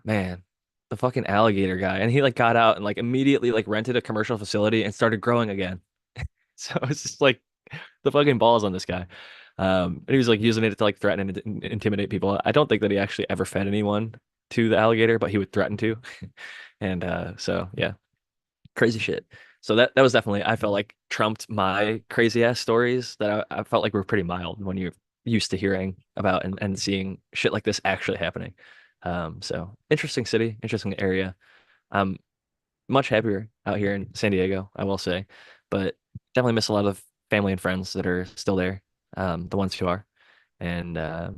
man, the fucking alligator guy, and he like got out and like immediately like rented a commercial facility and started growing again. So it's just like the fucking balls on this guy. And he was like using it to like threaten and intimidate people. I don't think that he actually ever fed anyone to the alligator, but he would threaten to. And so yeah, crazy shit. So that was definitely I felt like trumped my crazy ass stories that I felt like were pretty mild when you're used to hearing about and seeing shit like this actually happening. So interesting city, interesting area. I'm much happier out here in San Diego, I will say, but definitely miss a lot of family and friends that are still there, the ones who are. And I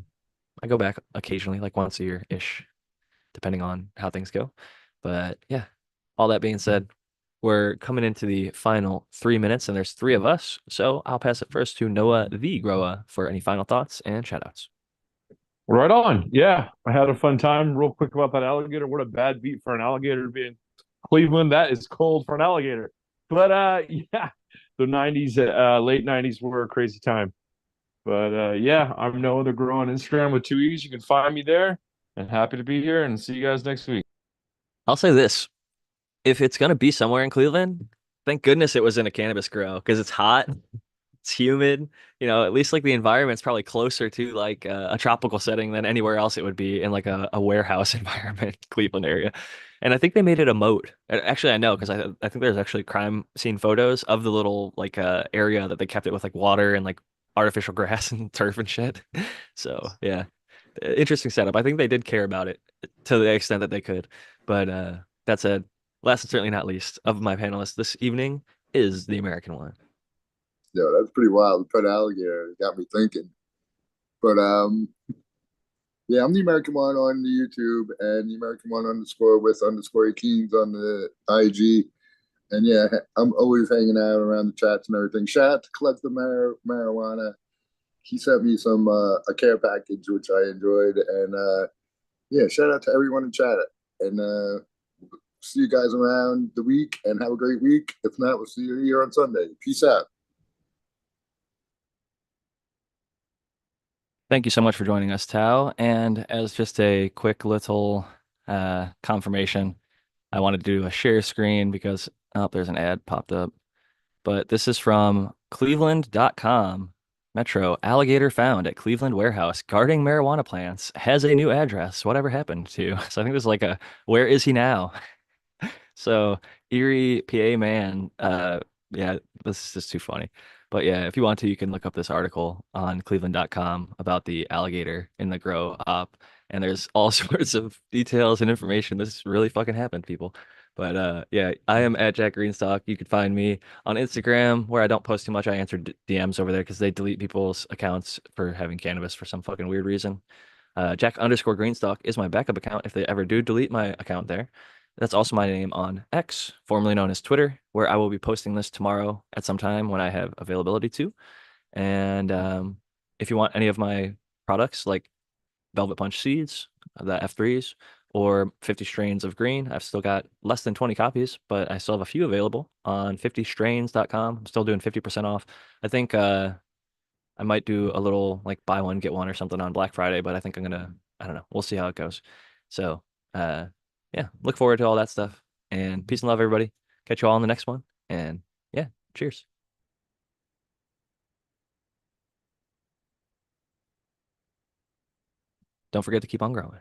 go back occasionally, like once a year ish, depending on how things go. But yeah, all that being said, we're coming into the final 3 minutes, and there's three of us. So I'll pass it first to Noah the Grower for any final thoughts and shout outs. Right on. Yeah, I had a fun time. Real quick about that alligator. What a bad beat for an alligator to be in Cleveland. That is cold for an alligator. But yeah, the '90s, late '90s were a crazy time. But yeah, I'm Noah the Grow on Instagram with two E's. You can find me there. And happy to be here and see you guys next week. I'll say this. If it's gonna be somewhere in Cleveland, thank goodness it was in a cannabis grow because it's hot, it's humid. At least like the environment's probably closer to like a tropical setting than anywhere else it would be in like a warehouse environment, Cleveland area. And I think they made it a moat. Actually, I know because I think there's actually crime scene photos of the little like area that they kept it with like water and like artificial grass and turf and shit. So yeah, interesting setup. I think they did care about it to the extent that they could. But that said, last and certainly not least of my panelists this evening is the American one. Yeah, that's pretty wild. To put alligator it got me thinking. But yeah, I'm the American one on the YouTube and the American one underscore with underscore Keens on the IG. And yeah, I'm always hanging out around the chats and everything. Shout out to Collective Marijuana. He sent me some a care package which I enjoyed, and yeah, shout out to everyone in chat. And see you guys around the week, and have a great week. If not, we'll see you here on Sunday. Peace out. Thank you so much for joining us, Tao. And as just a quick little confirmation, I wanted to do a share screen because there's an ad popped up. But this is from Cleveland.com. Metro alligator found at Cleveland warehouse guarding marijuana plants has a new address. Whatever happened to? So I think there's like a where is he now? So Erie, PA man, yeah, this is just too funny. But yeah, if you want to, you can look up this article on Cleveland.com about the alligator in the grow op, and there's all sorts of details and information. This really fucking happened, people. But yeah, I am at Jack Greenstock. You could find me on Instagram where I don't post too much. I answer DMs over there because they delete people's accounts for having cannabis for some fucking weird reason. Jack_Greenstock is my backup account if they ever do delete my account there. That's also my name on X, formerly known as Twitter, where I will be posting this tomorrow at some time when I have availability to. And if you want any of my products like Velvet Punch seeds, the F3s, or 50 strains of green. I've still got less than 20 copies, but I still have a few available on 50strains.com. I'm still doing 50% off. I think I might do a little like buy one, get one or something on Black Friday, but I think I'm gonna, I don't know. We'll see how it goes. So, uh, yeah, look forward to all that stuff. And peace and love, everybody. Catch you all in the next one. And yeah, cheers. Don't forget to keep on growing.